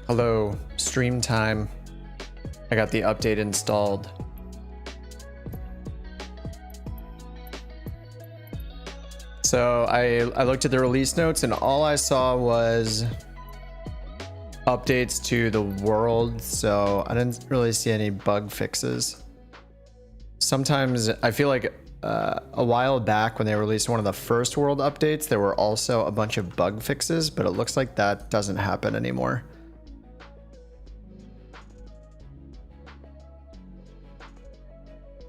Hello, stream time. I got the update installed. So I looked at the release notes and all I saw was updates to the world, so I didn't really see any bug fixes. Sometimes I feel like a while back when they released one of the first world updates, there were also a bunch of bug fixes, but it looks like that doesn't happen anymore.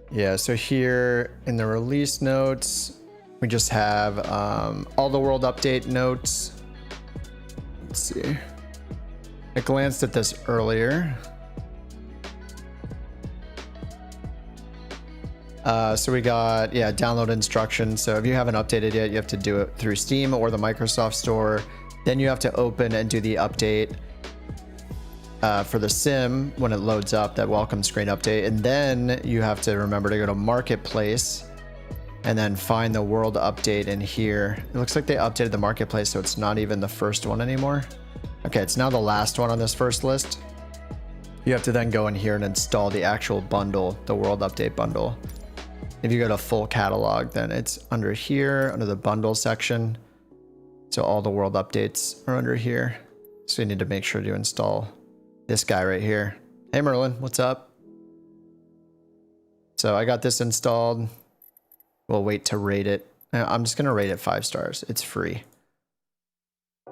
Yeah, so here in the release notes, we just have all the world update notes. Let's see. I glanced at this earlier. So we got, yeah, download instructions. So if you haven't updated yet, you have to do it through Steam or the Microsoft Store. Then you have to open and do the update for the sim when it loads up, that welcome screen update. And then you have to remember to go to Marketplace and then find the world update in here. It looks like they updated the Marketplace, so it's not even the first one anymore. Okay, it's now the last one on this first list. You have to then go in here and install the actual bundle, the world update bundle. If you go to full catalog, then it's under here, under the bundle section. So all the world updates are under here. So you need to make sure to install this guy right here. Hey Merlin, what's up? So I got this installed. We'll wait to rate it. I'm just gonna rate it 5 stars. It's free.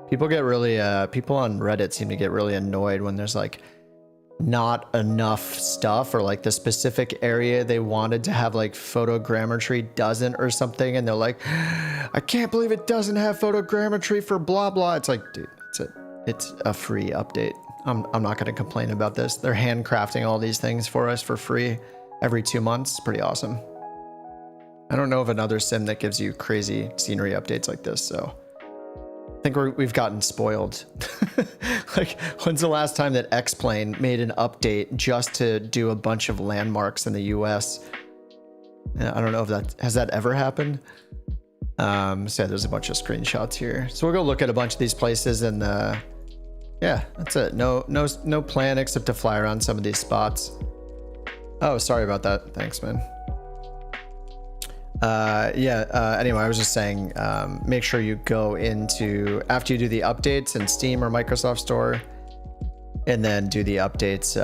People get really, people on Reddit seem to get really annoyed when there's like not enough stuff, or like the specific area they wanted to have like photogrammetry doesn't or something, and they're like, I can't believe it doesn't have photogrammetry for blah blah. It's like, dude, it's a free update. I'm not going to complain about this. They're handcrafting all these things for us for free every 2 months. It's pretty awesome. I don't know of another sim that gives you crazy scenery updates like this, so I think we've gotten spoiled. Like, when's the last time that X-Plane made an update just to do a bunch of landmarks in the US? I don't know if that has that ever happened. So yeah, there's a bunch of screenshots here. So we'll go look at a bunch of these places, and yeah, that's it. No plan except to fly around some of these spots. Oh, sorry about that. Thanks, man. Anyway, I was just saying, make sure you go into, after you do the updates in Steam or Microsoft Store, and then do the updates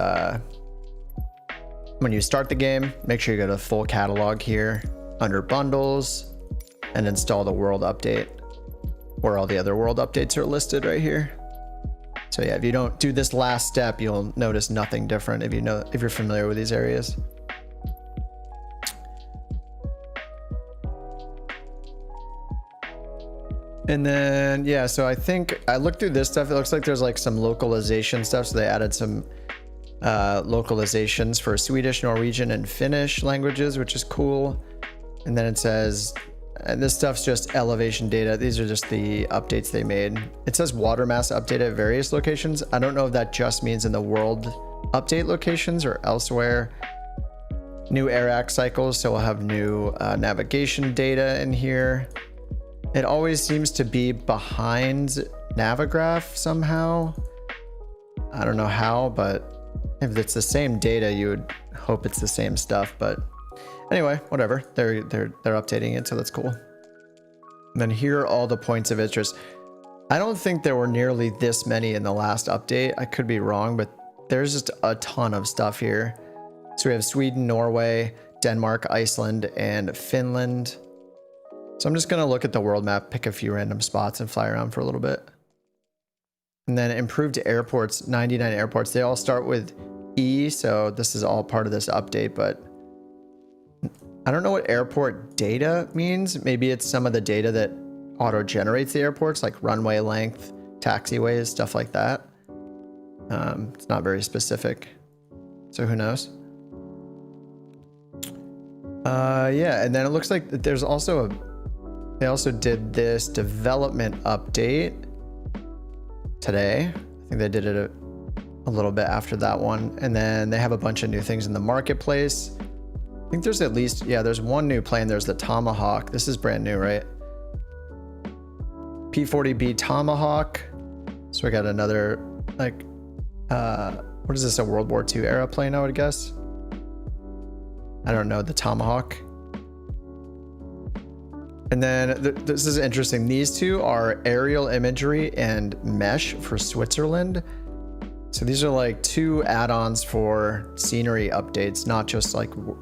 when you start the game. Make sure you go to full catalog here under bundles and install the world update, where all the other world updates are listed right here. So yeah, if you don't do this last step, you'll notice nothing different if you're familiar with these areas. And then, yeah, so I think I looked through this stuff. It looks like there's like some localization stuff. So they added some localizations for Swedish, Norwegian, and Finnish languages, which is cool. And then it says, and this stuff's just elevation data. These are just the updates they made. It says water mass update at various locations. I don't know if that just means in the world update locations or elsewhere. New air cycles, so we'll have new navigation data in here. It always seems to be behind Navigraph somehow. I don't know how, but if it's the same data, you would hope it's the same stuff. But anyway, whatever. They're updating it, so that's cool. And then here are all the points of interest. I don't think there were nearly this many in the last update. I could be wrong, but there's just a ton of stuff here. So we have Sweden, Norway, Denmark, Iceland, and Finland. So I'm just going to look at the world map, pick a few random spots, and fly around for a little bit. And then improved airports, 99 airports. They all start with E, so this is all part of this update, but I don't know what airport data means. Maybe it's some of the data that auto generates the airports, like runway length, taxiways, stuff like that. It's not very specific, so who knows? Yeah, and then it looks like there's also they also did this development update today. I think they did it a little bit after that one, and then they have a bunch of new things in the marketplace. I think there's at least, yeah, there's one new plane. There's the Tomahawk. This is brand new, right? P-40B Tomahawk. So we got another, like, what is this, a World War II era plane, I would guess? I don't know, the Tomahawk. And then this is interesting. These two are aerial imagery and mesh for Switzerland. So these are like two add-ons for scenery updates, not just like, you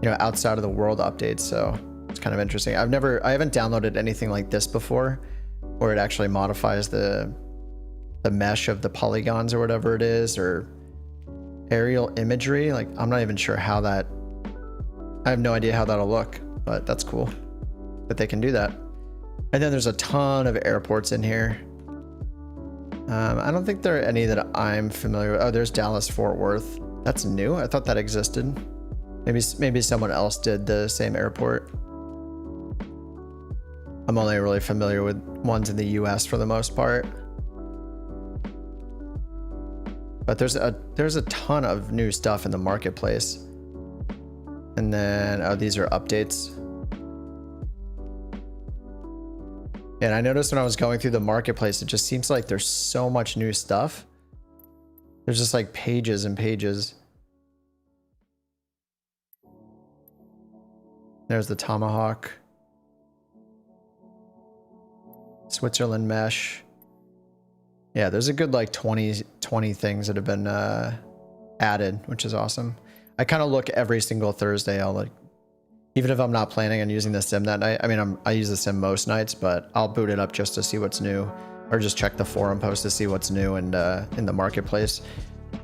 know, outside of the world updates. So it's kind of interesting. I haven't downloaded anything like this before, where it actually modifies the mesh of the polygons or whatever it is, or aerial imagery. Like, I'm not even sure how that, I have no idea how that'll look, but that's cool that they can do that. And then there's a ton of airports in here. I don't think there are any that I'm familiar with. Oh, there's Dallas Fort Worth. That's new. I thought that existed. Maybe someone else did the same airport. I'm only really familiar with ones in the US for the most part. But there's a ton of new stuff in the marketplace. And then, oh, these are updates. And I noticed when I was going through the marketplace, it just seems like there's so much new stuff. There's just like pages and pages. There's the Tomahawk. Switzerland mesh. Yeah, there's a good like 20 things that have been added, which is awesome. I kind of look every single Thursday. I'll like, even if I'm not planning on using the sim that night. I mean, I use the sim most nights, but I'll boot it up just to see what's new, or just check the forum post to see what's new and in the marketplace.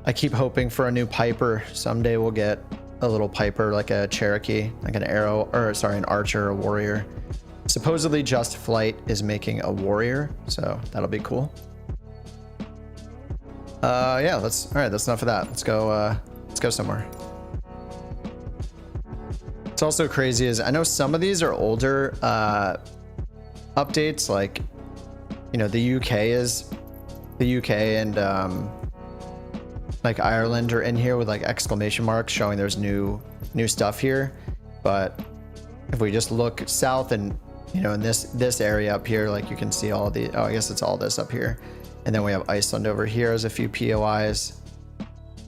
I keep hoping for a new Piper. Someday we'll get a little Piper, like a Cherokee, like an arrow, or sorry, an archer, a warrior. Supposedly Just Flight is making a warrior, so that'll be cool. Yeah, all right, that's enough of that. Let's go somewhere. It's also crazy is I know some of these are older updates, like, you know, the UK and like Ireland are in here with like exclamation marks showing there's new stuff here. But if we just look south and, you know, in this area up here, like you can see all the, oh, I guess it's all this up here. And then we have Iceland over here as a few POIs.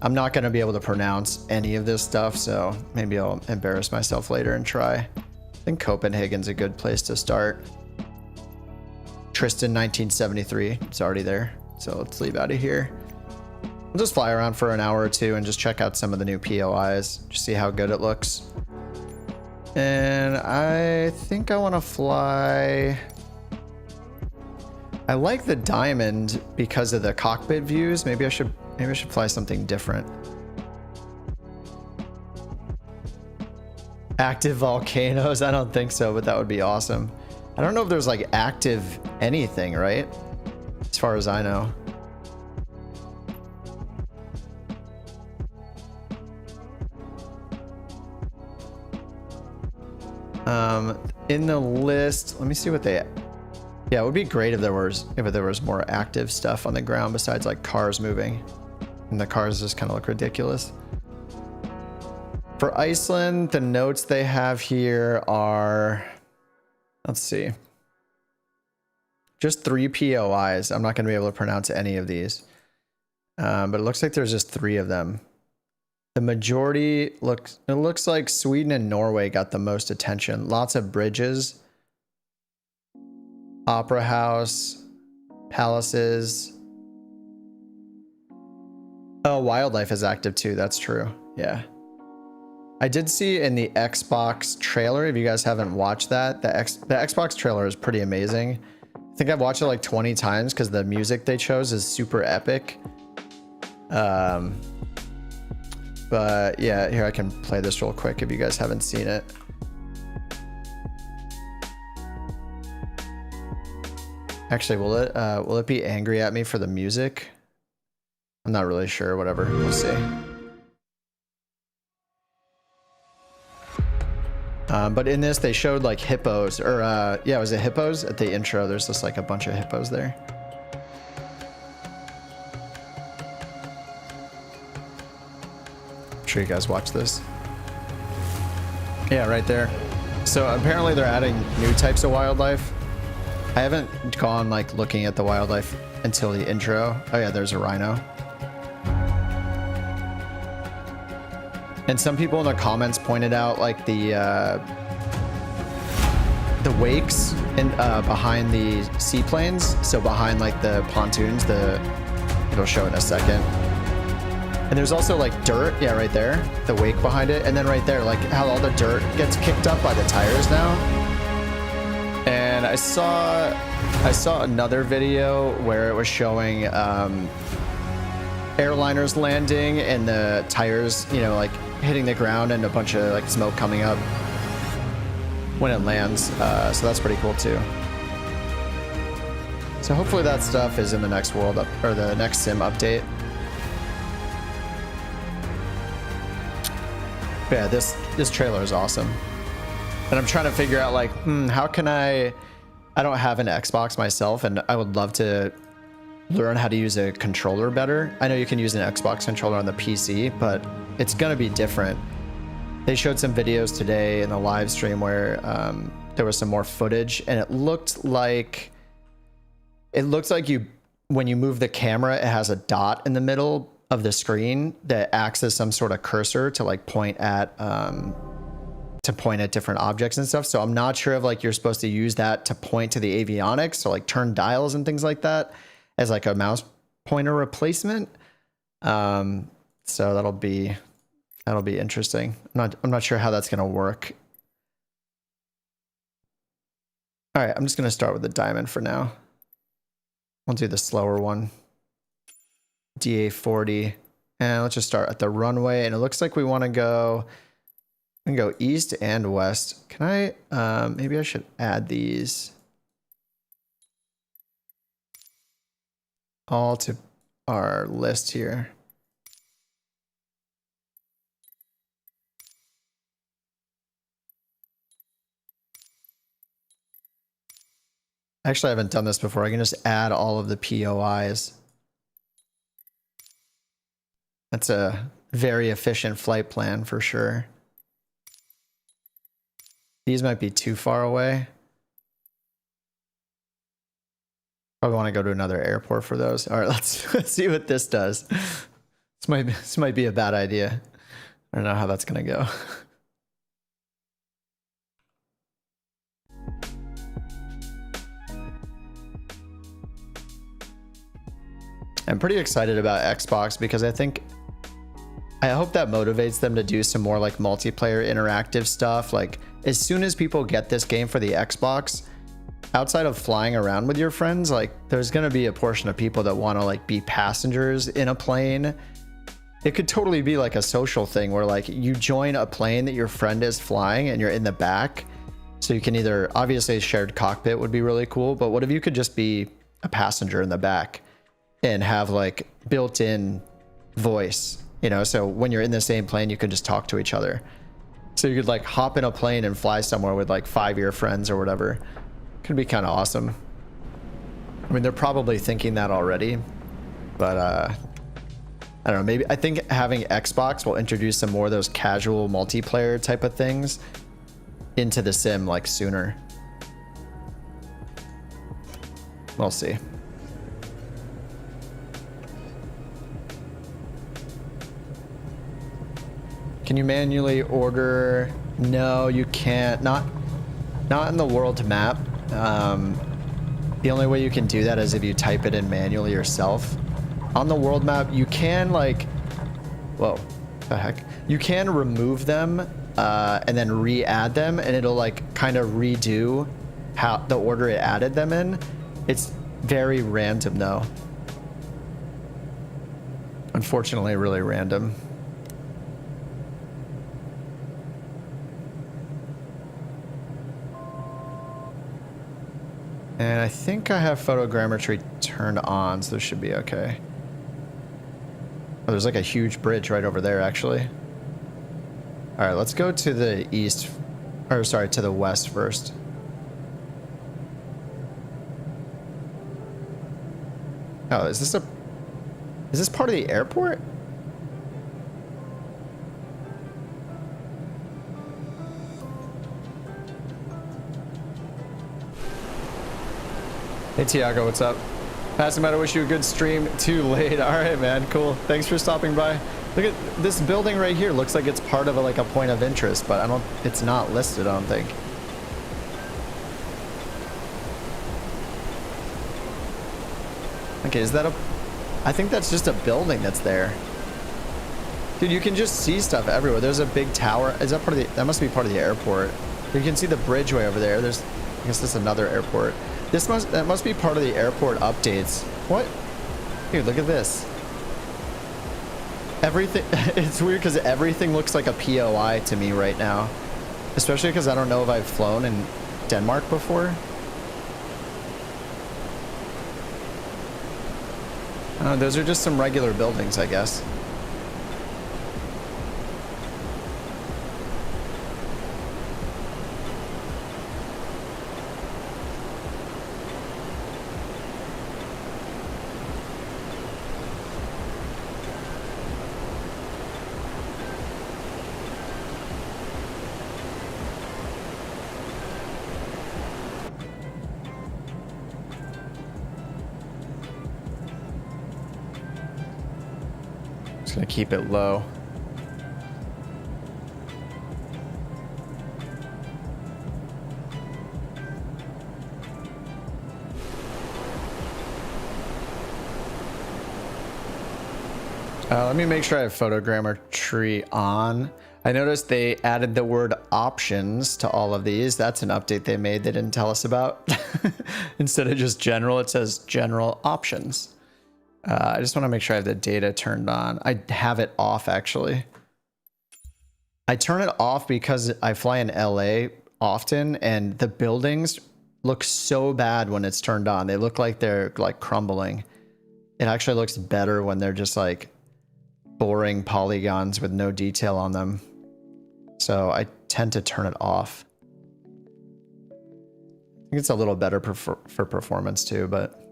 I'm not going to be able to pronounce any of this stuff, so maybe I'll embarrass myself later and try. I think Copenhagen's a good place to start. Tristan 1973, it's already there, so let's leave out of here. We'll just fly around for an hour or two and just check out some of the new POIs, just see how good it looks. And I think I want to fly... I like the Diamond because of the cockpit views. Maybe I should fly something different. Active volcanoes? I don't think so, but that would be awesome. I don't know if there's like active anything, right? As far as I know. In the list, let me see what they... Yeah, it would be great if there was more active stuff on the ground besides like cars moving. And the cars just kind of look ridiculous. For Iceland, the notes they have here are, let's see, just 3 POIs. I'm not going to be able to pronounce any of these. But it looks like there's just 3 of them. The majority looks like Sweden and Norway got the most attention. Lots of bridges. Opera House, palaces. Oh, wildlife is active too. That's true. Yeah. I did see in the Xbox trailer, if you guys haven't watched that, the Xbox trailer is pretty amazing. I think I've watched it like 20 times because the music they chose is super epic. But yeah, here I can play this real quick if you guys haven't seen it. Actually, will it be angry at me for the music? I'm not really sure. Whatever, we'll see. But in this, they showed like hippos, or yeah, was it hippos at the intro? There's just like a bunch of hippos there. I'm sure you guys watch this. Yeah, right there. So apparently they're adding new types of wildlife. I haven't gone like looking at the wildlife until the intro. Oh yeah, there's a rhino. And some people in the comments pointed out like the wakes in behind the seaplanes. So behind like the pontoons, it'll show in a second. And there's also like dirt, yeah, right there, the wake behind it, and then right there, like how all the dirt gets kicked up by the tires now. And I saw another video where it was showing airliners landing and the tires, you know, like hitting the ground and a bunch of like smoke coming up when it lands. So that's pretty cool too. So hopefully that stuff is in the next world up, or the next sim update. But yeah, this trailer is awesome. And I'm trying to figure out like, how can I don't have an Xbox myself, and I would love to learn how to use a controller better. I know you can use an Xbox controller on the PC, but it's gonna be different. They showed some videos today in the live stream where there was some more footage, and it looked like you, when you move the camera, it has a dot in the middle of the screen that acts as some sort of cursor to like point at different objects and stuff. So I'm not sure if like you're supposed to use that to point to the avionics, so like turn dials and things like that as like a mouse pointer replacement. So that'll be interesting. I'm not sure how that's gonna work. All right, I'm just gonna start with the diamond for now. I'll do the slower one. DA40, and let's just start at the runway. And it looks like we want to go east and west. Can I maybe I should add these all to our list here. Actually, I haven't done this before. I can just add all of the POIs. That's a very efficient flight plan for sure. These might be too far away. Probably want to go to another airport for those. All right, let's see what this does. This might be a bad idea. I don't know how that's gonna go. I'm pretty excited about Xbox because I hope that motivates them to do some more like multiplayer interactive stuff. Like as soon as people get this game for the Xbox, outside of flying around with your friends, like there's going to be a portion of people that want to like be passengers in a plane. It could totally be like a social thing where like you join a plane that your friend is flying and you're in the back. So you can either, obviously a shared cockpit would be really cool, but what if you could just be a passenger in the back and have like built-in voice, you know, so when you're in the same plane you could just talk to each other. So you could like hop in a plane and fly somewhere with like 5 of your friends or whatever. Could be kind of awesome. I mean, they're probably thinking that already, but I don't know, maybe I think having Xbox will introduce some more of those casual multiplayer type of things into the sim like sooner. We'll see. Can you manually order? No, you can't. Not in the world map. The only way you can do that is if you type it in manually yourself. On the world map, you can like, whoa, the heck? You can remove them and then re-add them, and it'll like kind of redo how the order it added them in. It's very random though. Unfortunately, really random. And I think I have photogrammetry turned on, so this should be okay. Oh, there's like a huge bridge right over there, actually. All right, let's go to the east, or sorry, to the west first. Oh, is this part of the airport? Hey Tiago, what's up? Passing by to wish you a good stream. Too late. All right, man. Cool. Thanks for stopping by. Look at this building right here. Looks like it's part of like a point of interest, but it's not listed, I don't think. Okay, is that I think that's just a building that's there. Dude, you can just see stuff everywhere. There's a big tower. Is that part of that must be part of the airport. You can see the bridge way over there. I guess this is another airport. That must be part of the airport updates. What? Dude, look at this. Everything, it's weird because everything looks like a POI to me right now. Especially because I don't know if I've flown in Denmark before. Those are just some regular buildings, I guess. Gonna keep it low. Let me make sure I have photogrammetry on. I noticed they added the word options to all of these. That's an update they made they didn't tell us about. Instead of just general, it says general options. I just want to make sure I have the data turned on. I have it off, actually. I turn it off because I fly in LA often, and the buildings look so bad when it's turned on. They look like they're like crumbling. It actually looks better when they're just like boring polygons with no detail on them. So I tend to turn it off. I think it's a little better for performance too, but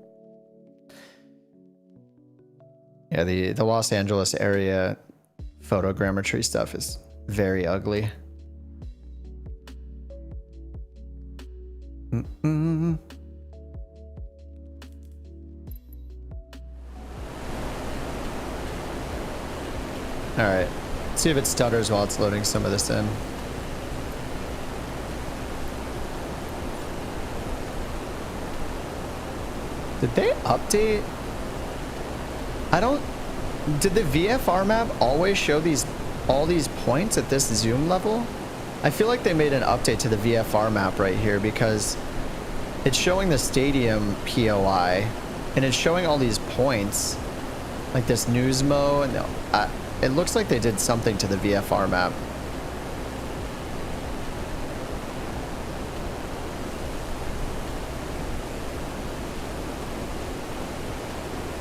yeah, the Los Angeles area photogrammetry stuff is very ugly. All right, see if it stutters while it's loading some of this in. Did they update? Did the VFR map always show all these points at this zoom level? I feel like they made an update to the VFR map right here because it's showing the stadium POI and it's showing all these points like this Newsmo, and it looks like they did something to the VFR map.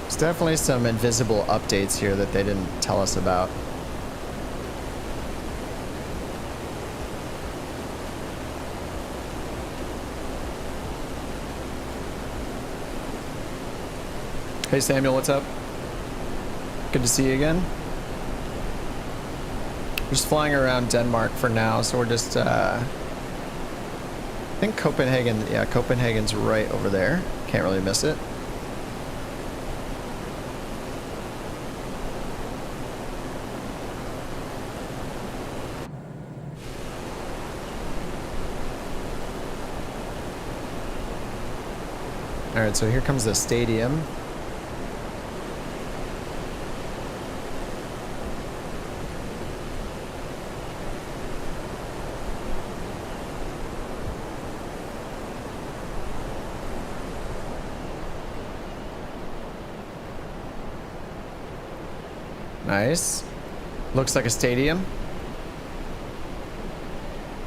There's definitely some invisible updates here that they didn't tell us about. Hey Samuel, what's up? Good to see you again. We're just flying around Denmark for now, so we're just I think Copenhagen, yeah, Copenhagen's right over there. Can't really miss it. All right, so here comes the stadium. Nice. Looks like a stadium.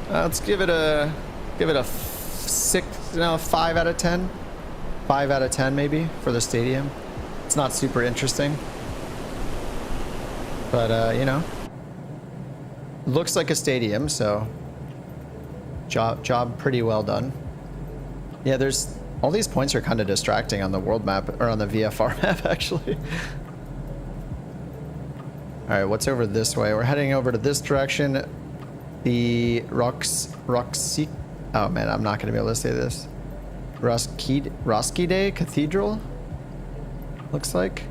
Let's give it a 5 out of 10. 5 out of 10 maybe for the stadium. It's not super interesting, but you know, looks like a stadium, so job pretty well done. Yeah, there's all these points are kind of distracting on the world map, or on the VFR map actually. All right, what's over this way? We're heading over to this direction. The Roskilde, oh man, I'm not gonna be able to say this. Roskilde Cathedral, looks like.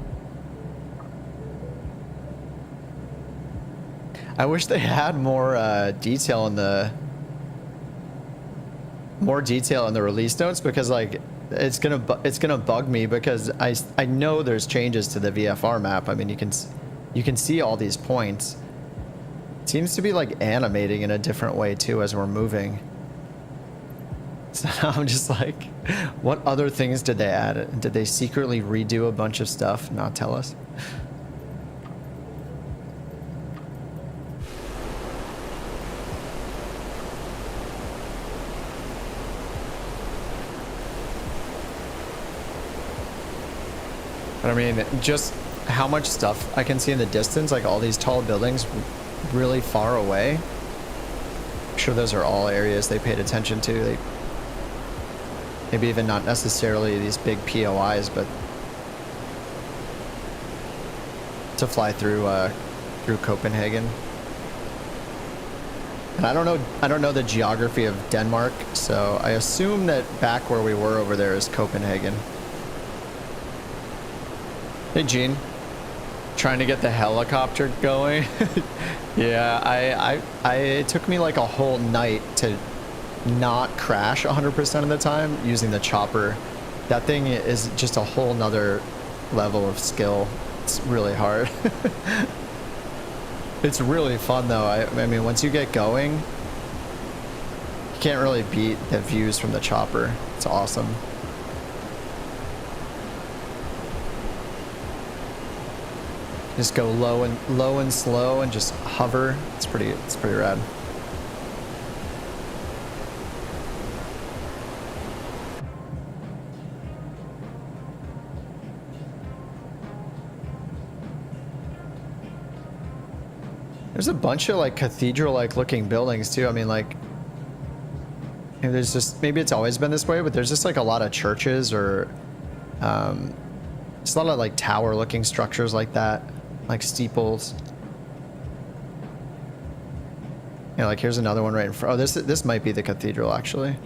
I wish they had more detail in the release notes, because like it's gonna bug me, because I know there's changes to the VFR map. I mean, you can see all these points. It seems to be like animating in a different way too as we're moving. So I'm just like, what other things did they add? Did they secretly redo a bunch of stuff, not tell us? But I mean, just how much stuff I can see in the distance, like all these tall buildings really far away. I'm sure those are all areas they paid attention to. They maybe even not necessarily these big POIs, but to fly through Copenhagen. And I don't know the geography of Denmark, so I assume that back where we were over there is Copenhagen. Hey Gene, trying to get the helicopter going. Yeah, it took me like a whole night to not crash 100% of the time using the chopper. That thing is just a whole nother level of skill. It's really hard. It's really fun though. I mean, once you get going, you can't really beat the views from the chopper. It's awesome. Just go low and slow and just hover. It's pretty rad. There's a bunch of like cathedral-like looking buildings too. I mean, like, there's just, maybe it's always been this way, but there's just like a lot of churches or just a lot of like tower-looking structures like that. Like steeples. Yeah, like here's another one right in front. Oh, this might be the cathedral actually.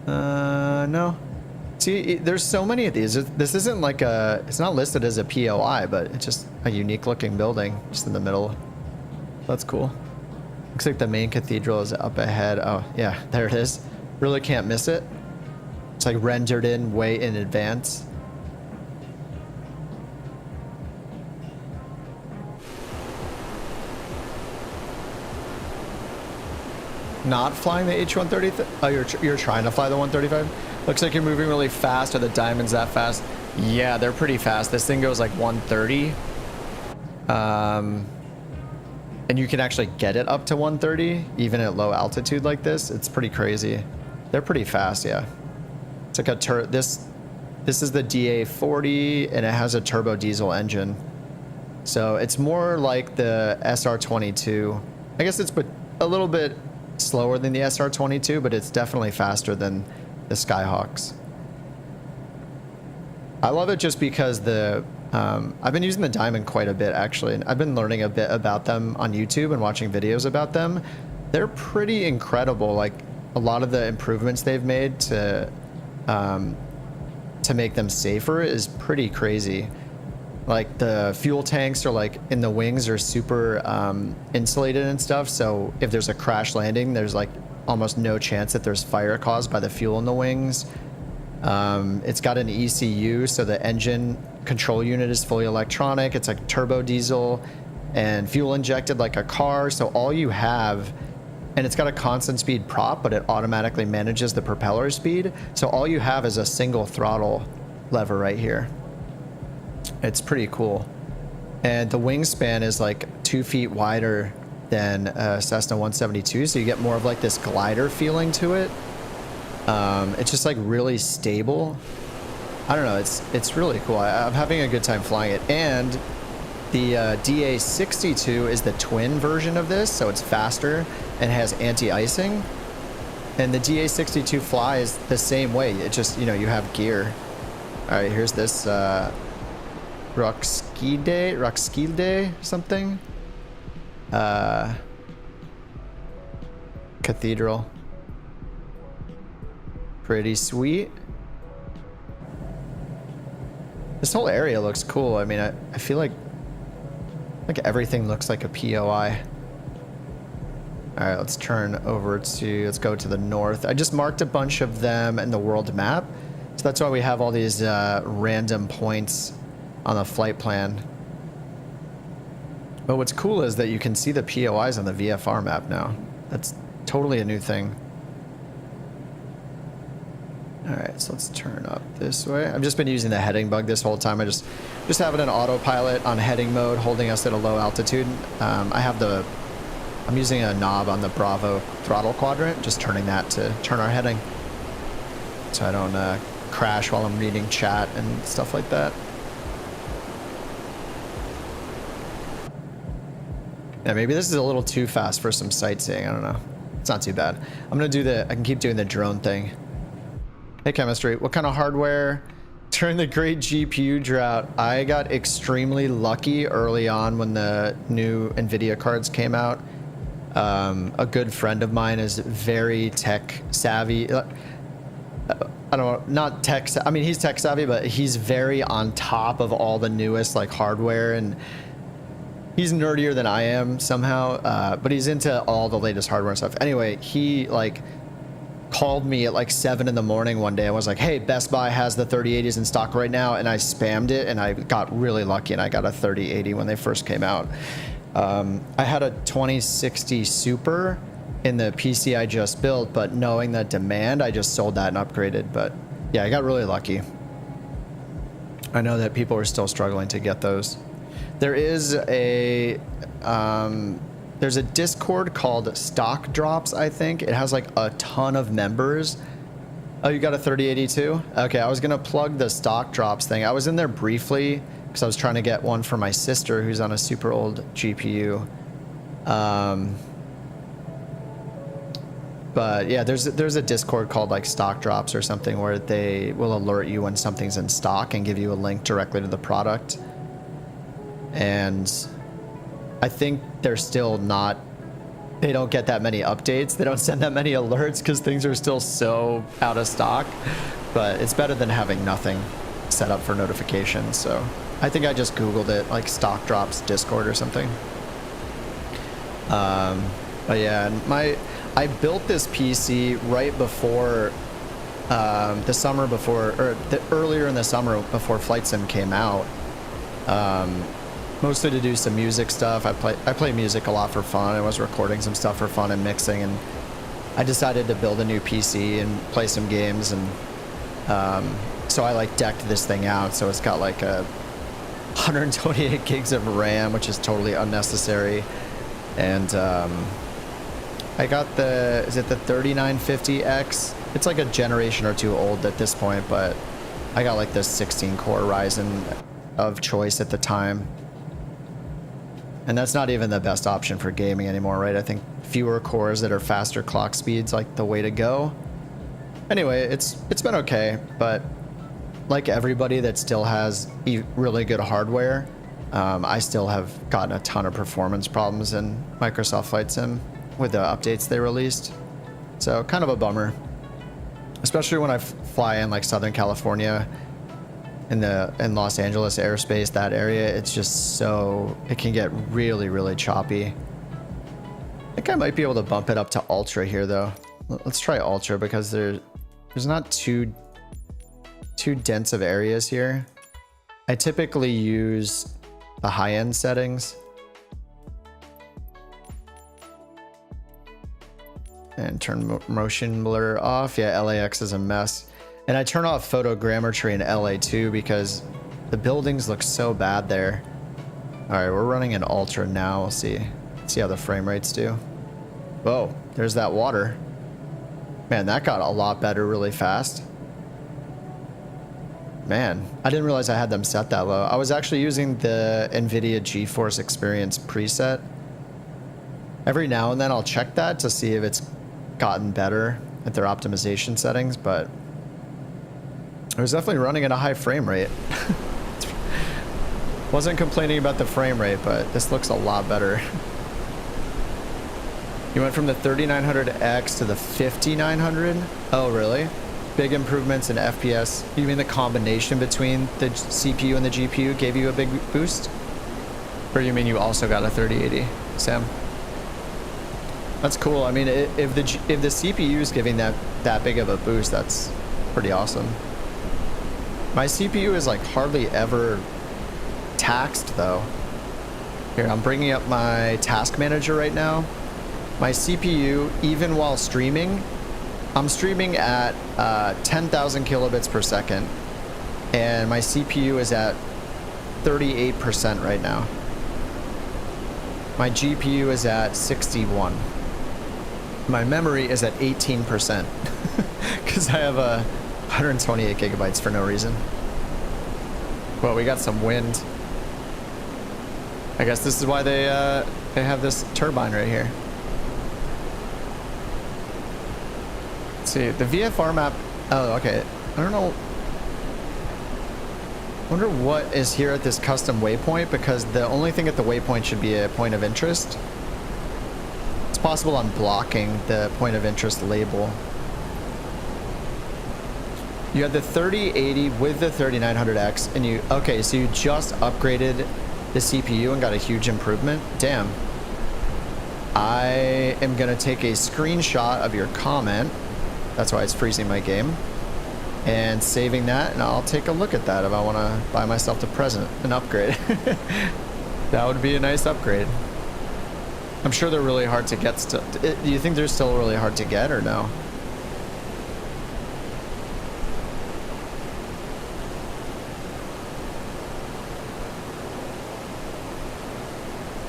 No. See, there's so many of these. This isn't like it's not listed as a POI, but it's just a unique looking building just in the middle. That's cool. Looks like the main cathedral is up ahead. Oh yeah, there it is. Really can't miss it. It's like rendered in way in advance. Not flying the H130? Oh, you're trying to fly the 135? Looks like you're moving really fast. Are the diamonds that fast? Yeah, they're pretty fast. This thing goes like 130. And you can actually get it up to 130 even at low altitude like this. It's pretty crazy. They're pretty fast, yeah. It's like a this is the DA40 and it has a turbo diesel engine. So it's more like the SR22. I guess it's a little bit slower than the SR22, but it's definitely faster than the Skyhawks. I love it just because I've been using the Diamond quite a bit actually, and I've been learning a bit about them on YouTube and watching videos about them. They're pretty incredible. Like a lot of the improvements they've made to make them safer is pretty crazy. Like the fuel tanks are like in the wings are super insulated and stuff. So if there's a crash landing, there's like almost no chance that there's fire caused by the fuel in the wings. It's got an ECU, so the engine control unit is fully electronic. It's like turbo diesel and fuel injected like a car. So all you have, and it's got a constant speed prop, but it automatically manages the propeller speed. So all you have is a single throttle lever right here. It's pretty cool. And the wingspan is like 2 feet wider than Cessna 172, so you get more of like this glider feeling to it. It's just like really stable. I don't know, it's really cool. I'm having a good time flying it. And the DA62 is the twin version of this, so it's faster and has anti-icing. And the DA62 flies the same way. It just, you know, you have gear. All right, here's this Roskilde something. Cathedral. Pretty sweet. This whole area looks cool. I mean, I feel like everything looks like a POI. All right, let's turn over to, let's go to the north. I just marked a bunch of them in the world map. So that's why we have all these random points on the flight plan. But what's cool is that you can see the POIs on the VFR map now. That's totally a new thing. All right, so let's turn up this way. I've just been using the heading bug this whole time. I just having an autopilot on heading mode, holding us at a low altitude. I'm using a knob on the Bravo throttle quadrant, just turning that to turn our heading, so I don't crash while I'm reading chat and stuff like that. Yeah, maybe this is a little too fast for some sightseeing. I don't know. It's not too bad. I'm gonna do I can keep doing the drone thing. Hey, Chemistry, what kind of hardware? During the great GPU drought, I got extremely lucky early on when the new NVIDIA cards came out. A good friend of mine is very tech savvy. I don't know, not tech, I mean, he's tech savvy, but he's very on top of all the newest like hardware, and he's nerdier than I am somehow, but he's into all the latest hardware and stuff. Anyway, he like called me at like 7 in the morning one day and was like, hey, Best Buy has the 3080s in stock right now, and I spammed it and I got really lucky and I got a 3080 when they first came out. I had a 2060 Super in the PC I just built, but knowing the demand, I just sold that and upgraded. But yeah, I got really lucky. I know that people are still struggling to get those. There is a there's a Discord called Stock Drops, I think. It has like a ton of members. Oh, you got a 3080 too? Okay, I was gonna plug the Stock Drops thing. I was in there briefly because I was trying to get one for my sister who's on a super old GPU. But yeah, there's a Discord called like Stock Drops or something where they will alert you when something's in stock and give you a link directly to the product. And I think they're still not, they don't get that many updates. They don't send that many alerts because things are still so out of stock. But it's better than having nothing set up for notifications. So I think I just Googled it, like Stock Drops Discord or something. But yeah, I built this PC right before the summer before, or earlier in the summer before Flight Sim came out. Mostly to do some music stuff. I play music a lot for fun. I was recording some stuff for fun and mixing, and I decided to build a new PC and play some games, and so I like decked this thing out so it's got like a 128 gigs of RAM, which is totally unnecessary. And I got is it the 3950X? It's like a generation or two old at this point, but I got like this 16-core Ryzen of choice at the time. And that's not even the best option for gaming anymore, right? I think fewer cores that are faster clock speeds like the way to go. Anyway, it's been okay, but like everybody that still has really good hardware, I still have gotten a ton of performance problems in Microsoft Flight Sim with the updates they released. So kind of a bummer, especially when I fly in like Southern California, in Los Angeles airspace, that area. It's just so, it can get really, really choppy. I think I might be able to bump it up to Ultra here though. Let's try Ultra because there's not too dense of areas here. I typically use the high-end settings. And turn motion blur off. Yeah, LAX is a mess. And I turn off photogrammetry in LA too because the buildings look so bad there. All right, we're running an Ultra now. We'll see how the frame rates do. Whoa, there's that water. Man, that got a lot better really fast. Man, I didn't realize I had them set that low. I was actually using the NVIDIA GeForce Experience preset. Every now and then I'll check that to see if it's gotten better at their optimization settings, but it was definitely running at a high frame rate. Wasn't complaining about the frame rate, but this looks a lot better. You went from the 3900X to the 5900? Oh, really? Big improvements in FPS. You mean the combination between the CPU and the GPU gave you a big boost? Or you mean you also got a 3080, Sam? That's cool. I mean, if the CPU is giving that big of a boost, that's pretty awesome. My CPU is like hardly ever taxed though. Here, I'm bringing up my task manager right now. My CPU, even while streaming, I'm streaming at 10,000 kilobits per second, and my CPU is at 38% right now. My GPU is at 61. My memory is at 18% because I have 128 gigabytes for no reason. Well, we got some wind. I guess this is why they have this turbine right here. Let's see, the VFR map. Oh, okay. I don't know. I wonder what is here at this custom waypoint, because the only thing at the waypoint should be a point of interest. It's possible I'm blocking the point of interest label. You had the 3080 with the 3900X, and you, okay, so you just upgraded the CPU and got a huge improvement. Damn. I am gonna take a screenshot of your comment. That's why it's freezing my game. And saving that, and I'll take a look at that if I want to buy myself the present, an upgrade. That would be a nice upgrade. I'm sure they're really hard to get still. Do you think they're still really hard to get or no?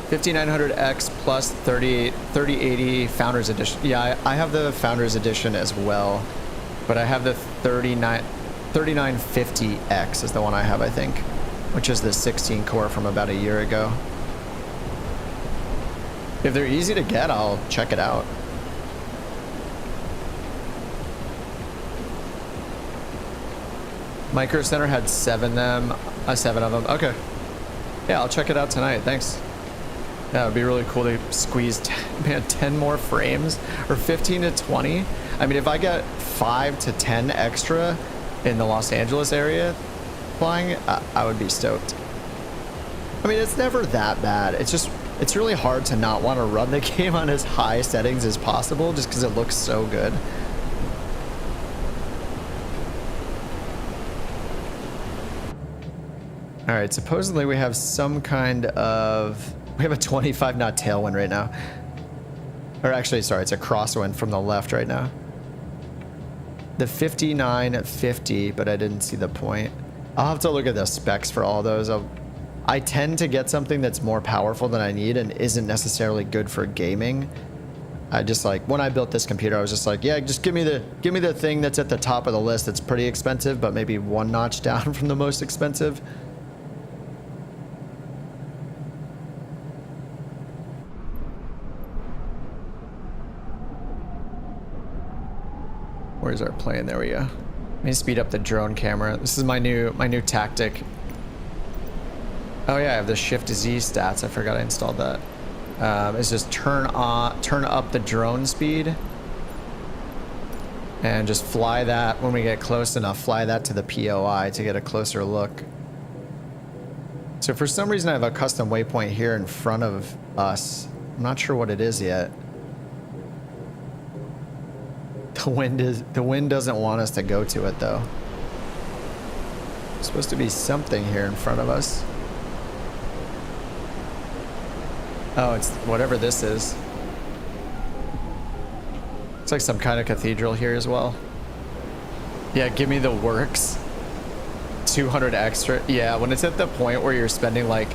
$5,900X plus 3080 Founders Edition. Yeah, I have the Founders Edition as well, but I have the 3950X is the one I have, I think, which is the 16 core from about a year ago. If they're easy to get, I'll check it out. Micro Center had seven of them. Okay. Yeah, I'll check it out tonight. Thanks. Yeah, it would be really cool to squeeze 10 more frames, or 15 to 20. I mean, if I get 5 to 10 extra in the Los Angeles area flying, I would be stoked. I mean, it's never that bad. It's really hard to not want to run the game on as high settings as possible just because it looks so good. All right, supposedly we have some kind of... We have a 25 knot tailwind right now. Or actually, sorry, it's a crosswind from the left right now. The 5950, but I didn't see the point. I'll have to look at the specs for all those. I tend to get something that's more powerful than I need and isn't necessarily good for gaming. I just like, when I built this computer, I was just like, yeah, just give me the thing that's at the top of the list that's pretty expensive, but maybe one notch down from the most expensive. Where's our plane? There we go. Let me speed up the drone camera. This is my new tactic. Oh yeah, I have the Shift Z stats. I forgot I installed that. It's just turn up the drone speed, and just fly that when we get close enough. Fly that to the POI to get a closer look. So for some reason, I have a custom waypoint here in front of us. I'm not sure what it is yet. The wind doesn't want us to go to it though. There's supposed to be something here in front of us. Oh, it's whatever this is. It's like some kind of cathedral here as well. Yeah, give me the works. 200 extra. Yeah, when it's at the point where you're spending like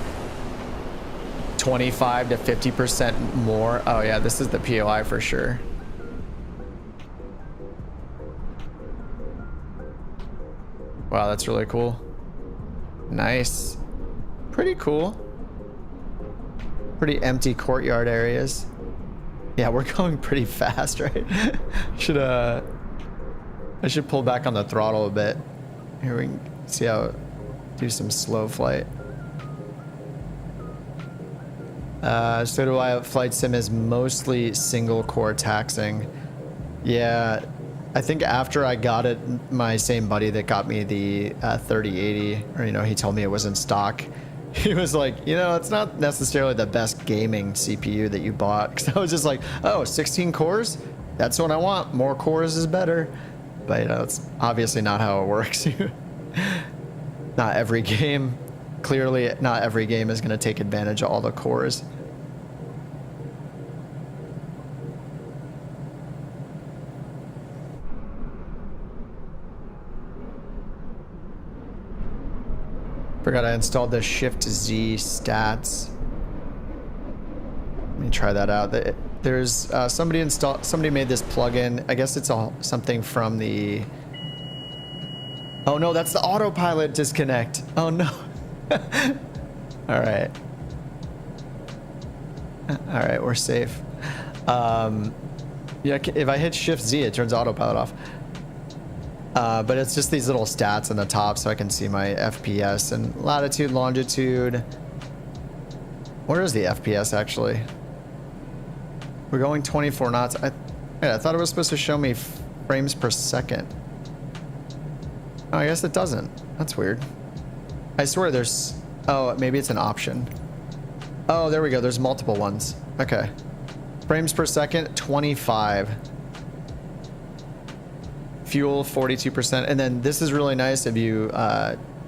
25 to 50% more. Oh yeah, this is the POI for sure. Wow, that's really cool. Nice. Pretty cool. Pretty empty courtyard areas. Yeah, we're going pretty fast, right? I should pull back on the throttle a bit. Here we can see how do some slow flight. So do I. Flight sim is mostly single core taxing. Yeah, I think after I got it, my same buddy that got me the 3080, or you know, he told me it was in stock. He was like, you know, it's not necessarily the best gaming CPU that you bought. Because I was just like, oh, 16 cores? That's what I want. More cores is better. But, you know, it's obviously not how it works. Not every game. Clearly, not every game is going to take advantage of all the cores. Forgot I installed the Shift Z stats. Let me try that out. There's somebody made this plugin. I guess it's something from the. Oh no, that's the Autopilot Disconnect. Oh no. All right. All right, we're safe. Yeah, if I hit Shift Z, it turns Autopilot off. But it's just these little stats on the top so I can see my FPS and latitude, longitude. Where is the FPS actually? We're going 24 knots. I thought it was supposed to show me frames per second. Oh, I guess it doesn't. That's weird. I swear there's... Oh, maybe it's an option. Oh, there we go. There's multiple ones. Okay. Frames per second, 25. Fuel 42%, and then this is really nice if you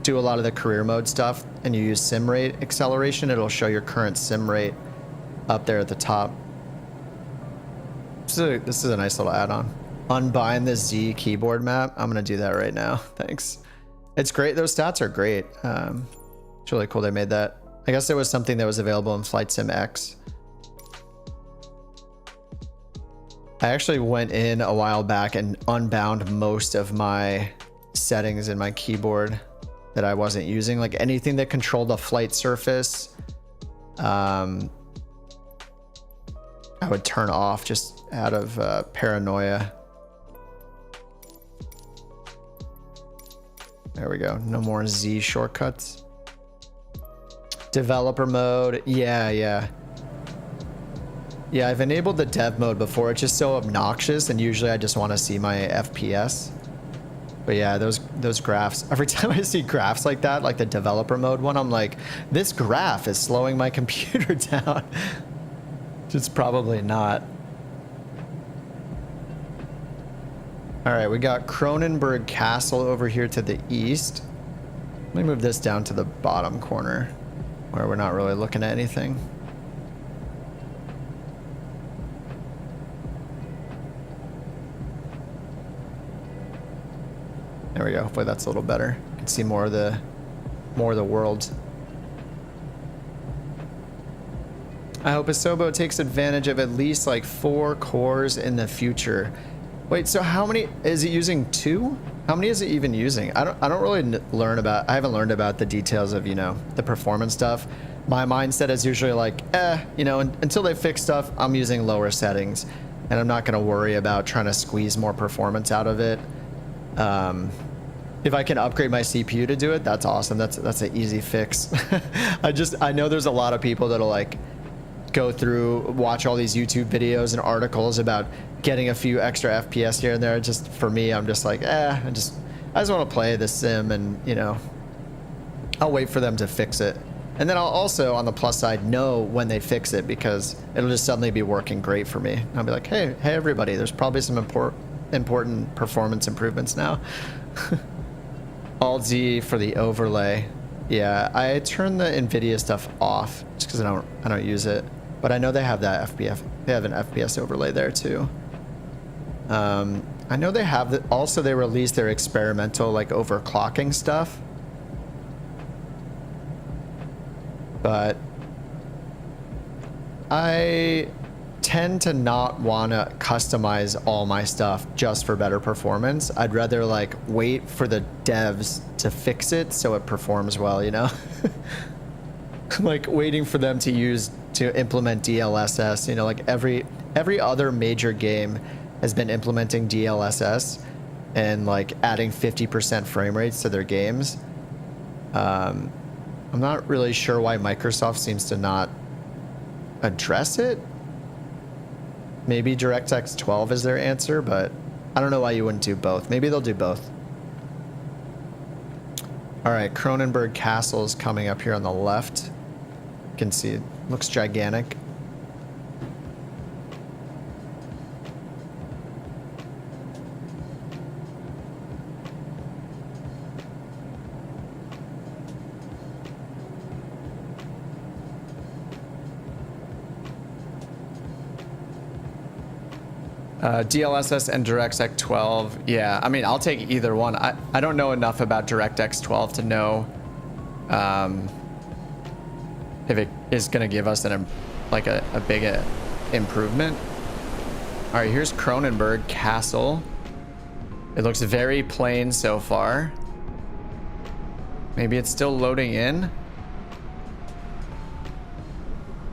do a lot of the career mode stuff and you use sim rate acceleration. It'll show your current sim rate up there at the top. This is a nice little add-on. Unbind the Z keyboard map. I'm gonna do that right now. Thanks. It's great. Those stats are great. It's really cool they made that. I guess it was something that was available in Flight Sim X. I actually went in a while back and unbound most of my settings in my keyboard that I wasn't using, like anything that controlled the flight surface. I would turn off just out of paranoia. There we go. No more Z shortcuts. Developer mode. Yeah, I've enabled the dev mode before. It's just so obnoxious, and usually I just want to see my FPS. But yeah, those graphs. Every time I see graphs like that, like the developer mode one, I'm like, this graph is slowing my computer down. It's probably not. All right, we got Cronenberg Castle over here to the east. Let me move this down to the bottom corner where we're not really looking at anything. There we go. Hopefully that's a little better. You can see more of the world. I hope Asobo takes advantage of at least like 4 cores in the future. Wait, so how many is it using? 2? How many is it even using? I don't really I haven't learned about the details of, you know, the performance stuff. My mindset is usually like, you know, until they fix stuff, I'm using lower settings, and I'm not going to worry about trying to squeeze more performance out of it. If I can upgrade my CPU to do it, that's awesome. That's an easy fix. I know there's a lot of people that'll like go through, watch all these YouTube videos and articles about getting a few extra FPS here and there. Just for me, I'm just like, I just want to play the sim, and you know, I'll wait for them to fix it. And then I'll also, on the plus side, know when they fix it, because it'll just suddenly be working great for me. I'll be like, hey everybody, there's probably some important performance improvements now. Alt Z for the overlay. Yeah, I turn the NVIDIA stuff off just because I don't use it. But I know they have that FPS. They have an FPS overlay there too. I know they have also they released their experimental like overclocking stuff. But I tend to not want to customize all my stuff just for better performance. I'd rather like wait for the devs to fix it so it performs well, you know? Like waiting for them to implement DLSS, you know, like every other major game has been implementing DLSS and like adding 50% frame rates to their games. I'm not really sure why Microsoft seems to not address it. Maybe DirectX 12 is their answer, but I don't know why you wouldn't do both. Maybe they'll do both. All right, Cronenberg Castle is coming up here on the left. You can see it looks gigantic. DLSS and DirectX 12. Yeah, I mean, I'll take either one. I don't know enough about DirectX 12 to know if it is going to give us a big improvement. All right, here's Cronenberg Castle. It looks very plain so far. Maybe it's still loading in.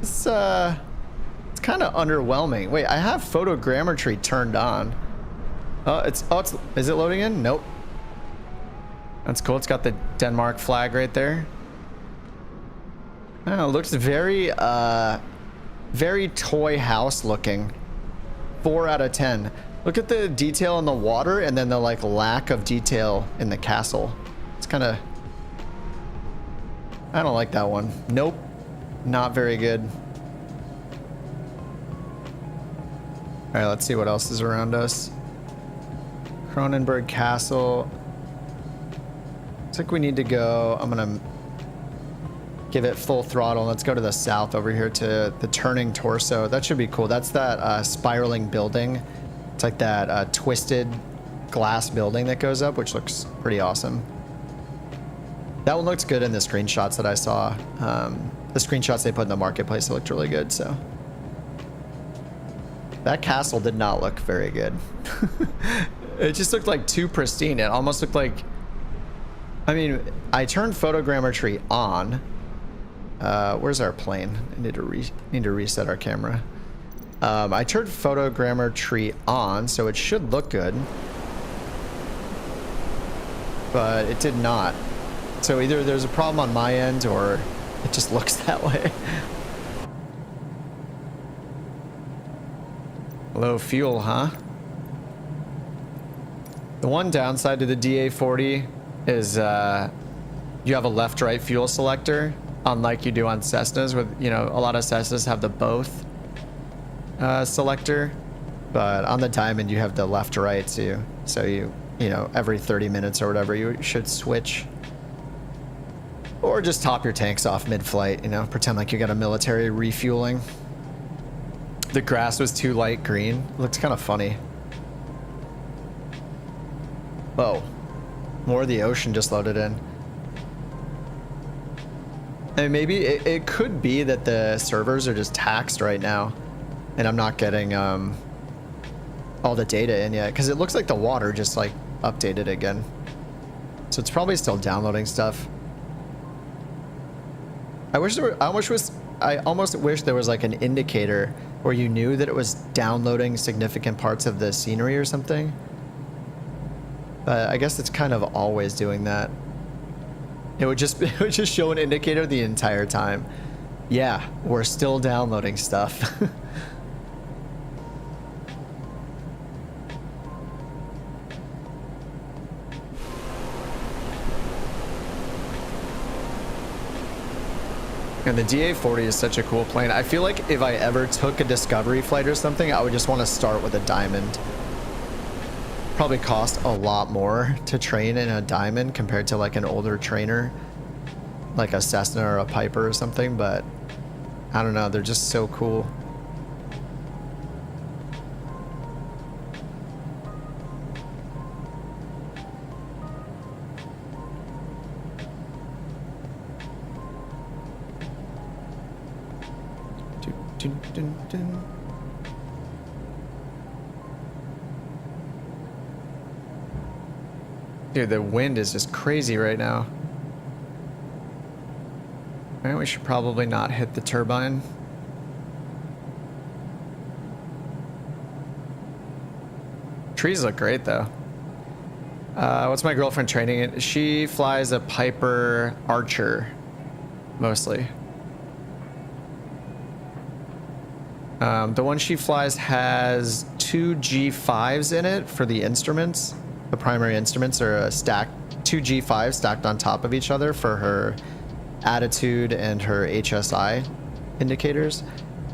It's kind of underwhelming. Wait, I have photogrammetry turned on. Is it loading in? Nope. That's cool. It's got the Denmark flag right there. Oh, it looks very very toy house looking. 4 out of 10. Look at the detail in the water and then the like lack of detail in the castle. It's kind of, I don't like that one. Nope. Not very good. All right, let's see what else is around us. Cronenberg Castle. Looks like we need to go. I'm gonna give it full throttle. Let's go to the south over here to the turning torso. That should be cool. That's that spiraling building. It's like that twisted glass building that goes up, which looks pretty awesome. That one looks good in the screenshots that I saw. The screenshots they put in the marketplace, it looked really good, so. That castle did not look very good. It just looked like too pristine. It almost looked like, I mean, I turned photogrammetry on. Where's our plane? I need to reset our camera. I turned photogrammetry on, so it should look good. But it did not. So either there's a problem on my end or it just looks that way. Low fuel, huh? The one downside to the DA40 is you have a left-right fuel selector, unlike you do on Cessnas, with, you know, a lot of Cessnas have the both selector, but on the Diamond you have the left-right too. So you know, every 30 minutes or whatever, you should switch. Or just top your tanks off mid-flight, you know, pretend like you got a military refueling. The grass was too light green. It looks kind of funny. Whoa. More of the ocean just loaded in. And maybe it could be that the servers are just taxed right now. And I'm not getting all the data in yet. Because it looks like the water just like updated again. So it's probably still downloading stuff. I almost wish there was like an indicator where you knew that it was downloading significant parts of the scenery or something. But I guess it's kind of always doing that. It would just show an indicator the entire time. Yeah, we're still downloading stuff. And the DA40 is such a cool plane. I feel like if I ever took a discovery flight or something, I would just want to start with a Diamond. Probably cost a lot more to train in a Diamond compared to like an older trainer, like a Cessna or a Piper or something, but I don't know, they're just so cool. Dude, the wind is just crazy right now. Alright, we should probably not hit the turbine. Trees look great though. What's my girlfriend training in? She flies a Piper Archer, mostly. The one she flies has 2 G5s in it for the instruments. The primary instruments are a stacked 2 G5s stacked on top of each other for her attitude and her HSI indicators.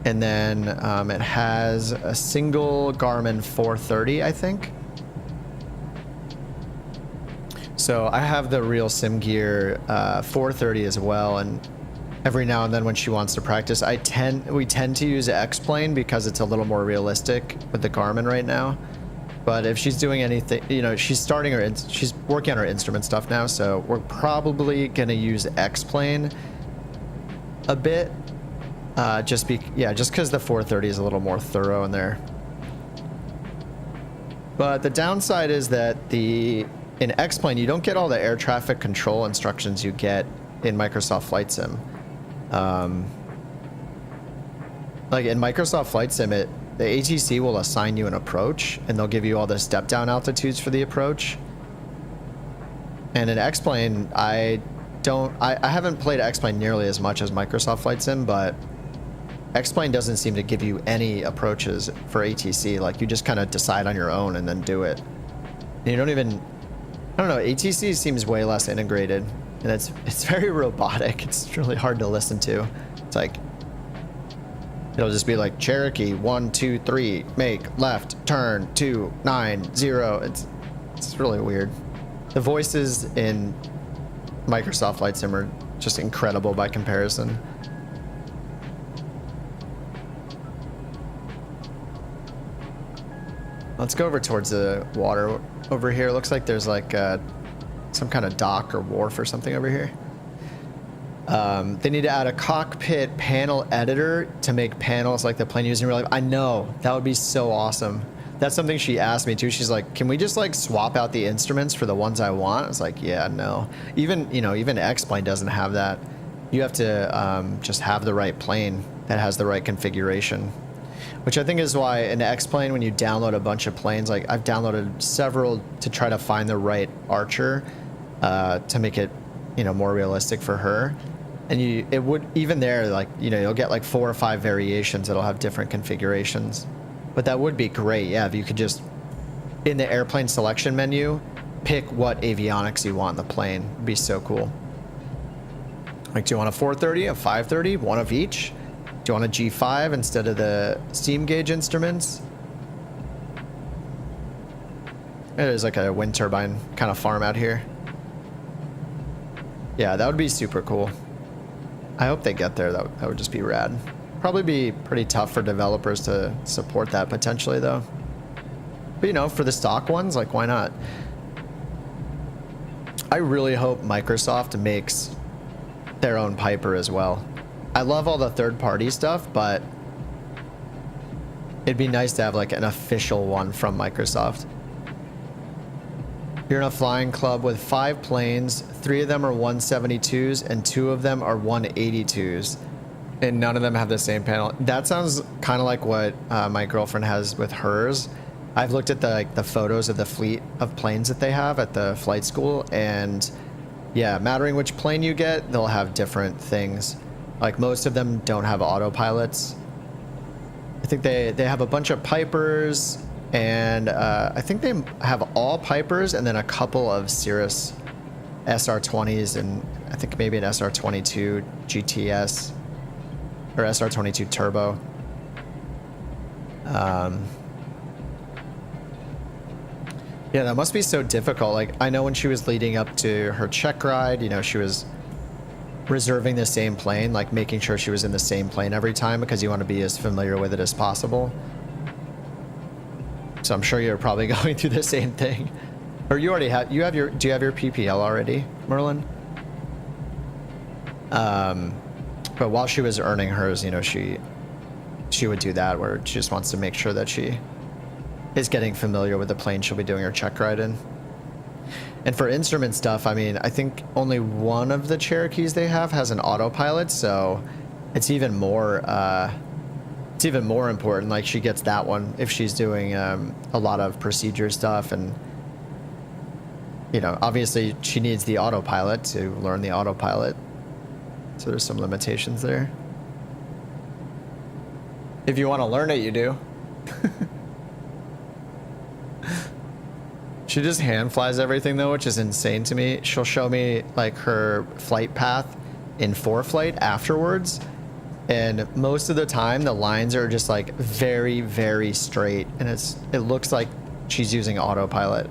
And then it has a single Garmin 430, I think. So I have the real SimGear 430 as well, and every now and then when she wants to practice, we tend to use X-Plane because it's a little more realistic with the Garmin right now. But if she's doing anything, you know, she's working on her instrument stuff now, so we're probably gonna use X-Plane a bit, just because the 430 is a little more thorough in there. But the downside is that in X-Plane you don't get all the air traffic control instructions you get in Microsoft Flight Sim. Like in Microsoft Flight Sim, the ATC will assign you an approach and they'll give you all the step down altitudes for the approach. And in X-Plane, I haven't played X-Plane nearly as much as Microsoft Flight Sim, but X-Plane doesn't seem to give you any approaches for ATC. Like you just kind of decide on your own and then do it. And you don't even, I don't know, ATC seems way less integrated and it's very robotic. It's really hard to listen to. It's like, it'll just be like Cherokee 1 2 3 make left turn 2 9 0. It's really weird. The voices in Microsoft Flight Sim are just incredible by comparison. Let's go over towards the water over here. Looks like there's like some kind of dock or wharf or something over here. They need to add a cockpit panel editor to make panels like the plane used in real life. I know, that would be so awesome. That's something she asked me too. She's like, can we just like swap out the instruments for the ones I want? I was like, yeah, no. Even X-Plane doesn't have that. You have to just have the right plane that has the right configuration. Which I think is why in X-Plane, when you download a bunch of planes, like I've downloaded several to try to find the right Archer to make it, more realistic for her. And it would, even there, like, you'll get like 4 or 5 variations that'll have different configurations. But that would be great, yeah, if you could just, in the airplane selection menu, pick what avionics you want in the plane. It'd be so cool. Like, do you want a 430, a 530, one of each? Do you want a G5 instead of the steam gauge instruments? There's like a wind turbine kind of farm out here. Yeah, that would be super cool. I hope they get there. That would just be rad. Probably be pretty tough for developers to support that potentially though. But for the stock ones, like why not? I really hope Microsoft makes their own Piper as well. I love all the third-party stuff, but it'd be nice to have like an official one from Microsoft. You're in a flying club with 5 planes. 3 of them are 172s and 2 of them are 182s. And none of them have the same panel. That sounds kind of like what my girlfriend has with hers. I've looked at the photos of the fleet of planes that they have at the flight school, and yeah, mattering which plane you get, they'll have different things. Like most of them don't have autopilots. I think they have a bunch of Pipers, and I think they have all Pipers and then a couple of Cirrus SR20s, and I think maybe an SR22 GTS or SR22 Turbo. Yeah, that must be so difficult. Like, I know when she was leading up to her check ride, she was reserving the same plane, like making sure she was in the same plane every time because you want to be as familiar with it as possible. So I'm sure you're probably going through the same thing. Or you already have, do you have your PPL already, Merlin? But while she was earning hers, she would do that where she just wants to make sure that she is getting familiar with the plane she'll be doing her check ride in. And for instrument stuff, I mean, I think only one of the Cherokees they have has an autopilot, so it's even more important. Like, she gets that one if she's doing a lot of procedure stuff, and you know, obviously she needs the autopilot to learn the autopilot. So there's some limitations there. If you want to learn it, you do. She just hand flies everything though, which is insane to me. She'll show me like her flight path in ForeFlight afterwards, and most of the time the lines are just like very, very straight, and it looks like she's using autopilot.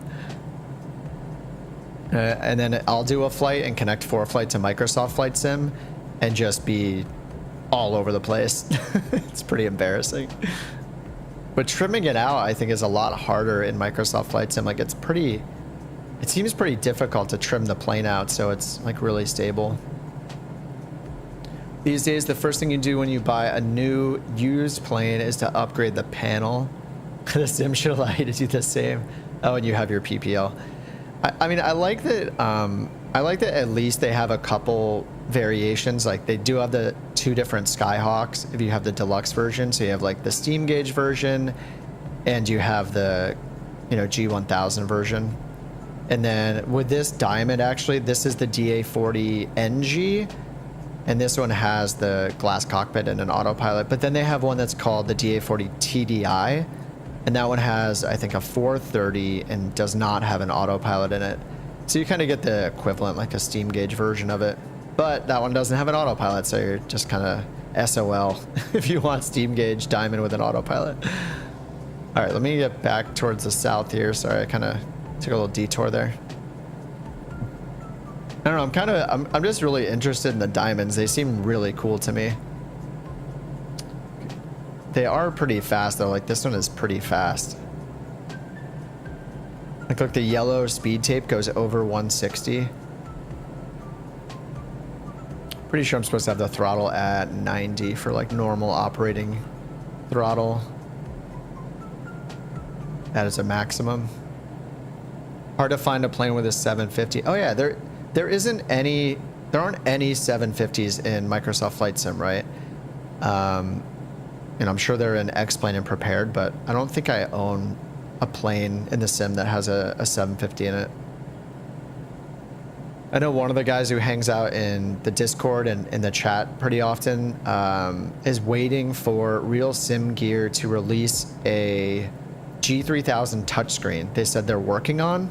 And then I'll do a flight and connect ForeFlight to Microsoft Flight Sim and just be all over the place. It's pretty embarrassing. But trimming it out, I think, is a lot harder in Microsoft Flight Sim. Like, it seems pretty difficult to trim the plane out so it's like really stable. These days, the first thing you do when you buy a new used plane is to upgrade the panel. The sim should allow you to do the same. Oh, and you have your PPL. I mean, I like that. I like that at least they have a couple variations. Like, they do have the 2 different Skyhawks if you have the deluxe version. So you have like the steam gauge version, and you have the, you know, G1000 version. And then with this Diamond, actually, this is the DA40 NG, and this one has the glass cockpit and an autopilot. But then they have one that's called the DA40 TDI, and that one has, I think, a 430 and does not have an autopilot in it. So you kind of get the equivalent, like a steam gauge version of it. But that one doesn't have an autopilot, so you're just kind of SOL if you want steam gauge Diamond with an autopilot. All right, let me get back towards the south here. Sorry, I kind of took a little detour there. I don't know, I'm just really interested in the Diamonds. They seem really cool to me. They are pretty fast though, like this one is pretty fast. Like, look, the yellow speed tape goes over 160. Pretty sure I'm supposed to have the throttle at 90 for like normal operating throttle. That is a maximum. Hard to find a plane with a 750. Oh yeah, there aren't any 750s in Microsoft Flight Sim, right? And I'm sure they're in X-Plane and Prepared, but I don't think I own a plane in the sim that has a 750 in it. I know one of the guys who hangs out in the Discord and in the chat pretty often is waiting for Real Sim Gear to release a G3000 touchscreen. They said they're working on.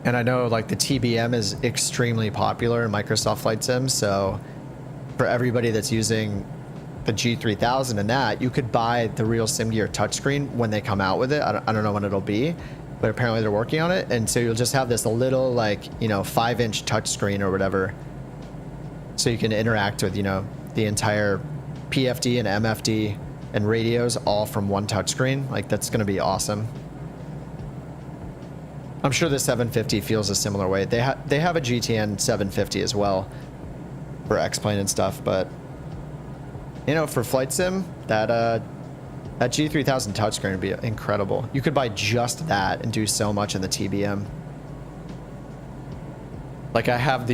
And I know like the TBM is extremely popular in Microsoft Flight Sim, so for everybody that's using the G3000 and that, you could buy the Real Sim Gear touchscreen when they come out with it. I don't know when it'll be, but apparently they're working on it. And so you'll just have this little, like, you know, 5-inch touchscreen or whatever, so you can interact with, you know, the entire PFD and MFD and radios all from one touchscreen. Like, that's going to be awesome. I'm sure the 750 feels a similar way. They have a GTN 750 as well for X-Plane and stuff, but you know, for Flight Sim, that G3000 touchscreen would be incredible. You could buy just that and do so much in the TBM. Like, I have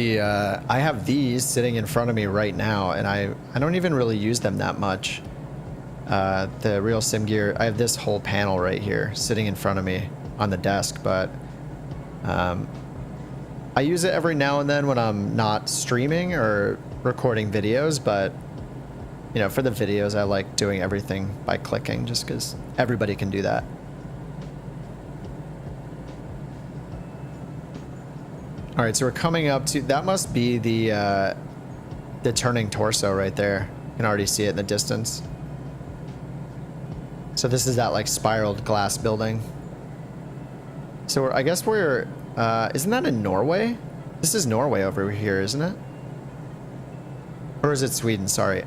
these sitting in front of me right now, and I don't even really use them that much. The Real Sim Gear, I have this whole panel right here sitting in front of me on the desk, but I use it every now and then when I'm not streaming or recording videos, but you know, for the videos, I like doing everything by clicking just because everybody can do that. All right, so we're coming up to, that must be the turning torso right there. You can already see it in the distance. So this is that like spiraled glass building. So I guess we're, isn't that in Norway? This is Norway over here, isn't it? Or is it Sweden? Sorry.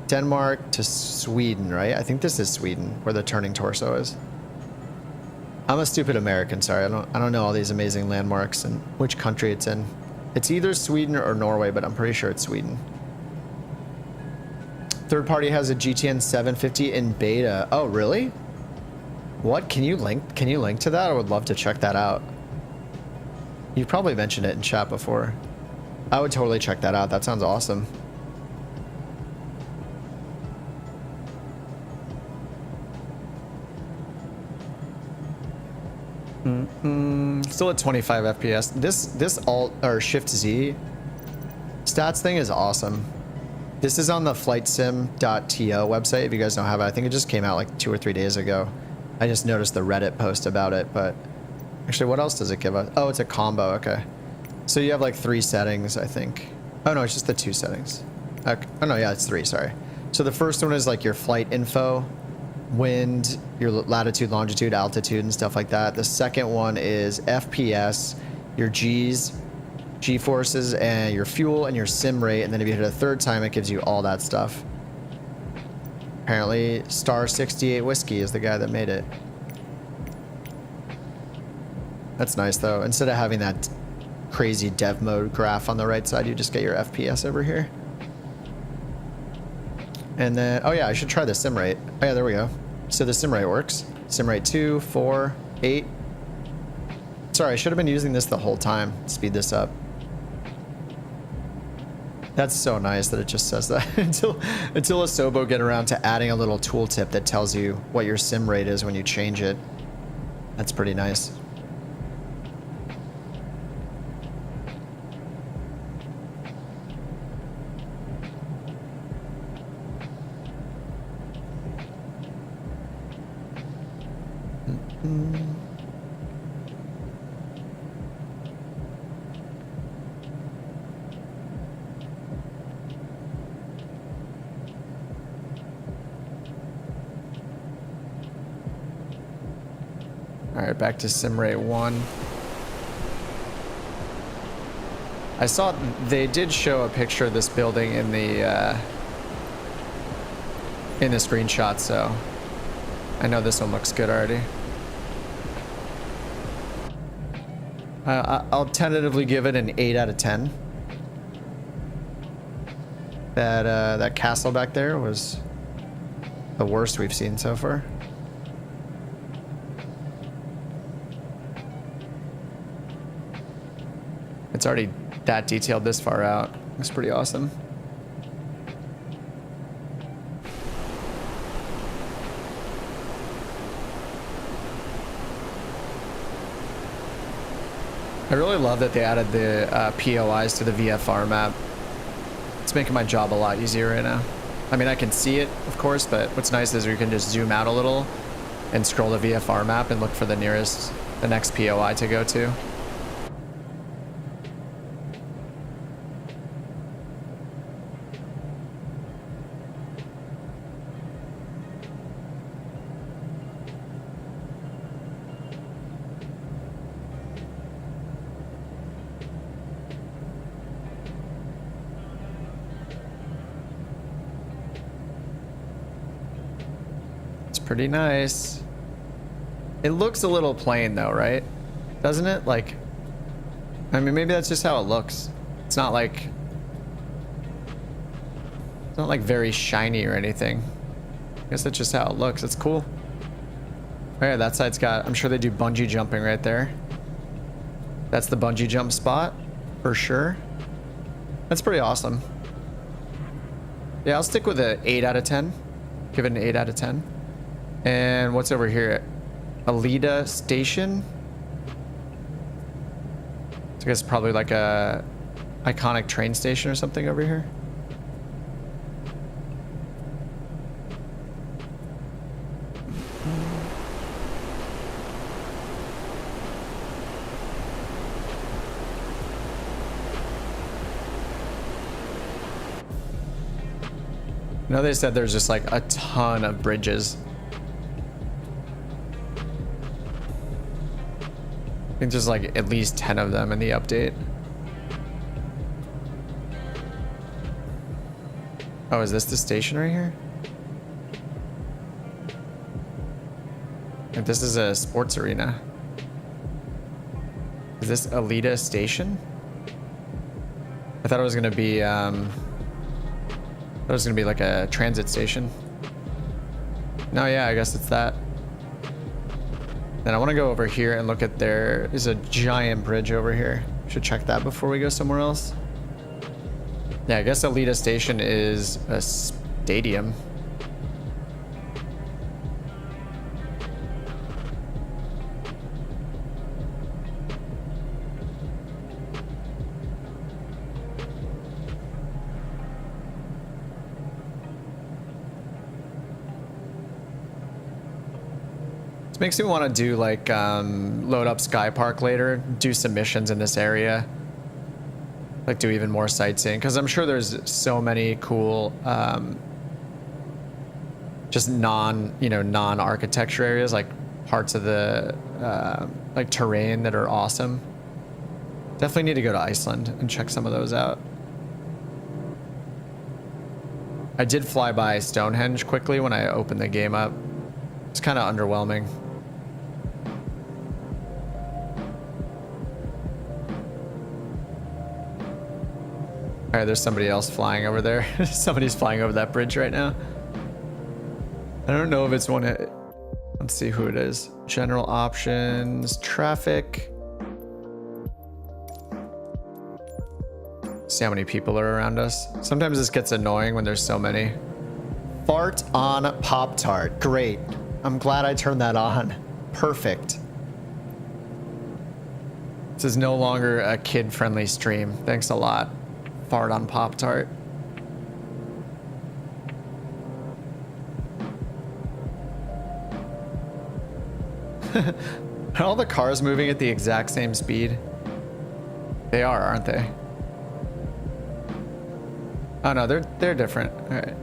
Denmark to Sweden, right? I think this is Sweden, where the turning torso is. I'm a stupid American, sorry. I don't know all these amazing landmarks and which country it's in. It's either Sweden or Norway, but I'm pretty sure it's Sweden. Third party has a GTN 750 in beta. Oh, really? What? Can you link to that? I would love to check that out. You probably mentioned it in chat before. I would totally check that out. That sounds awesome. Still at 25 FPS. This Alt or Shift Z stats thing is awesome. This is on the flightsim.to website. If you guys don't have it, I think it just came out like 2 or 3 days ago. I just noticed the Reddit post about it, but actually, what else does it give us? Oh, it's a combo. Okay, so you have like 3 settings, I think. Oh no, it's just the 2 settings. Okay. Oh no, yeah, it's 3. Sorry. So the first one is like your flight info, wind, your latitude, longitude, altitude, and stuff like that. The second one is FPS, your G's, G-forces, and your fuel and your sim rate. And then if you hit a third time, it gives you all that stuff. Apparently, Star 68 Whiskey is the guy that made it. That's nice though. Instead of having that crazy dev mode graph on the right side, you just get your FPS over here. And then, oh yeah, I should try the sim rate. Oh yeah, there we go. So the sim rate works. Sim rate 2, 4, 8. Sorry, I should have been using this the whole time. Speed this up. That's so nice that it just says that. until Asobo get around to adding a little tooltip that tells you what your sim rate is when you change it. That's pretty nice. Alright, back to sim rate 1. I saw they did show a picture of this building in the screenshot, so I know this one looks good already. I'll tentatively give it an 8 out of 10. That castle back there was the worst we've seen so far. It's already that detailed this far out. It's pretty awesome. I really love that they added the POIs to the VFR map. It's making my job a lot easier right now. I mean, I can see it, of course, but what's nice is you can just zoom out a little and scroll the VFR map and look for the next POI to go to. Pretty nice. It looks a little plain though, right? Doesn't it? Like, I mean, maybe that's just how it looks. It's not like very shiny or anything. I guess that's just how it looks. It's cool. Oh yeah, that side's got, I'm sure they do bungee jumping right there. That's the bungee jump spot for sure. That's pretty awesome. Yeah, I'll stick with an 8 out of 10. Give it an 8 out of 10. And what's over here? Alida Station? So I guess probably like a iconic train station or something over here. I know they said there's just like a ton of bridges. I think there's like at least 10 of them in the update. Oh, is this the station right here? If this is a sports arena. Is this Alida Station? I thought it was gonna be like a transit station. No, yeah, I guess it's that. Then I want to go over here and look at there is a giant bridge over here. Should check that before we go somewhere else. Yeah, I guess Alita Station is a stadium. Makes me want to do like load up Sky Park later, do some missions in this area, like do even more sightseeing, because I'm sure there's so many cool just non-architecture areas, like parts of the like terrain that are awesome. Definitely need to go to Iceland and check some of those out. I did fly by Stonehenge quickly when I opened the game up. It's kind of underwhelming. All right, there's somebody else flying over there. Somebody's flying over that bridge right now. I don't know if it's one. Let's see who it is. General options, traffic. See how many people are around us. Sometimes this gets annoying when there's so many. Fart on Pop-Tart. Great. I'm glad I turned that on. Perfect. This is no longer a kid-friendly stream. Thanks a lot. Fart on Pop-Tart. Are all the cars moving at the exact same speed? They are, aren't they? Oh no, they're different. All right.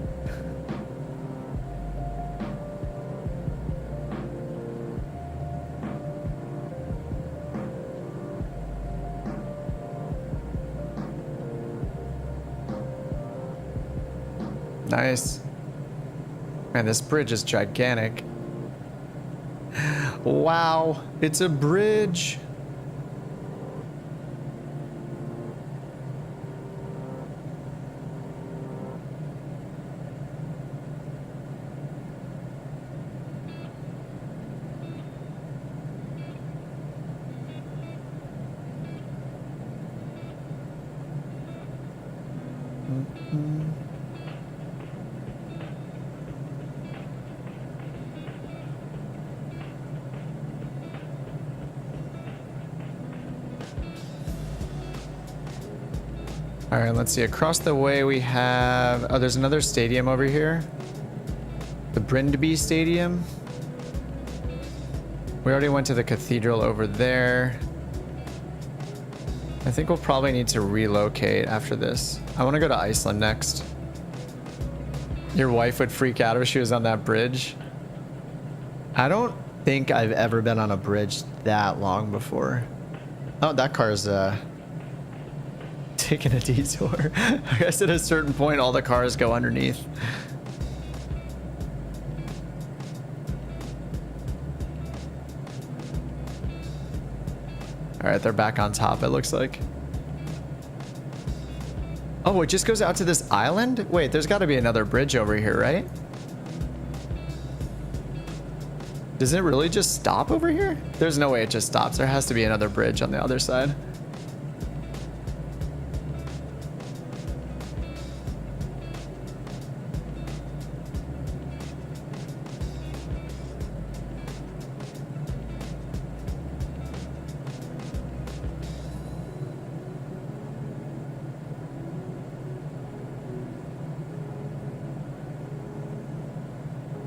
Nice. Man, this bridge is gigantic. Wow, it's a bridge. All right, let's see. Across the way we have... Oh, there's another stadium over here. The Brindbee Stadium. We already went to the cathedral over there. I think we'll probably need to relocate after this. I want to go to Iceland next. Your wife would freak out if she was on that bridge. I don't think I've ever been on a bridge that long before. Oh, that car's... taking a detour. I guess at a certain point all the cars go underneath. All right, they're back on top, it looks like. Oh, it just goes out to this island? Wait, there's got to be another bridge over here, right? Does it really just stop over here? There's no way it just stops. There has to be another bridge on the other side.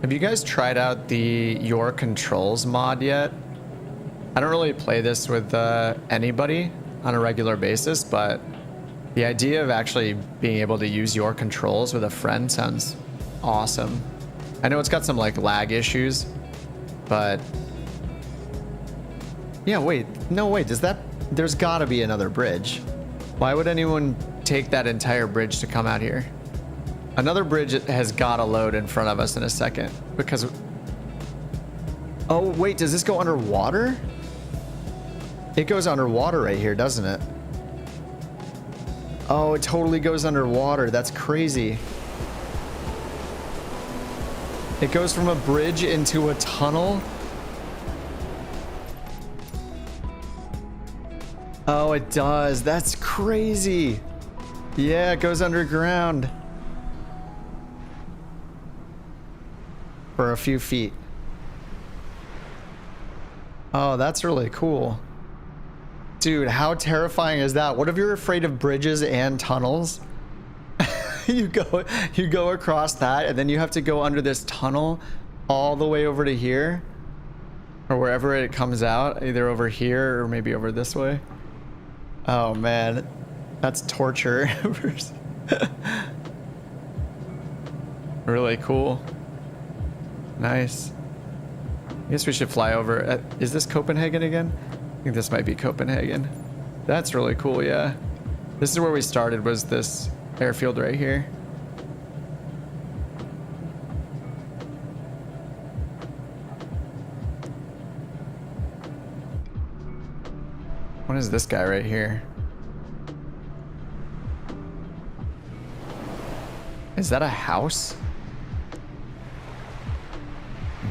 Have you guys tried out the Your Controls mod yet? I don't really play this with anybody on a regular basis, but the idea of actually being able to use Your Controls with a friend sounds awesome. I know it's got some like lag issues, but yeah, wait, no, wait, there's gotta be another bridge. Why would anyone take that entire bridge to come out here? Another bridge has got to load in front of us in a second because... Oh, wait, does this go underwater? It goes underwater right here, doesn't it? Oh, it totally goes underwater. That's crazy. It goes from a bridge into a tunnel. Oh, it does. That's crazy. Yeah, it goes underground. For a few feet. Oh, that's really cool. Dude, how terrifying is that? What if you're afraid of bridges and tunnels? you go across that and then you have to go under this tunnel all the way over to here. Or wherever it comes out, either over here or maybe over this way. Oh man, that's torture. Really cool. Nice. I guess we should fly over. Is this Copenhagen again? I think this might be Copenhagen. That's really cool, yeah. This is where we started, was this airfield right here. What is this guy right here? Is that a house?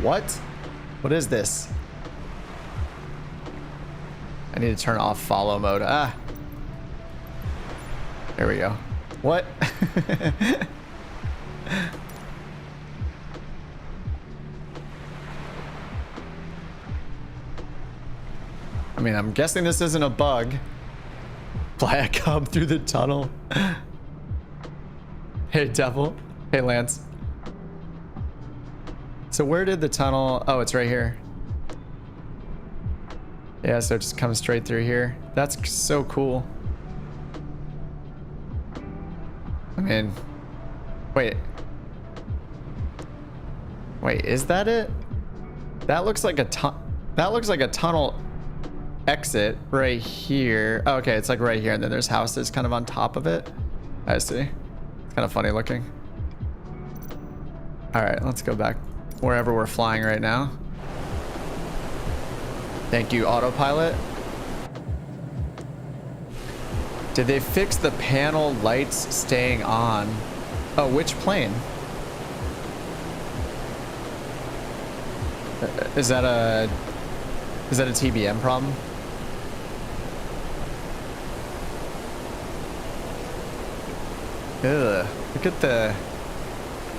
What? What is this? I need to turn off follow mode. Ah. There we go. What? I mean, I'm guessing this isn't a bug. Fly a cub through the tunnel. Hey, Devil. Hey, Lance. So where did the tunnel... Oh, it's right here. Yeah, so it just comes straight through here. That's so cool. I mean... Wait. Wait, is that it? That looks like a tunnel exit right here. Oh, okay, it's like right here, and then there's houses kind of on top of it. I see. It's kind of funny looking. All right, let's go back wherever we're flying right now. Thank you, Autopilot. Did they fix the panel lights staying on? Oh, which plane? Is that a TBM problem? Ugh, look at the...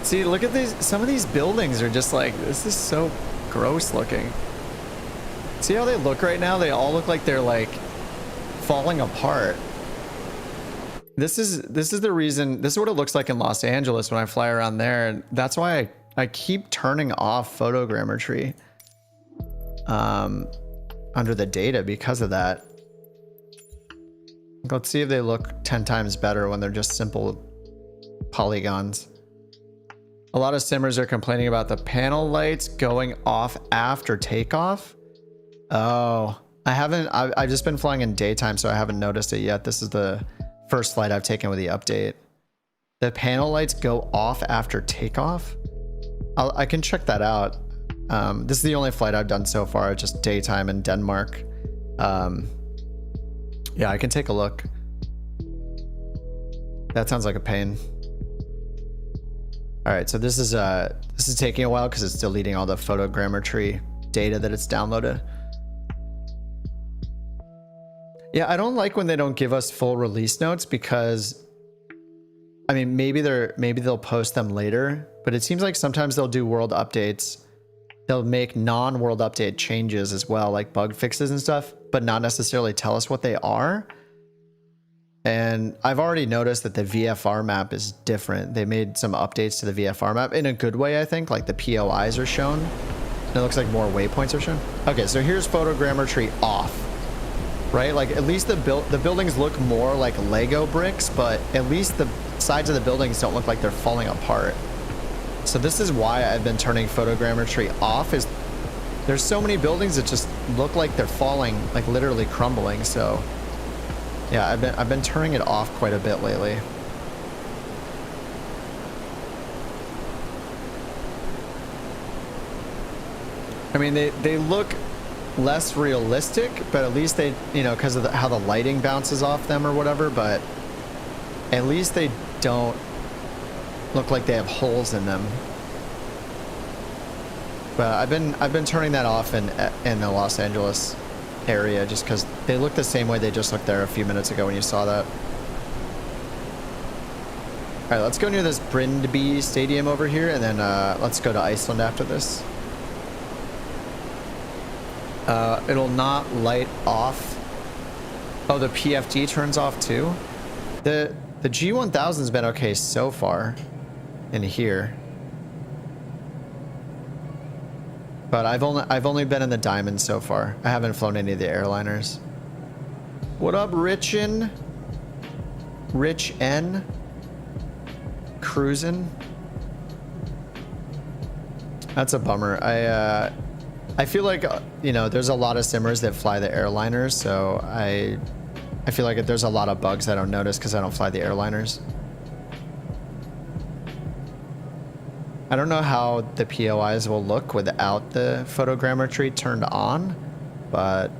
See, look at these. Some of these buildings are just like, this is so gross looking. See how they look right now? They all look like they're like falling apart. This is the reason. This is what it looks like in Los Angeles when I fly around there. And that's why I keep turning off photogrammetry under the data because of that. Let's see if they look 10 times better when they're just simple polygons. A lot of simmers are complaining about the panel lights going off after takeoff. Oh, I've just been flying in daytime, so I haven't noticed it yet. This is the first flight I've taken with the update. The panel lights go off after takeoff? I can check that out. This is the only flight I've done so far, just daytime in Denmark. Yeah, I can take a look. That sounds like a pain. All right, so this is taking a while because it's deleting all the photogrammetry data that it's downloaded. Yeah, I don't like when they don't give us full release notes because, I mean, maybe they'll post them later, but it seems like sometimes they'll do world updates. They'll make non-world update changes as well, like bug fixes and stuff, but not necessarily tell us what they are. And I've already noticed that the Vfr map is different. They made some updates to the Vfr map in a good way, I think. Like the POIs are shown. And it looks like more waypoints are shown. Okay, so here's photogrammetry off. Right? Like at least the buildings look more like Lego bricks, but at least the sides of the buildings don't look like they're falling apart. So this is why I've been turning photogrammetry off, is there's so many buildings that just look like they're falling, like literally crumbling. So yeah, I've been turning it off quite a bit lately. I mean, they look less realistic, but at least they, you know, because of how the lighting bounces off them or whatever, but at least they don't look like they have holes in them. But I've been turning that off in Los Angeles. area just because they look the same way they just looked there a few minutes ago when you saw that. All right, let's go near this Brindbee Stadium over here, and then let's go to Iceland after this. It'll not light off. Oh, the PFD turns off too. The G1000's been okay so far in here. But I've only been in the Diamond so far. I haven't flown any of the airliners. What up, Rich N? Cruising. That's a bummer. I feel like you know, there's a lot of simmers that fly the airliners, so I feel like there's a lot of bugs I don't notice because I don't fly the airliners. I don't know how the POIs will look without the photogrammetry turned on, but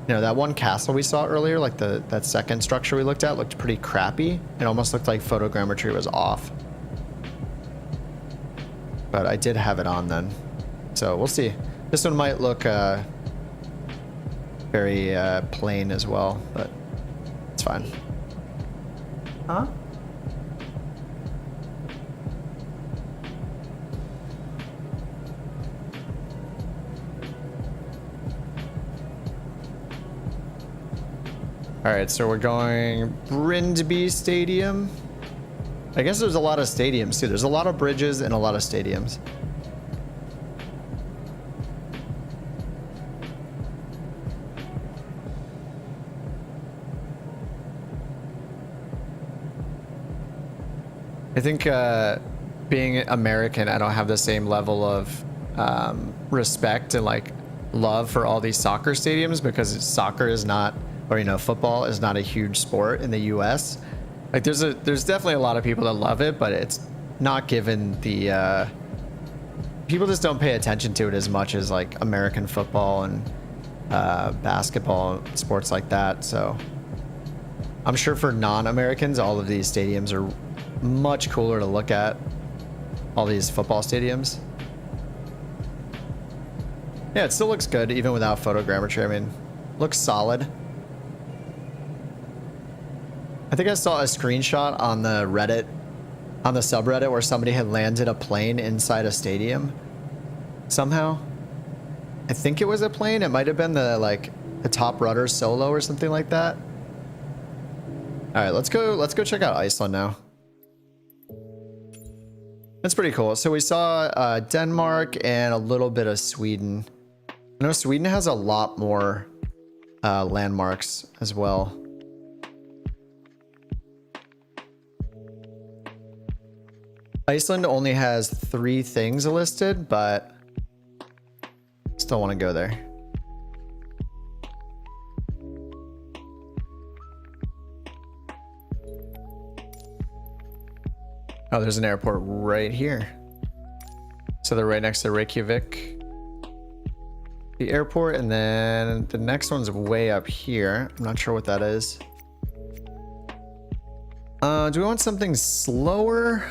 you know, that one castle we saw earlier, like that second structure we looked at, looked pretty crappy. It almost looked like photogrammetry was off. But I did have it on then. So we'll see. This one might look very plain as well, but it's fine. Huh? All right, so we're going Brindbee Stadium. I guess there's a lot of stadiums too. There's a lot of bridges and a lot of stadiums. I think being American, I don't have the same level of respect and like love for all these soccer stadiums because soccer is not, or you know, football is not a huge sport in the US. Like there's definitely a lot of people that love it, but it's not given the people just don't pay attention to it as much as like American football and basketball, sports like that. So I'm sure for non-Americans, all of these stadiums are much cooler to look at. All these football stadiums. Yeah, it still looks good even without photogrammetry. I mean, looks solid. I think I saw a screenshot on the Reddit, on the subreddit, where somebody had landed a plane inside a stadium somehow. I think it was a plane. It might have been the top rudder solo or something like that. All right, let's go check out Iceland now. That's pretty cool. So we saw Denmark and a little bit of Sweden. I know Sweden has a lot more landmarks as well. Iceland only has 3 things listed, but still want to go there. Oh, there's an airport right here. So they're right next to Reykjavik, the airport, and then the next one's way up here. I'm not sure what that is. Do we want something slower?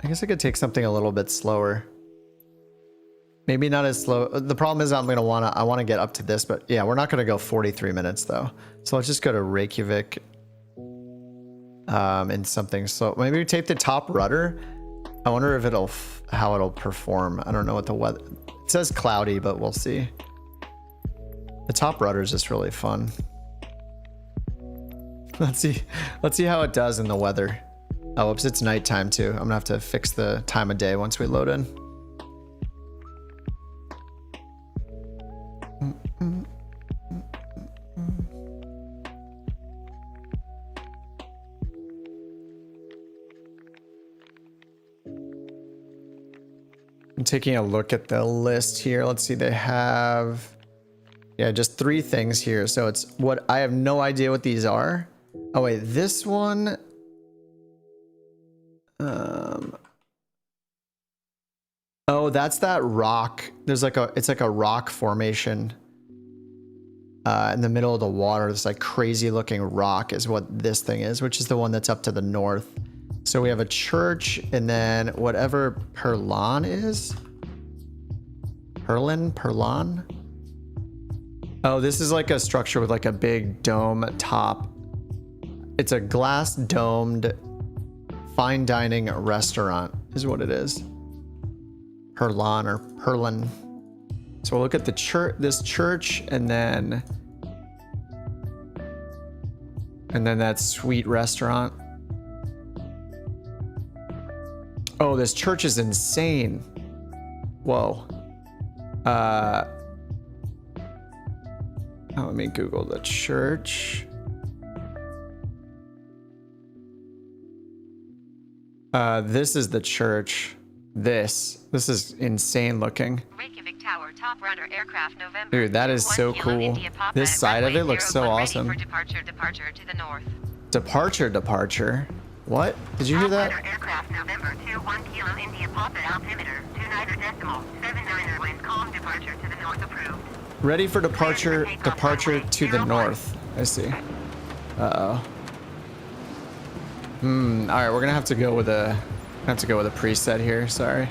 I guess I could take something a little bit slower. Maybe not as slow. The problem is I want to get up to this, but yeah, we're not gonna go 43 minutes though. So let's just go to Reykjavik. And something slow. Maybe we take the top rudder. I wonder if how it'll perform. I don't know what the weather. It says cloudy, but we'll see. The top rudder is just really fun. Let's see how it does in the weather. Oh, oops, it's nighttime too. I'm gonna have to fix the time of day once we load in. I'm taking a look at the list here. Let's see, they have, yeah, just 3 things here. So it's what, I have no idea what these are. Oh wait, this one, oh, that's that rock. There's like it's like a rock formation in the middle of the water. This like crazy looking rock is what this thing is, which is the one that's up to the north. So we have a church, and then whatever Perlan is. Perlan? Oh, this is like a structure with like a big dome top. It's a glass domed fine dining restaurant is what it is. Perlan or Perlan. So we'll look at the church, this church, and then that sweet restaurant. Oh, this church is insane. Whoa. Let me Google the church. This is the church. This is insane looking. Reykjavik Tower, top runner aircraft November. Dude, that is so cool. This side of it looks so awesome. For departure to the north. Departure. What? Did you hear that? Aircraft November 21 kilo India Papa altimeter 29er decimal 79er wind calm departure to the north approved. Ready for departure to the north. I see. Uh-oh. Alright, we're gonna have to go with a preset here, sorry.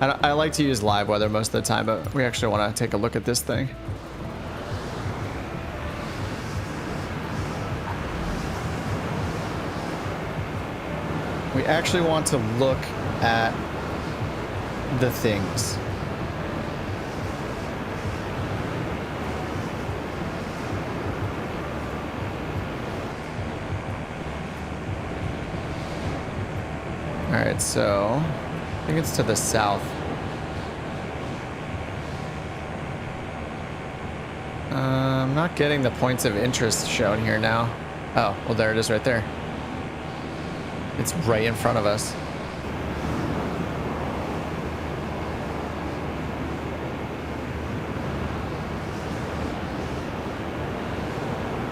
I like to use live weather most of the time, but we actually want to take a look at this thing. We actually want to look at the things. All right, so I think it's to the south. I'm not getting the points of interest shown here now. Oh, well, there it is right there. It's right in front of us.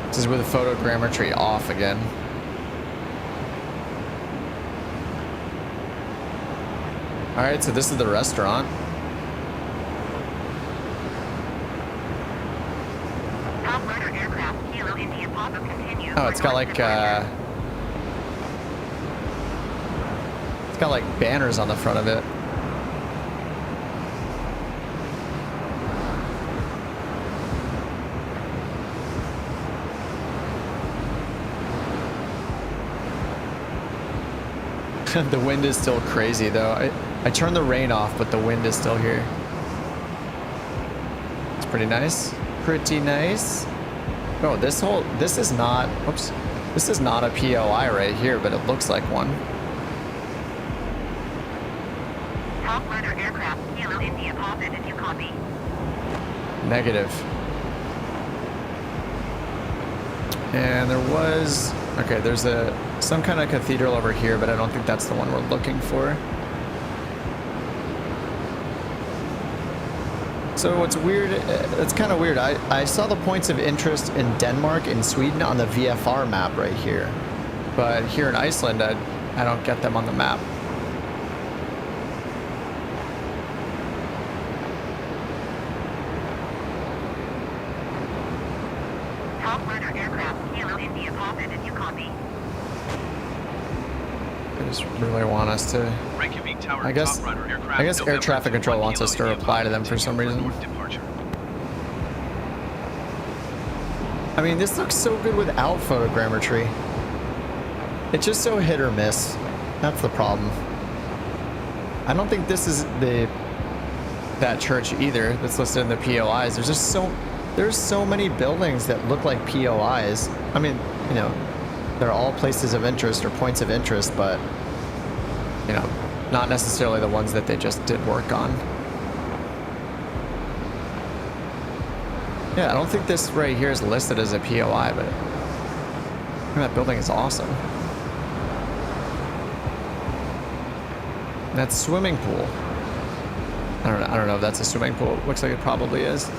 This is with the photogrammetry off again. All right, so this is the restaurant. Oh, it's got like banners on the front of it. The wind is still crazy though. I turned the rain off, but the wind is still here. It's pretty nice. Pretty nice. Oh, this is not, whoops. This is not a POI right here, but it looks like one. Top runner aircraft, Kilo India Papa, did you copy? Negative. And there was, okay, there's some kind of cathedral over here, but I don't think that's the one we're looking for. So what's weird, it's kind of weird. I saw the points of interest in Denmark and Sweden on the VFR map right here. But here in Iceland, I don't get them on the map. Top runner aircraft, Kilo India Papa, did you copy? I just really want us to... I guess air traffic control wants us to reply to them for some reason. I mean, this looks so good without photogrammetry. It's just so hit or miss. That's the problem. I don't think this is that church either that's listed in the POIs. There's so many buildings that look like POIs. I mean, you know, they're all places of interest or points of interest, but you know, not necessarily the ones that they just did work on. Yeah, I don't think this right here is listed as a POI, but that building is awesome. That swimming pool. I don't know if that's a swimming pool. It looks like it probably is.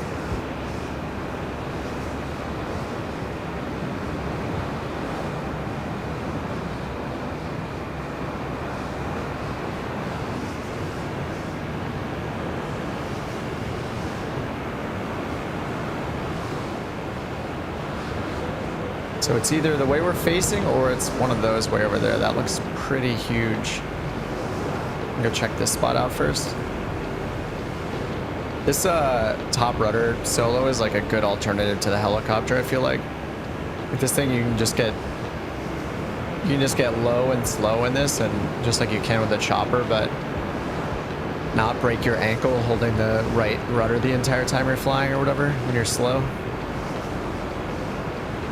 So it's either the way we're facing or it's one of those way over there. That looks pretty huge. I'll go check this spot out first. This top rudder solo is like a good alternative to the helicopter, I feel like. With this thing, you can just get low and slow in this, and just like you can with the chopper, but not break your ankle holding the right rudder the entire time you're flying or whatever when you're slow.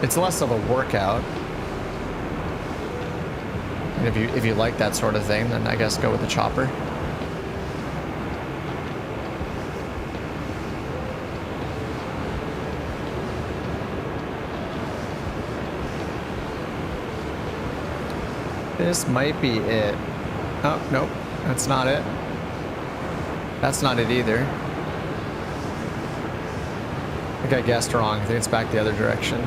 It's less of a workout. And if you like that sort of thing, then I guess go with the chopper. This might be it. Oh, nope. That's not it. That's not it either. I think I guessed wrong. I think it's back the other direction.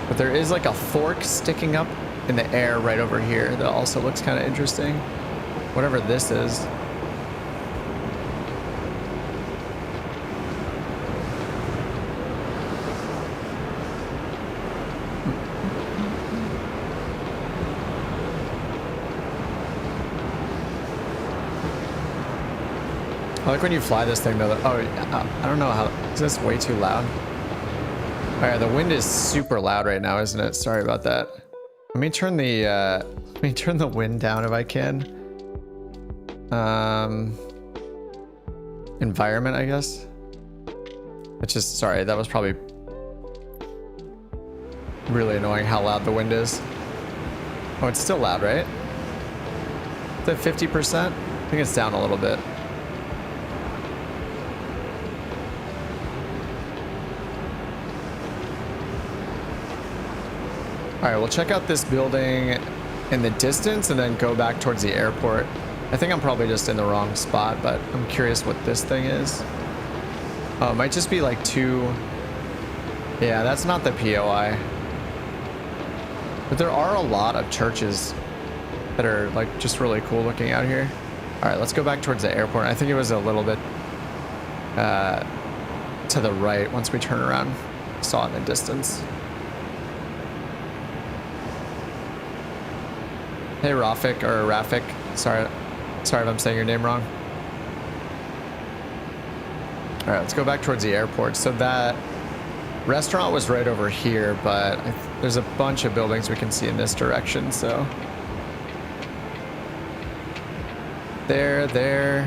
But there is like a fork sticking up in the air right over here that also looks kind of interesting. Whatever this is. I like when you fly this thing though. Oh, I don't know how. Is this way too loud? All right, the wind is super loud right now, isn't it? Sorry about that. Let me turn the wind down if I can. Environment, I guess. It's just, sorry, that was probably really annoying how loud the wind is. Oh, it's still loud, right? Is that 50%? I think it's down a little bit. All right, we'll check out this building in the distance and then go back towards the airport. I think I'm probably just in the wrong spot, but I'm curious what this thing is. Oh, it might just be like two. Yeah, that's not the POI. But there are a lot of churches that are like just really cool looking out here. All right, let's go back towards the airport. I think it was a little bit to the right once we turn around. Saw it in the distance. Hey, Rafik, or Rafik. Sorry if I'm saying your name wrong. All right, let's go back towards the airport. So that restaurant was right over here, but there's a bunch of buildings we can see in this direction, so. There.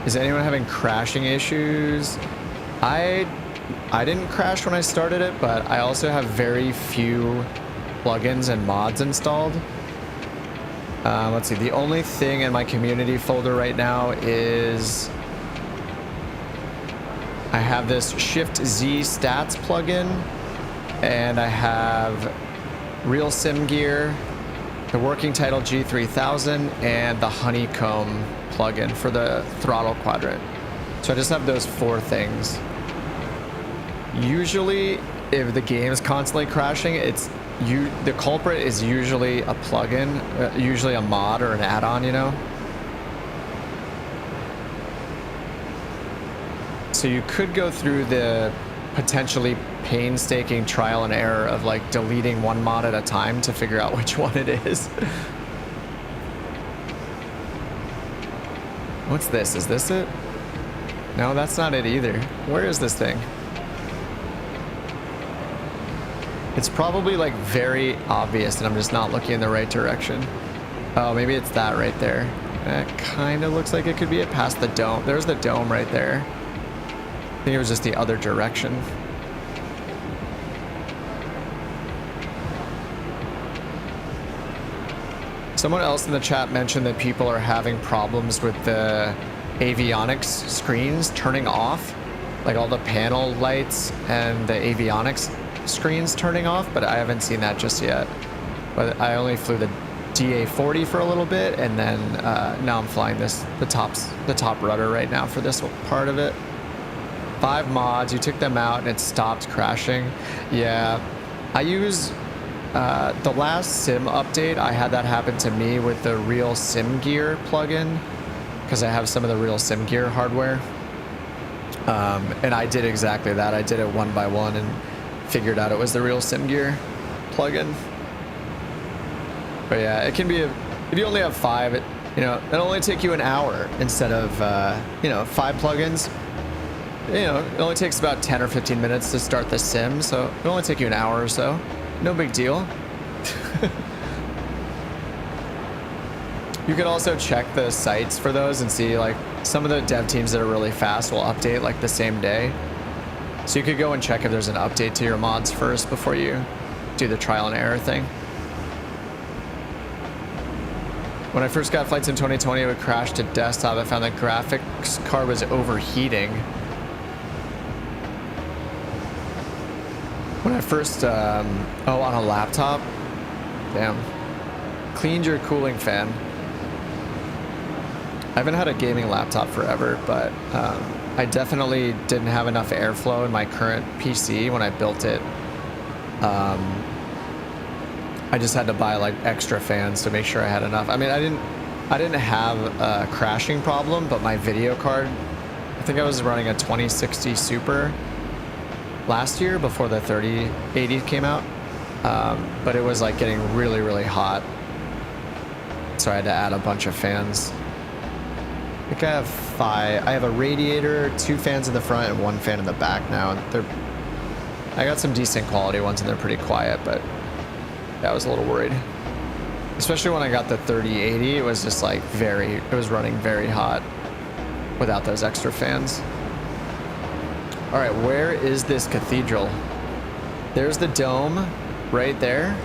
Is anyone having crashing issues? I didn't crash when I started it, but I also have very few plugins and mods installed. Let's see, the only thing in my community folder right now is I have this Shift Z stats plugin, and I have Real Sim Gear, the Working Title G3000, and the Honeycomb plugin for the throttle quadrant. So I just have those four things. Usually, if the game is constantly crashing, the culprit is usually a plugin, usually a mod or an add-on, you know? So you could go through the potentially painstaking trial and error of like deleting one mod at a time to figure out which one it is. What's this? Is this it? No, that's not it either. Where is this thing? It's probably like very obvious and I'm just not looking in the right direction. Oh, maybe it's that right there. That kind of looks like it could be it past the dome. There's the dome right there. I think it was just the other direction. Someone else in the chat mentioned that people are having problems with the avionics screens turning off, like all the panel lights and the avionics screens turning off, but I haven't seen that just yet. But I only flew the DA40 for a little bit, and then now I'm flying the top rudder right now for this part of it. 5 mods, you took them out and it stopped crashing. Yeah, I use the last sim update, I had that happen to me with the Real Sim Gear plugin, because I have some of the Real Sim Gear hardware. And I did exactly that. I did it one by one and figured out it was the Real Sim Gear plugin. But yeah, it can be if you only have 5, You know, it'll only take you an hour instead of, you know, 5 plugins. You know, it only takes about 10 or 15 minutes to start the sim, so it'll only take you an hour or so. No big deal. You could also check the sites for those and see, like, some of the dev teams that are really fast will update like the same day. So you could go and check if there's an update to your mods first before you do the trial and error thing. When I first got Flight Sim 2020, it would crash to desktop. I found the graphics card was overheating. When I first, oh, on a laptop? Damn. Cleaned your cooling fan. I haven't had a gaming laptop forever, but I definitely didn't have enough airflow in my current PC when I built it. I just had to buy like extra fans to make sure I had enough. I mean, I didn't have a crashing problem, but my video card, I think I was running a 2060 Super last year before the 3080 came out. But it was like getting really, really hot. So I had to add a bunch of fans. I think I have 5. I have a radiator, 2 fans in the front, and 1 fan in the back now. I got some decent quality ones, and they're pretty quiet, but yeah, I was a little worried. Especially when I got the 3080, it was just like it was running very hot without those extra fans. All right, where is this cathedral? There's the dome right there.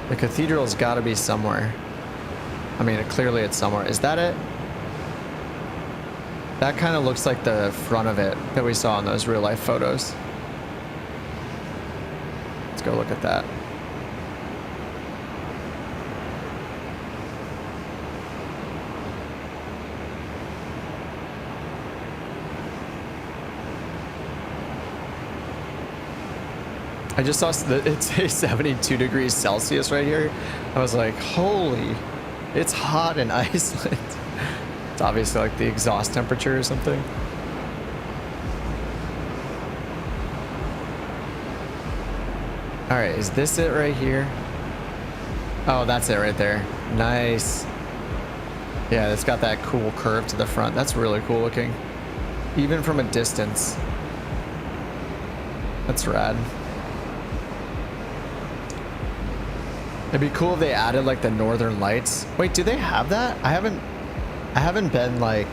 The cathedral's got to be somewhere. I mean, clearly it's somewhere. Is that it? That kind of looks like the front of it that we saw in those real life photos. Let's go look at that. I just saw that it's a 72 degrees Celsius right here. I was like, holy, it's hot in Iceland. It's obviously like the exhaust temperature or something. All right, is this it right here? Oh, that's it right there. Nice. Yeah, it's got that cool curve to the front. That's really cool looking. Even from a distance. That's rad. It'd be cool if they added like the northern lights. Wait, do they have that? I haven't been like,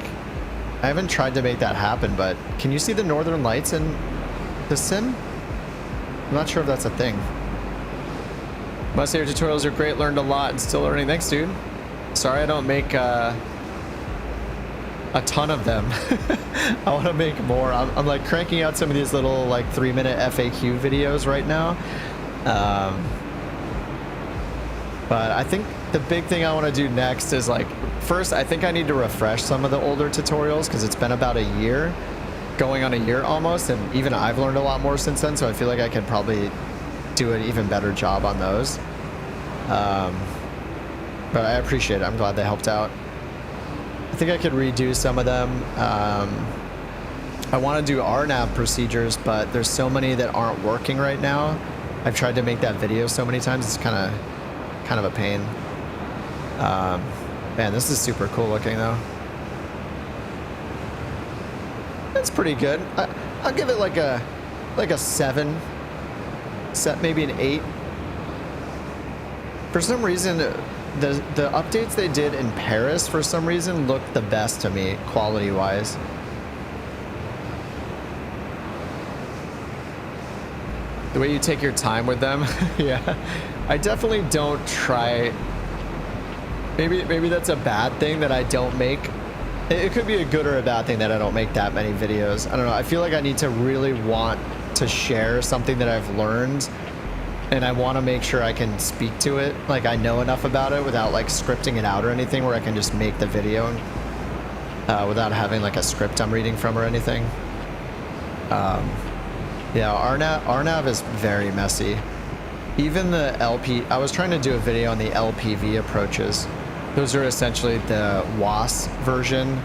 I haven't tried to make that happen, but can you see the northern lights in the sim? I'm not sure if that's a thing. Must say your tutorials are great, learned a lot and still learning. Thanks, dude. Sorry I don't make a ton of them. I want to make more. I'm like cranking out some of these little like 3-minute FAQ videos right now. But I think the big thing I want to do next is like, first, I think I need to refresh some of the older tutorials because it's been about a year, going on a year almost, and even I've learned a lot more since then, so I feel like I could probably do an even better job on those. But I appreciate it. I'm glad they helped out. I think I could redo some of them. I want to do RNAV procedures, but there's so many that aren't working right now. I've tried to make that video so many times, it's kind of a pain. Man, this is super cool looking though. It's pretty good. I'll give it like a 7, maybe an 8. For some reason, the updates they did in Paris for some reason looked the best to me, quality wise. The way you take your time with them. Yeah, I definitely don't try. Maybe that's a bad thing that I don't make. It could be a good or a bad thing that I don't make that many videos. I don't know. I feel like I need to really want to share something that I've learned, and I want to make sure I can speak to it. Like I know enough about it without like scripting it out or anything, where I can just make the video without having like a script I'm reading from or anything. Yeah, RNAV is very messy. Even the I was trying to do a video on the Lpv approaches. Those are essentially the WAS version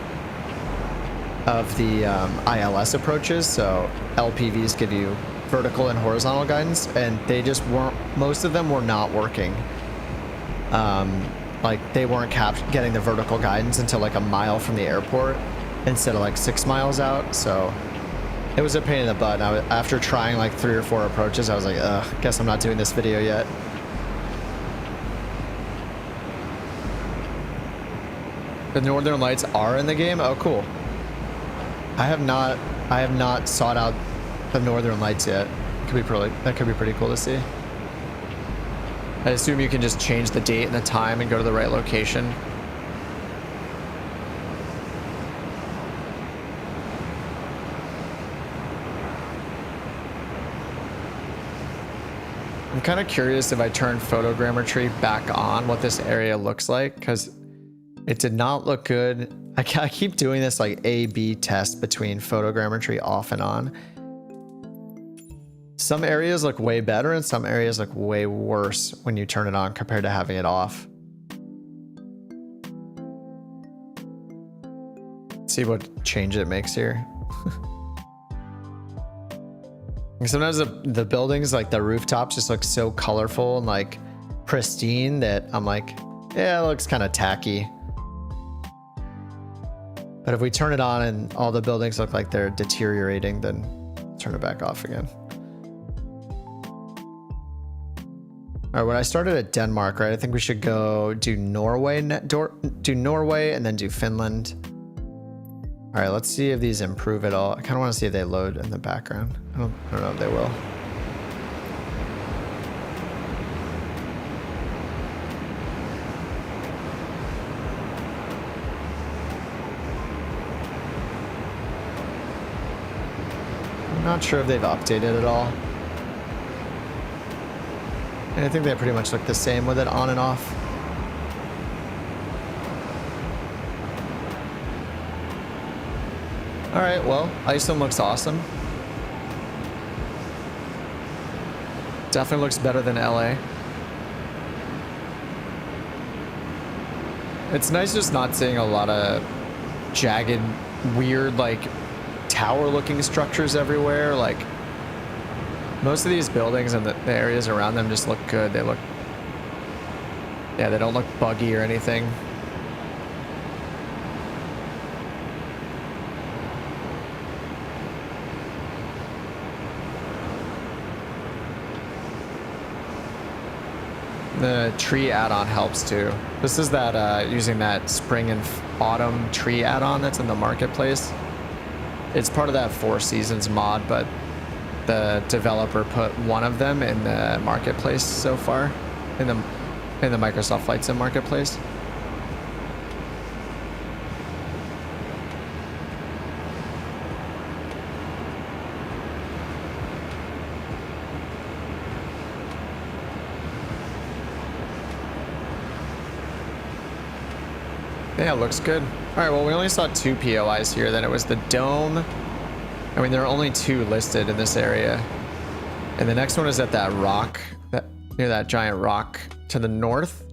of the ILS approaches. So LPVs give you vertical and horizontal guidance, and they just weren't, most of them were not working. like they weren't getting the vertical guidance until like a mile from the airport instead of like 6 miles out. So it was a pain in the butt. And after trying like 3 or 4 approaches, I was like, ugh, guess I'm not doing this video yet. The Northern Lights are in the game? Oh, cool. I have not sought out the Northern Lights yet. That could be pretty cool to see. I assume you can just change the date and the time and go to the right location. I'm kind of curious if I turn photogrammetry back on what this area looks like, because it did not look good. I keep doing this like A/B test between photogrammetry off and on. Some areas look way better and some areas look way worse when you turn it on compared to having it off. Let's see what change it makes here. Sometimes the buildings, like the rooftops, just look so colorful and like pristine that I'm like, yeah, it looks kind of tacky. But if we turn it on and all the buildings look like they're deteriorating, then turn it back off again. All right, when I started at Denmark, right, I think we should go do Norway and then do Finland. All right, let's see if these improve at all. I kind of want to see if they load in the background. I don't know if they will. I'm not sure if they've updated at all. And I think they pretty much look the same with it on and off. All right, well, Iceland looks awesome. Definitely looks better than LA. It's nice just not seeing a lot of jagged, weird, like tower-looking structures everywhere. Like most of these buildings and the areas around them just look good. They look, yeah, they don't look buggy or anything. The tree add-on helps too. This is that using that spring and autumn tree add-on that's in the marketplace. It's part of that 4 Seasons mod, but the developer put one of them in the marketplace so far, in the Microsoft Flight Sim marketplace. Yeah, it looks good. All right, well, we only saw 2 POIs here. Then it was the dome. I mean, there are only 2 listed in this area. And the next one is at that rock, near that giant rock to the north.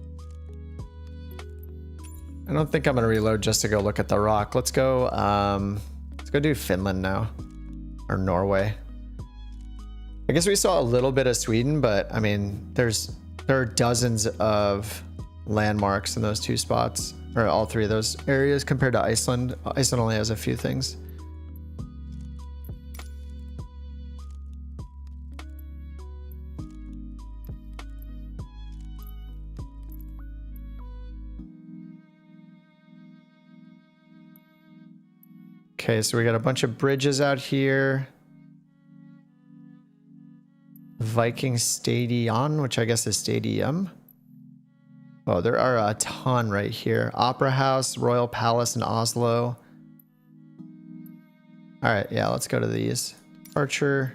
I don't think I'm gonna reload just to go look at the rock. Let's go do Finland now, or Norway. I guess we saw a little bit of Sweden, but I mean, there are dozens of landmarks in those 2 spots, or all 3 of those areas compared to Iceland. Iceland only has a few things. Okay, so we got a bunch of bridges out here. Viking Stadion, which I guess is stadium. Oh, there are a ton right here. Opera House, Royal Palace in Oslo. All right, yeah, let's go to these. Departure.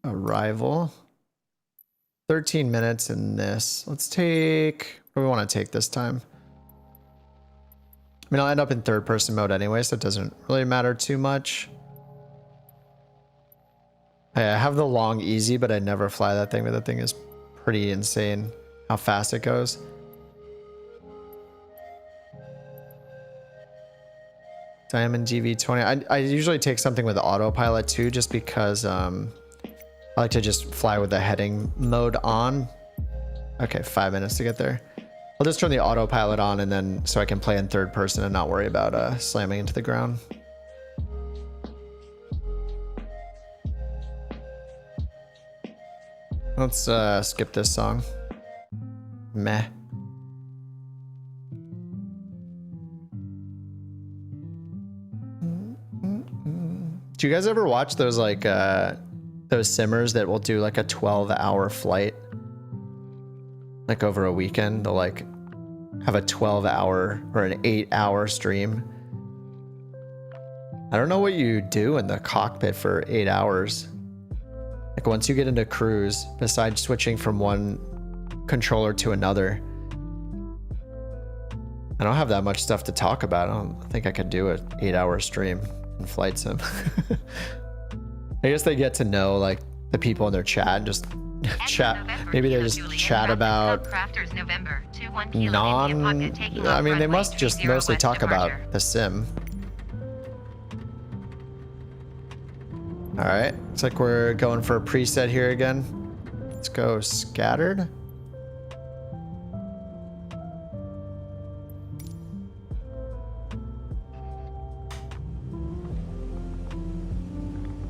Arrival. 13 minutes in this. Let's take... What do we want to take this time? I mean, I'll end up in 3rd person mode anyway, so it doesn't really matter too much. I have the long easy, but I never fly that thing, but that thing is pretty insane how fast it goes. Diamond GV20. I usually take something with autopilot too, just because I like to just fly with the heading mode on. Okay, 5 minutes to get there. I'll just turn the autopilot on and then so I can play in third person and not worry about slamming into the ground. Let's skip this song. Meh. Do you guys ever watch those like those simmers that will do like a 12-hour flight? Like over a weekend, they'll like have a 12-hour or an 8-hour stream. I don't know what you do in the cockpit for 8 hours. Like once you get into cruise, besides switching from one controller to another, I don't have that much stuff to talk about. I don't think I could do an 8-hour stream in flight sim. I guess they get to know like the people in their chat and just chat. Maybe they just chat about I mean, they must just mostly talk about the sim. All right, looks like we're going for a preset here again. Let's go scattered.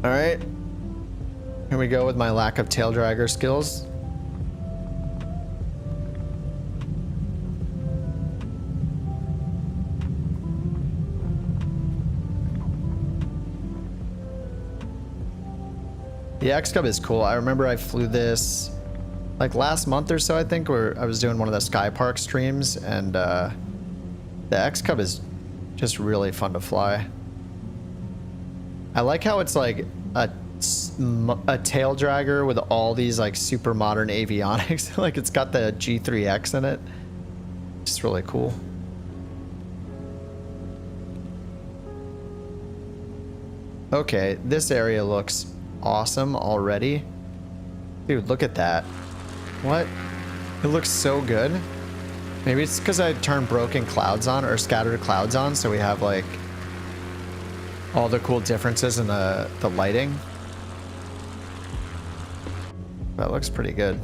All right, here we go with my lack of tail dragger skills. The X-Cub is cool. I remember I flew this like last month or so, I think, where I was doing one of the Sky Park streams, and the X-Cub is just really fun to fly. I like how it's like a tail dragger with all these like super modern avionics. Like it's got the G3X in it. It's really cool. Okay, this area looks awesome already. Dude, look at that. What? It looks so good. Maybe it's because I turned broken clouds on or scattered clouds on, so we have like all the cool differences in the lighting. That looks pretty good.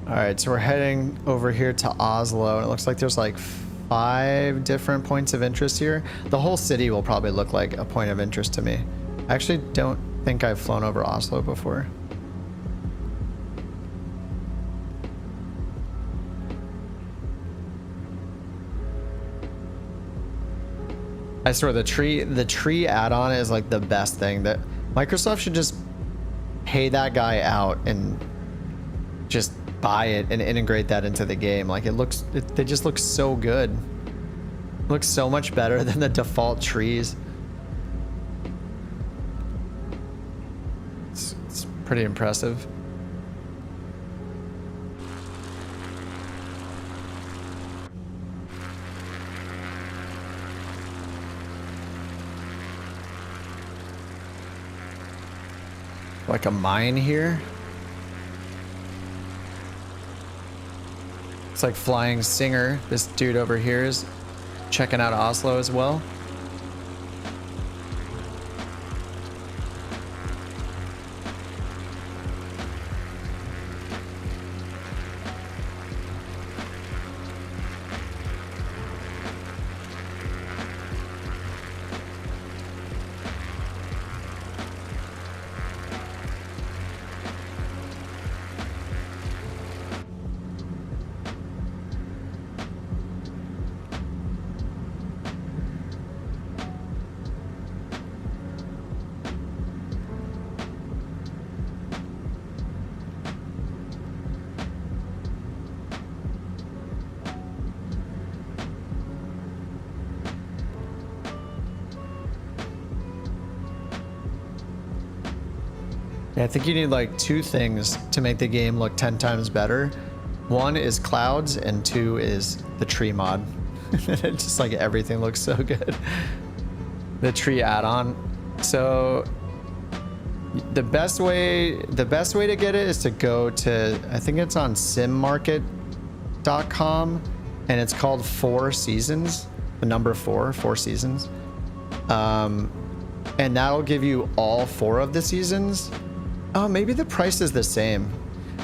Alright, so we're heading over here to Oslo, and it looks like there's like 5 different points of interest here. The whole city will probably look like a point of interest to me. I actually don't think I've flown over Oslo before. I swear the tree add-on is like the best thing. That Microsoft should just pay that guy out and just buy it and integrate that into the game. Like they just look so good. It looks so much better than the default trees. It's pretty impressive. Like a mine here. It's like Flying Singer. This dude over here is checking out Oslo as well. Yeah, I think you need like 2 things to make the game look 10 times better. 1 is clouds and 2 is the tree mod. Just like everything looks so good. The tree add-on. So the best way to get it is to go to, I think it's on simmarket.com, and it's called 4 Seasons. The number 4 seasons. And that'll give you all 4 of the seasons. Oh, maybe the price is the same.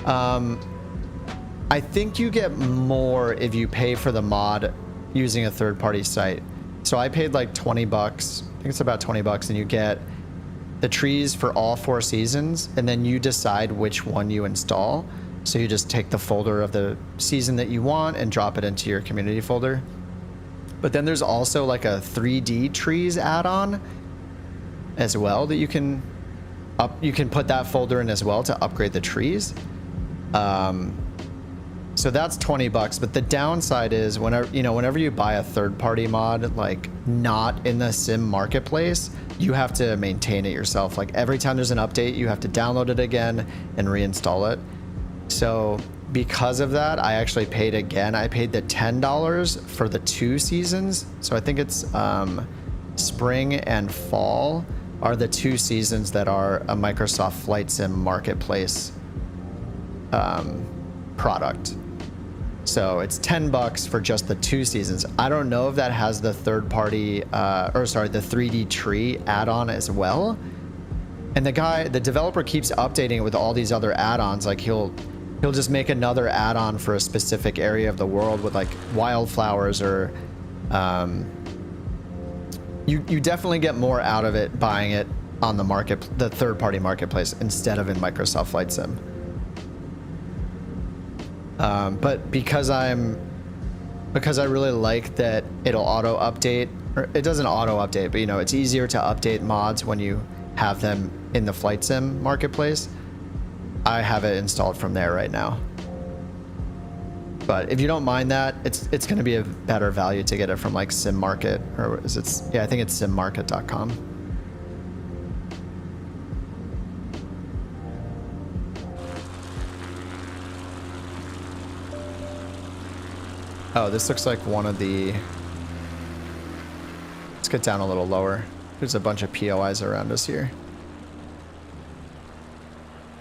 I think you get more if you pay for the mod using a third-party site. So I paid like 20 bucks. I think it's about 20 bucks, and you get the trees for all 4 seasons, and then you decide which one you install. So you just take the folder of the season that you want and drop it into your community folder. But then there's also like a 3D trees add-on as well that you can put that folder in as well to upgrade the trees. So that's 20 bucks, but the downside is whenever you buy a third-party mod, like not in the sim marketplace, you have to maintain it yourself. Like every time there's an update, you have to download it again and reinstall it. So because of that, I actually paid again. I paid the $10 for the 2 seasons. So I think it's spring and fall are the 2 seasons that are a Microsoft Flight Sim marketplace product. So it's 10 bucks for just the 2 seasons. I don't know if that has the third-party, the 3D tree add-on as well. And the developer keeps updating it with all these other add-ons. Like he'll just make another add-on for a specific area of the world with like wildflowers or, you definitely get more out of it buying it on the third-party marketplace instead of in Microsoft Flight Sim. But because I really like that it'll auto update, or it doesn't auto update, but it's easier to update mods when you have them in the Flight Sim marketplace. I have it installed from there right now. But if you don't mind that, it's going to be a better value to get it from like Sim Market, or I think it's simmarket.com. Oh, this looks like one of the... Let's get down a little lower. There's a bunch of POIs around us here.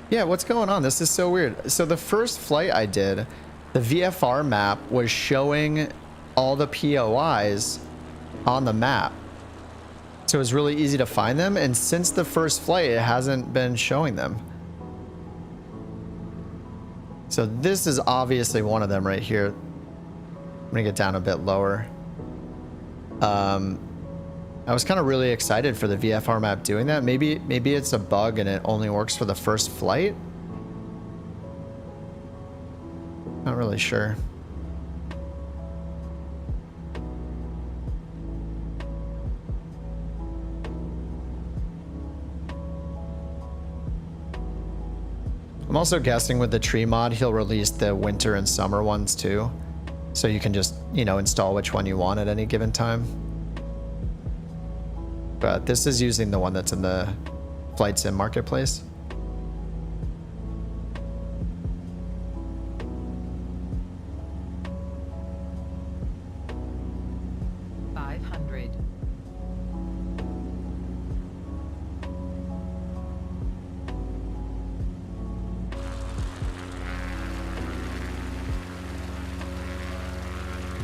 Yeah, what's going on? This is so weird. So the first flight I did, the VFR map was showing all the POIs on the map. So it was really easy to find them. And since the first flight, it hasn't been showing them. So this is obviously one of them right here. I'm gonna get down a bit lower. I was kind of really excited for the VFR map doing that. Maybe it's a bug and it only works for the first flight. Not really sure. I'm also guessing with the tree mod, he'll release the winter and summer ones too. So you can just, install which one you want at any given time. But this is using the one that's in the Flight Sim marketplace.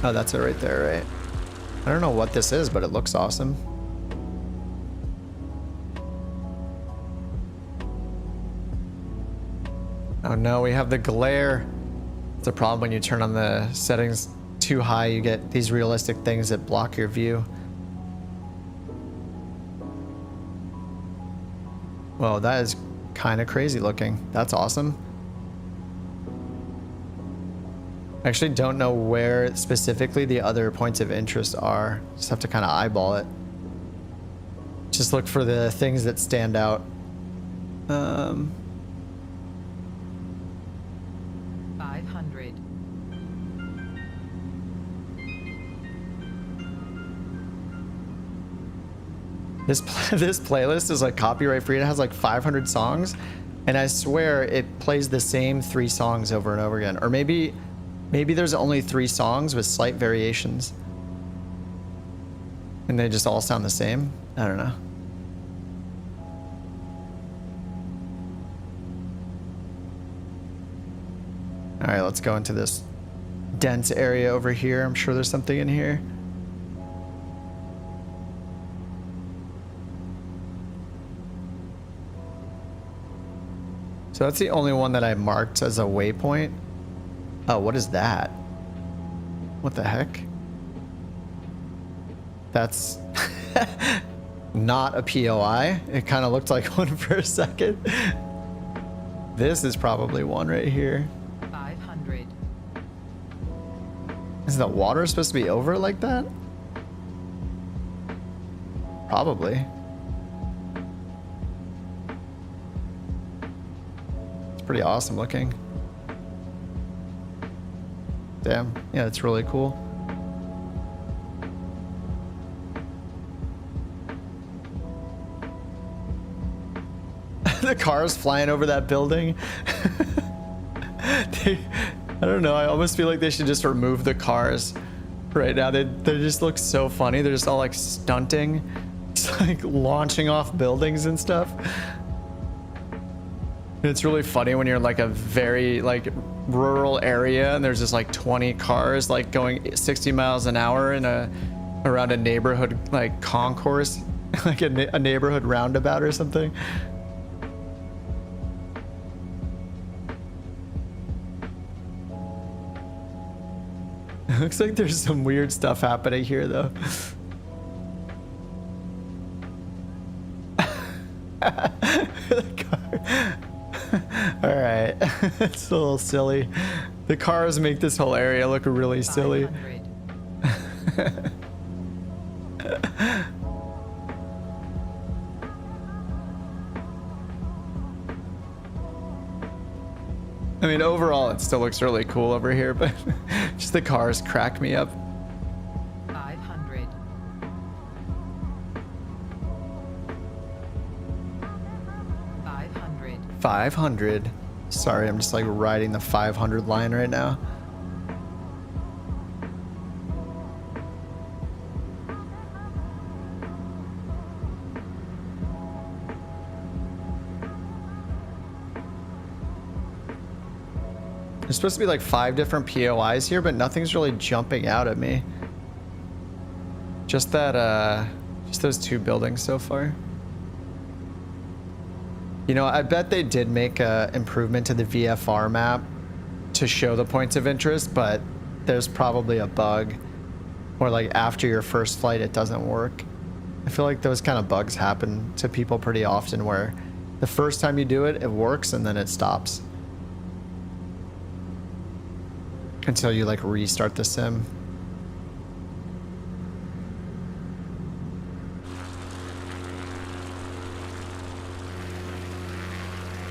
Oh, that's it right there, right? I don't know what this is, but it looks awesome. Oh no, we have the glare. It's a problem when you turn on the settings too high, you get these realistic things that block your view. Whoa, that is kind of crazy looking. That's awesome. I actually don't know where specifically the other points of interest are. Just have to kind of eyeball it. Just look for the things that stand out. 500. This playlist is like copyright free. It has like 500 songs. And I swear it plays the same 3 songs over and over again. Or maybe there's only 3 songs with slight variations. And they just all sound the same. I don't know. All right, let's go into this dense area over here. I'm sure there's something in here. So that's the only one that I marked as a waypoint. Oh, what is that? What the heck? That's not a POI. It kind of looked like one for a second. This is probably one right here. 500. Is the water supposed to be over like that? Probably. It's pretty awesome looking. Damn. Yeah, it's really cool. The cars flying over that building. I don't know. I almost feel like they should just remove the cars right now. They just look so funny. They're just all like stunting. It's like launching off buildings and stuff. And it's really funny when you're in like a very like rural area and there's just like 20 cars like going 60 miles an hour in around a neighborhood like concourse, like a neighborhood roundabout or something. Looks like there's some weird stuff happening here, though. All right, it's a little silly. The cars make this whole area look really silly. 500. I mean, overall, it still looks really cool over here, but just the cars crack me up. 500. 500. 500. Sorry, I'm just like riding the 500 line right now. There's supposed to be like 5 different POIs here, but nothing's really jumping out at me. Just that, just those 2 buildings so far. You know, I bet they did make a improvement to the VFR map to show the points of interest, but there's probably a bug, or like after your first flight, it doesn't work. I feel like those kind of bugs happen to people pretty often, where the first time you do it, it works and then it stops. Until you like restart the sim.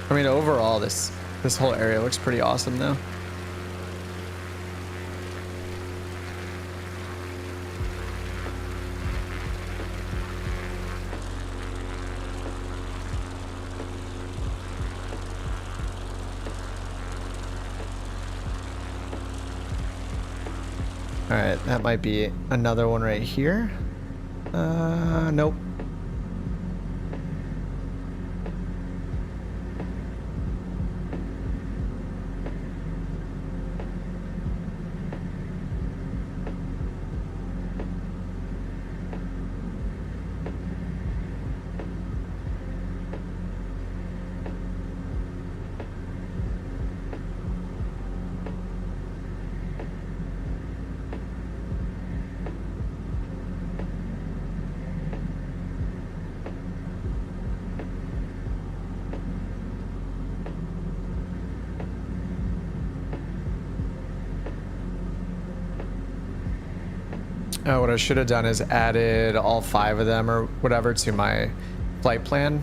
I mean, overall, this whole area looks pretty awesome though. All right, that might be another one right here. Nope. Oh, what I should have done is added all 5 of them or whatever to my flight plan.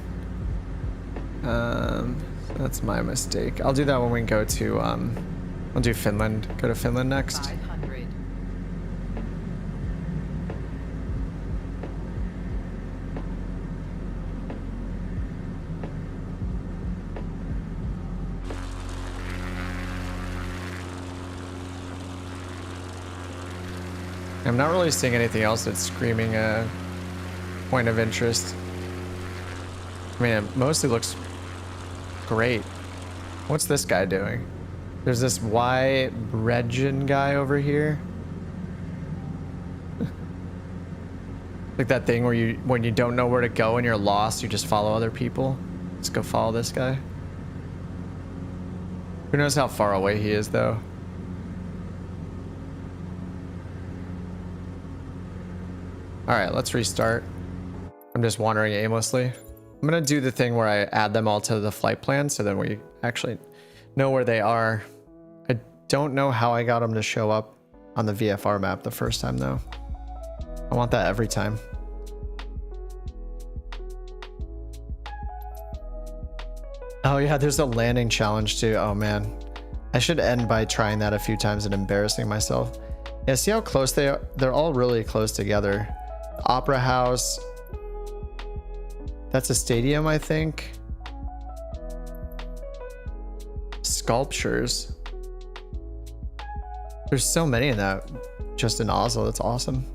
So that's my mistake. I'll do that when we go to, I'll do Finland. Go to Finland next. 500. I'm not really seeing anything else that's screaming a point of interest. I mean, it mostly looks great. What's this guy doing? There's this Y Bredgen guy over here. Like that thing where you, when you don't know where to go and you're lost, you just follow other people. Let's go follow this guy. Who knows how far away he is though? All right, let's restart. I'm just wandering aimlessly. I'm gonna do the thing where I add them all to the flight plan so then we actually know where they are. I don't know how I got them to show up on the VFR map the first time though. I want that every time. Oh yeah, there's a landing challenge too. Oh man. I should end by trying that a few times and embarrassing myself. Yeah, see how close they are? They're all really close together. Opera House. That's a stadium, I think. Sculptures. There's so many in that. Just in Oslo, that's awesome.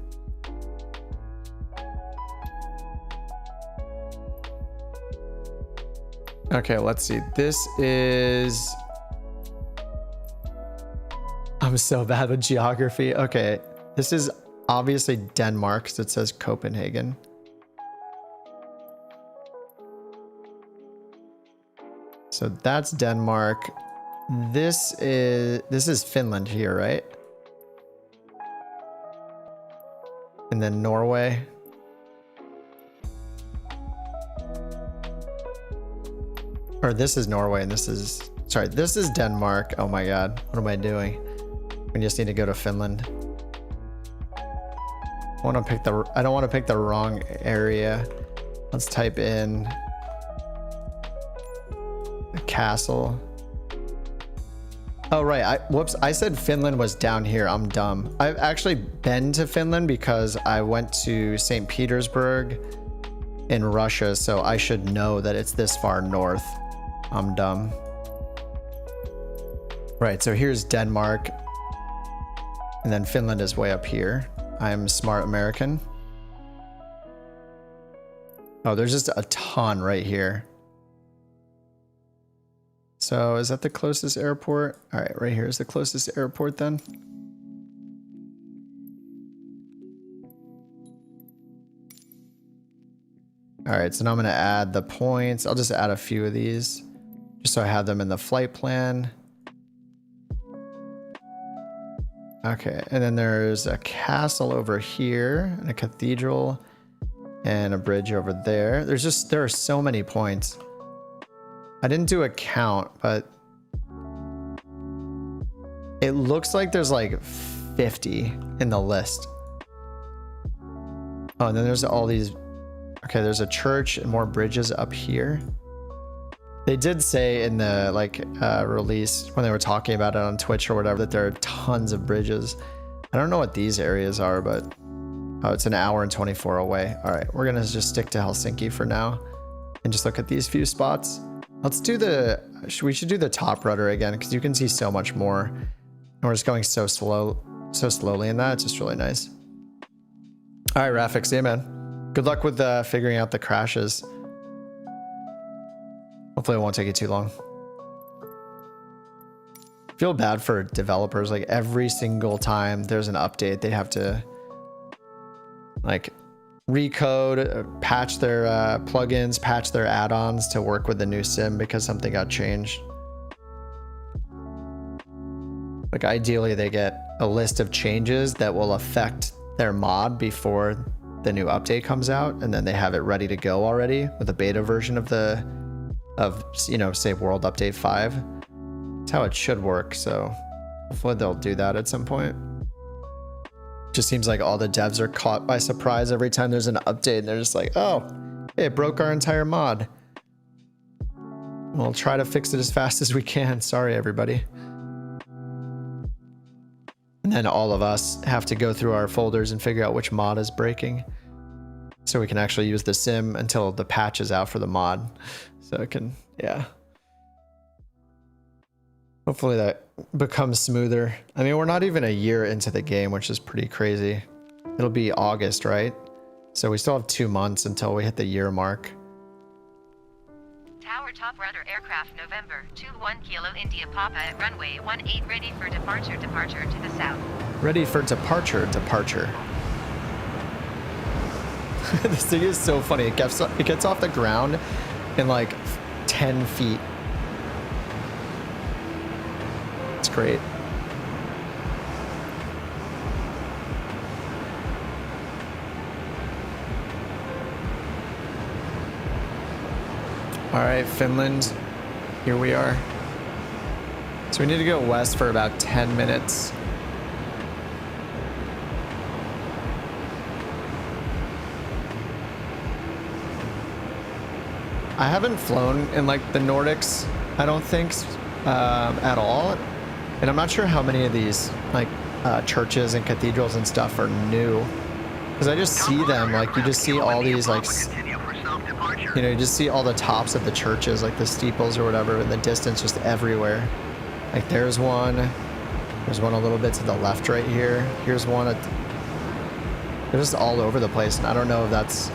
Okay, let's see. This is... I'm so bad with geography. Okay, this is obviously Denmark because it says Copenhagen. So that's Denmark. This is Finland here, right? And then Norway. Or this is Norway and this is, sorry, this is Denmark. Oh my God, what am I doing? We just need to go to Finland. I don't want to pick the wrong area. Let's type in a castle. Oh right, whoops, I said Finland was down here. I'm dumb. I've actually been to Finland because I went to St. Petersburg in Russia, so I should know that it's this far north. I'm dumb. Right, so here's Denmark. And then Finland is way up here. I'm smart American. Oh, there's just a ton right here. So is that the closest airport? All right, right here is the closest airport then. All right, so now I'm gonna add the points. I'll just add a few of these just so I have them in the flight plan. Okay, and then there's a castle over here and a cathedral and a bridge over there. There are so many points. I didn't do a count, but it looks like there's like 50 in the list. Oh, and then there's all these. Okay, there's a church and more bridges up here. They did say in the release when they were talking about it on Twitch or whatever that there are tons of bridges. I don't know what these areas are, but oh, it's an hour and 24 away. All right, we're gonna just stick to Helsinki for now and just look at these few spots. Let's do we should do the top rudder again because you can see so much more. And we're just going so slowly in that. It's just really nice. All right, Rafik, see you, man. Good luck with figuring out the crashes. Hopefully it won't take you too long. I feel bad for developers. Like every single time there's an update, they have to like recode, patch their plugins, patch their add-ons to work with the new sim because something got changed. Like ideally they get a list of changes that will affect their mod before the new update comes out, and then they have it ready to go already with a beta version of say World Update 5. That's how it should work, so hopefully they'll do that at some point. Just seems like all the devs are caught by surprise every time there's an update and they're just like, oh, hey, it broke our entire mod. We'll try to fix it as fast as we can. Sorry, everybody. And then all of us have to go through our folders and figure out which mod is breaking so we can actually use the sim until the patch is out for the mod. So it can, yeah. Hopefully that becomes smoother. I mean, we're not even a year into the game, which is pretty crazy. It'll be August, right? So we still have 2 months until we hit the year mark. Tower top rudder aircraft November 21 Kilo India Papa at runway 18 ready for departure to the south. Ready for departure. This thing is so funny. It gets off the ground in like 10 feet. It's great. All right, Finland, here we are. So we need to go west for about 10 minutes. I haven't flown in like the Nordics, I don't think, at all. And I'm not sure how many of these like churches and cathedrals and stuff are new. Because I just see them, like you just see all these like, you know, you just see all the tops of the churches, like the steeples or whatever in the distance just everywhere. Like there's one a little bit to the left right here. Here's one, they're just all over the place. And I don't know if that's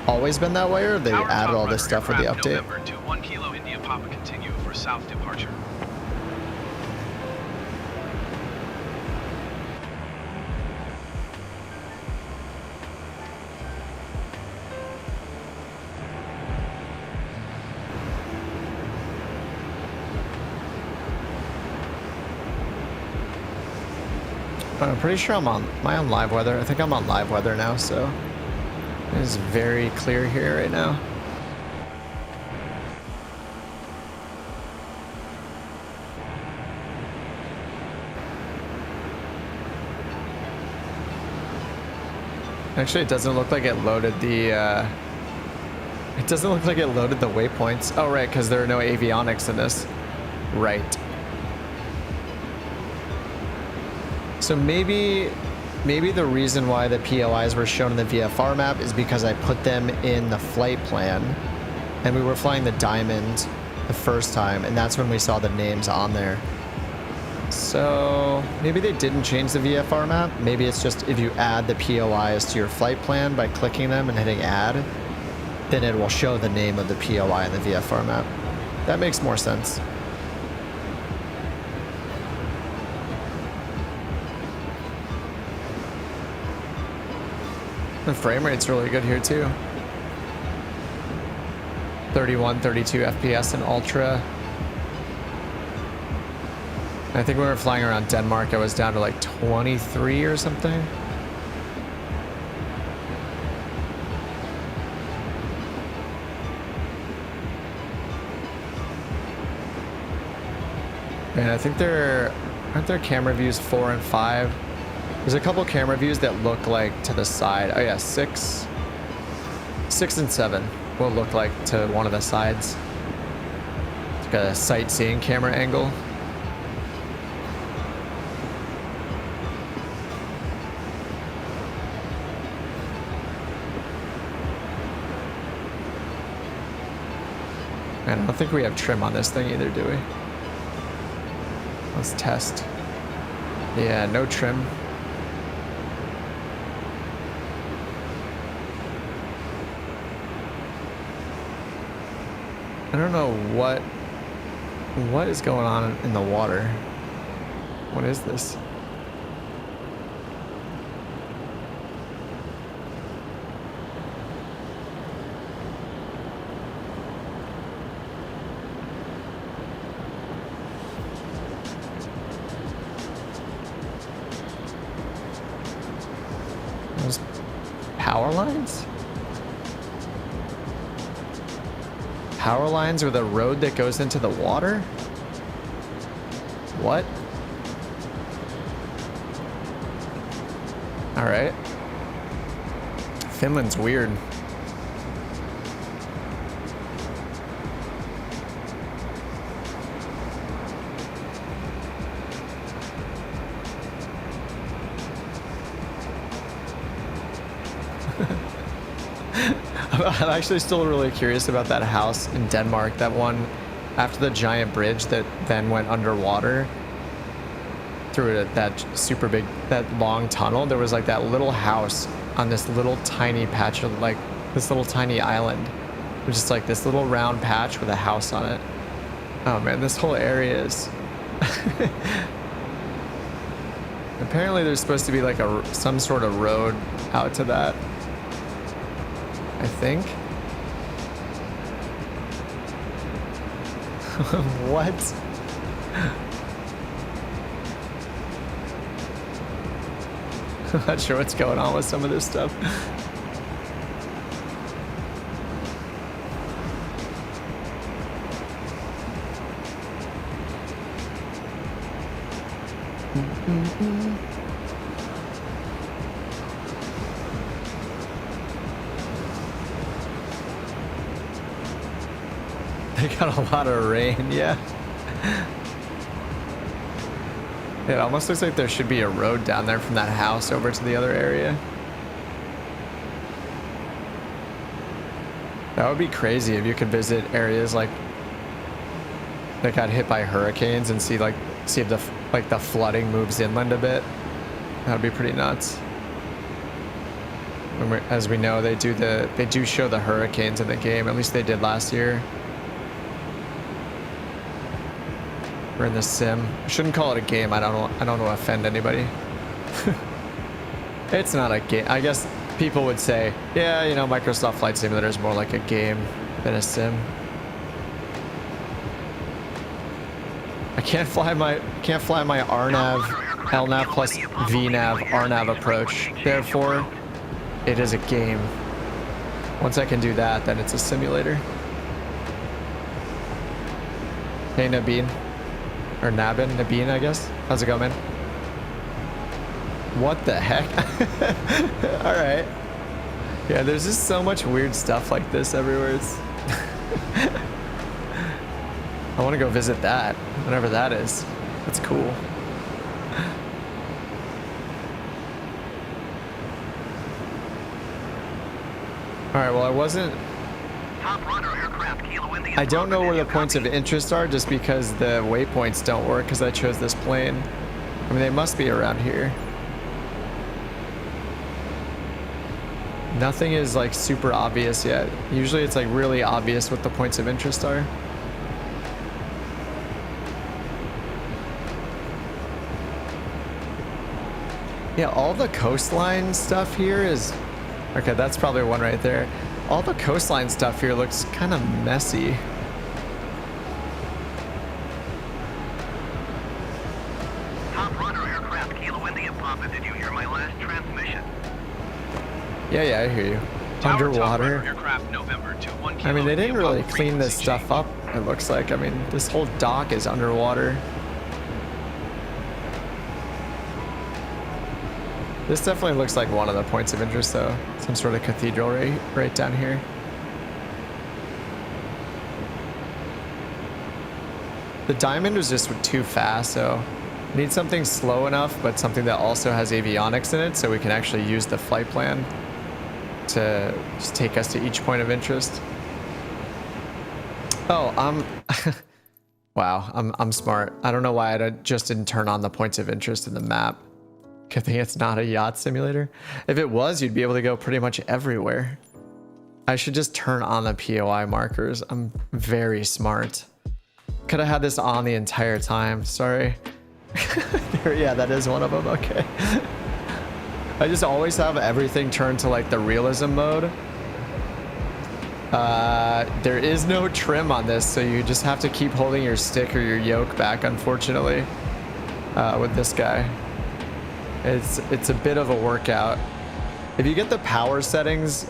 always been that way or they added all this stuff with the update. November to 1 Kilo India Papa continue for south departure. I'm pretty sure am I on live weather? I think I'm on live weather now, so it is very clear here right now. Actually, it doesn't look like it loaded the waypoints. Oh, right, because there are no avionics in this. Right. So maybe the reason why the POIs were shown in the VFR map is because I put them in the flight plan and we were flying the Diamond the first time and that's when we saw the names on there. So maybe they didn't change the VFR map. Maybe it's just if you add the POIs to your flight plan by clicking them and hitting add, then it will show the name of the POI in the VFR map. That makes more sense. The frame rate's really good here too. 31, 32 FPS in Ultra. I think when we were flying around Denmark, I was down to like 23 or something. And I think aren't there camera views 4 and 5? There's a couple camera views that look like to the side. Oh yeah, 6 and 7 will look like to one of the sides. It's got a sightseeing camera angle. And I don't think we have trim on this thing either, do we? Let's test. Yeah, no trim. I don't know what is going on in the water. What is this? Those power lines? Power lines with a road that goes into the water? What? All right. Finland's weird. I'm actually still really curious about that house in Denmark, that one after the giant bridge that then went underwater. through that super big, that long tunnel, there was like that little house on this little tiny patch of like this little tiny island. It was just like this little round patch with a house on it. Oh man, this whole area is. Apparently there's supposed to be like some sort of road out to that. I think. What? I'm not sure what's going on with some of this stuff. They got a lot of rain, yeah. It almost looks like there should be a road down there from that house over to the other area. That would be crazy if you could visit areas like that got hit by hurricanes and see if the flooding moves inland a bit. That would be pretty nuts. As we know, they do show the hurricanes in the game. At least they did last year. We're in the sim. I shouldn't call it a game. I don't want to offend anybody. It's not a game. I guess people would say, yeah, you know, Microsoft Flight Simulator is more like a game than a sim. I can't fly my RNAV, LNAV plus VNAV, RNAV approach. Therefore, it is a game. Once I can do that, then it's a simulator. Hey, Nabeen. Or Nabeen, I guess. How's it going, man? What the heck? All right. Yeah, there's just so much weird stuff like this everywhere. It's I want to go visit that, whatever that is. That's cool. All right, well, I don't know where the points of interest are just because the waypoints don't work because I chose this plane. I mean, they must be around here. Nothing is like super obvious yet. Usually it's like really obvious what the points of interest are. Yeah, all the coastline stuff here is... Okay, that's probably one right there. All the coastline stuff here looks kind of messy. Top runner aircraft Kilo India Papa, did you hear my last transmission? Yeah, I hear you. Underwater. Aircraft November 21 I mean, they didn't really clean this stuff up, it looks like. I mean, this whole dock is underwater. This definitely looks like one of the points of interest, though. Some sort of cathedral right down here. The diamond was just too fast, so I need something slow enough, but something that also has avionics in it, so we can actually use the flight plan to just take us to each point of interest. Oh, wow, I'm smart. I don't know why I just didn't turn on the points of interest in the map. Good thing it's not a yacht simulator. If it was, you'd be able to go pretty much everywhere. I should just turn on the POI markers. I'm very smart. Could have had this on the entire time. Sorry. Yeah, that is one of them. Okay. I just always have everything turned to like the realism mode. There is no trim on this, so you just have to keep holding your stick or your yoke back, unfortunately, with this guy. It's a bit of a workout. If you get the power settings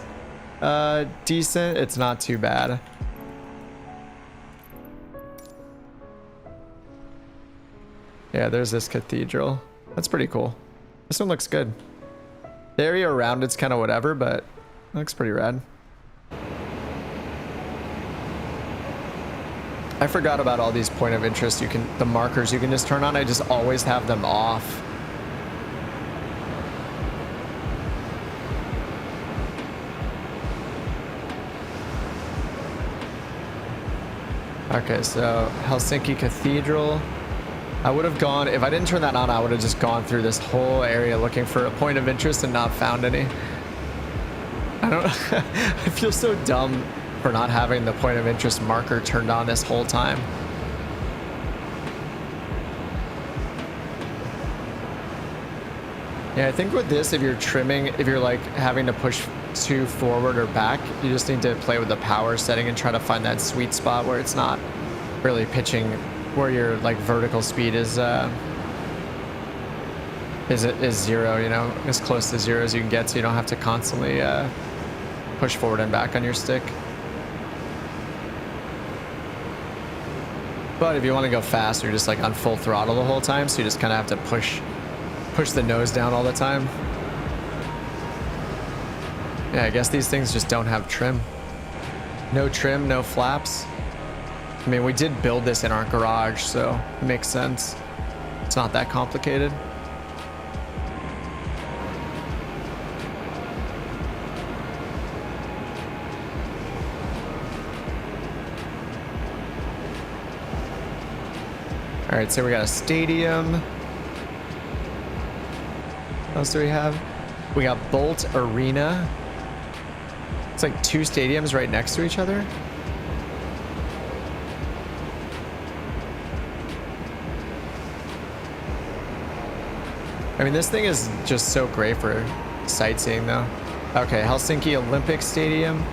decent, it's not too bad. Yeah, there's this cathedral. That's pretty cool. This one looks good. The area around it's kind of whatever, but it looks pretty rad. I forgot about all these point of interest. The markers you can just turn on. I just always have them off. Okay, so Helsinki Cathedral. I would have gone, if I didn't turn that on, I would have just gone through this whole area looking for a point of interest and not found any. I don't, I feel so dumb for not having the point of interest marker turned on this whole time. Yeah, I think with this, if you're trimming, if you're like having to push too forward or back, you just need to play with the power setting and try to find that sweet spot where it's not really pitching, where your like vertical speed is zero, you know, as close to zero as you can get, so you don't have to constantly push forward and back on your stick. But if you want to go fast, you're just like on full throttle the whole time, so you just kind of have to push the nose down all the time. Yeah, I guess these things just don't have trim. No trim, no flaps. I mean, we did build this in our garage, so it makes sense. It's not that complicated. All right, so we got a stadium. What else do we have? We got Bolt Arena. It's like two stadiums right next to each other. I mean, this thing is just so great for sightseeing though. Okay, Helsinki Olympic Stadium.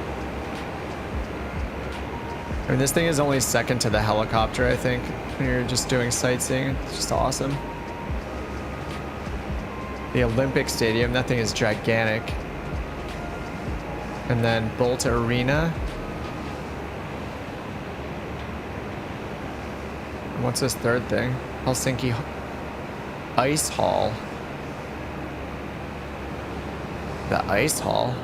I mean, this thing is only second to the helicopter, I think, when you're just doing sightseeing. It's just awesome. The Olympic Stadium, that thing is gigantic. And then Bolt Arena. And what's this third thing? Helsinki Ice Hall. The Ice Hall.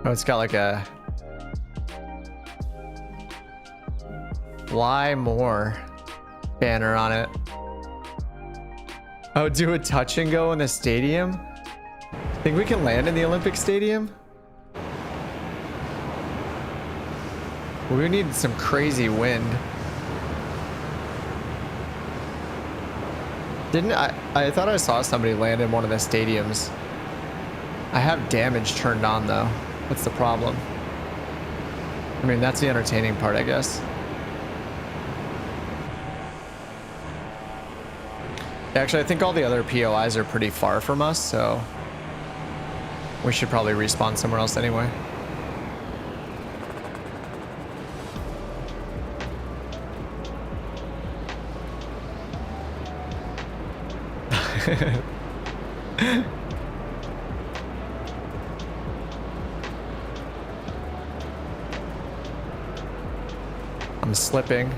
Oh, it's got like a Fly More banner on it. Oh, do a touch and go in the stadium? Think we can land in the Olympic Stadium? We need some crazy wind. I thought I saw somebody land in one of the stadiums. I have damage turned on though. What's the problem? I mean, that's the entertaining part, I guess. Actually, I think all the other POIs are pretty far from us, so we should probably respawn somewhere else anyway. I'm slipping.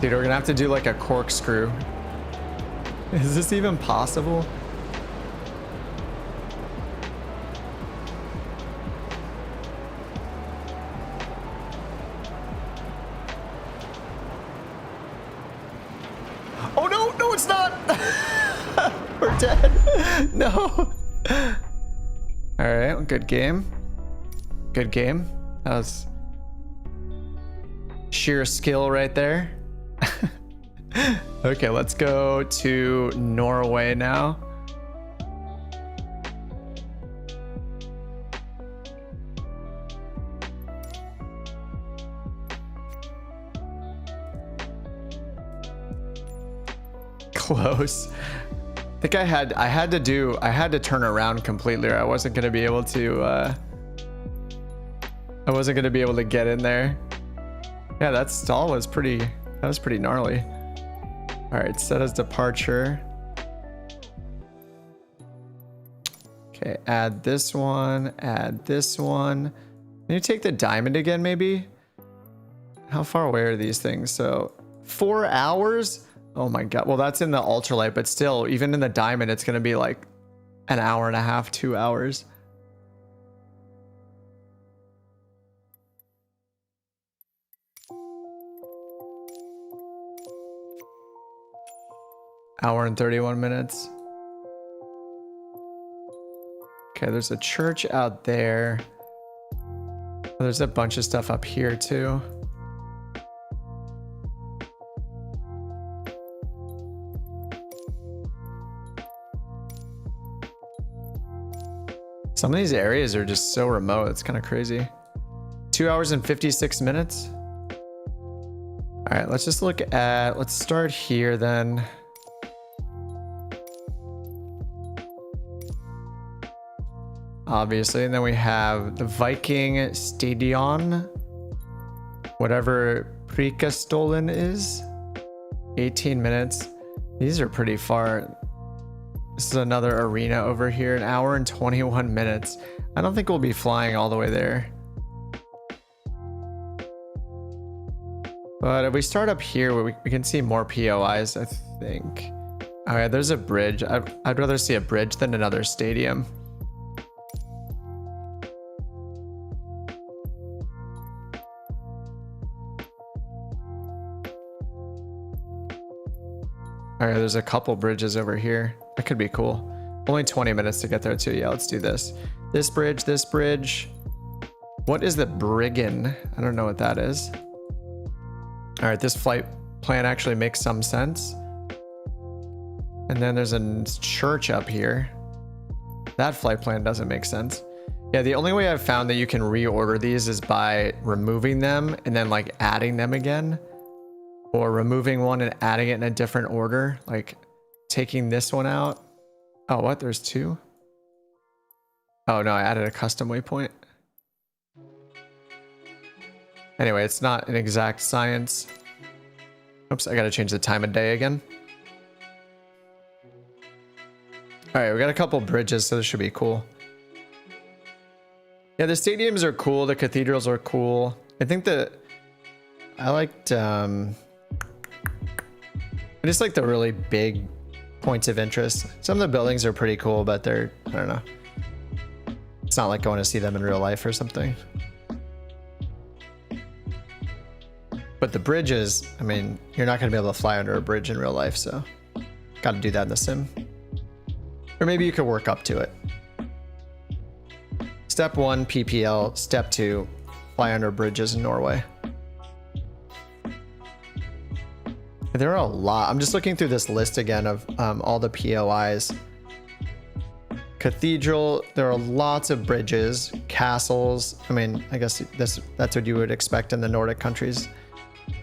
Dude, we're gonna have to do like a corkscrew. Is this even possible? Oh no, no it's not! We're dead. No. Alright, good game. Good game. That was sheer skill right there. Okay, let's go to Norway now. Close. I think I had to turn around completely, or I wasn't gonna be able to get in there. Yeah, that stall was pretty gnarly. All right, set as departure. Okay, add this one, add this one. Can you take the diamond again, maybe? How far away are these things? So 4 hours? Oh my God. Well, that's in the ultralight, but still, even in the diamond, it's gonna be like an hour and a half, 2 hours. Hour and 31 minutes. Okay, there's a church out there. There's a bunch of stuff up here too. Some of these areas are just so remote. It's kind of crazy. 2 hours and 56 minutes. All right, let's just look at, let's start here then. Obviously, and then we have the Viking Stadion, whatever Prikastolen is. 18 minutes. These are pretty far. This is another arena over here, 1 hour and 21 minutes. I don't think we'll be flying all the way there. But if we start up here, we can see more POIs, I think. All right, there's a bridge. I'd rather see a bridge than another stadium. All right, there's a couple bridges over here. That could be cool. Only 20 minutes to get there too. Yeah, let's do this. This bridge, this bridge. What is the Briggen? I don't know what that is. All right, this flight plan actually makes some sense. And then there's a church up here. That flight plan doesn't make sense. Yeah, the only way I've found that you can reorder these is by removing them and then like adding them again. Or removing one and adding it in a different order. Like taking this one out. Oh, what? There's two? Oh no, I added a custom waypoint. Anyway, it's not an exact science. Oops, I gotta change the time of day again. All right, we got a couple bridges, so this should be cool. Yeah, the stadiums are cool. The cathedrals are cool. I think I liked, I just like the really big points of interest. Some of the buildings are pretty cool, but they're, I don't know. It's not like going to see them in real life or something. But the bridges, I mean, you're not going to be able to fly under a bridge in real life, so got to do that in the sim. Or maybe you could work up to it. Step 1, PPL. Step 2, fly under bridges in Norway. There are a lot. I'm just looking through this list again of all the POIs. Cathedral, there are lots of bridges, castles. I mean, I guess that's what you would expect in the Nordic countries.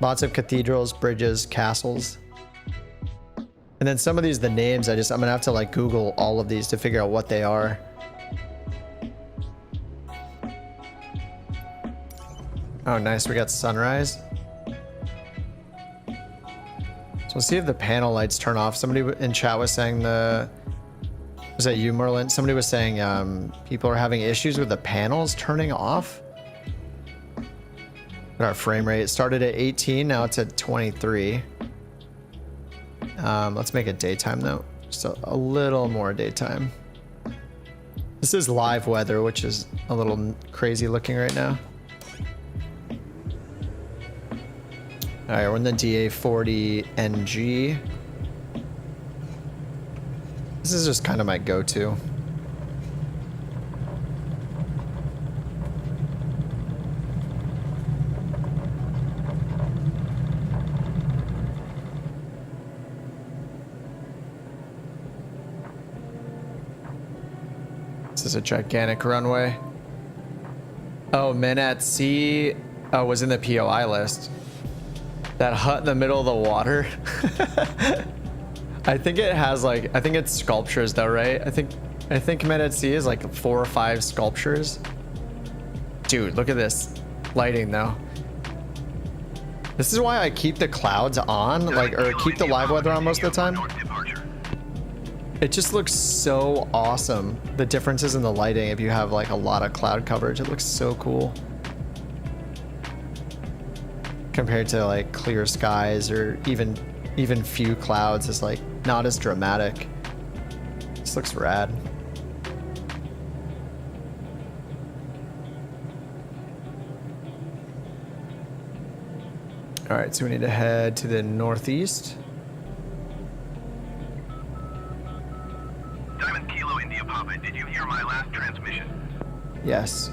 Lots of cathedrals, bridges, castles. And then some of these, the names, I'm gonna have to like Google all of these to figure out what they are. Oh, nice, we got sunrise. So we'll see if the panel lights turn off. Somebody in chat was saying was that you, Merlin? Somebody was saying people are having issues with the panels turning off. Our frame rate started at 18, now it's at 23. Let's make it daytime though. Just a little more daytime. This is live weather, which is a little crazy looking right now. All right, we're in the DA40NG. This is just kind of my go-to. This is a gigantic runway. Oh, Men at Sea was in the POI list. That hut in the middle of the water. I think it has like, I think it's sculptures though, right? I think Men at Sea is like 4 or 5 sculptures. Dude, look at this lighting though. This is why I keep the clouds on, like, or keep the live weather on most of the time. It just looks so awesome. The differences in the lighting if you have like a lot of cloud coverage, it looks so cool. Compared to like clear skies or even few clouds, is like not as dramatic. This looks rad. All right, so we need to head to the northeast. Yes.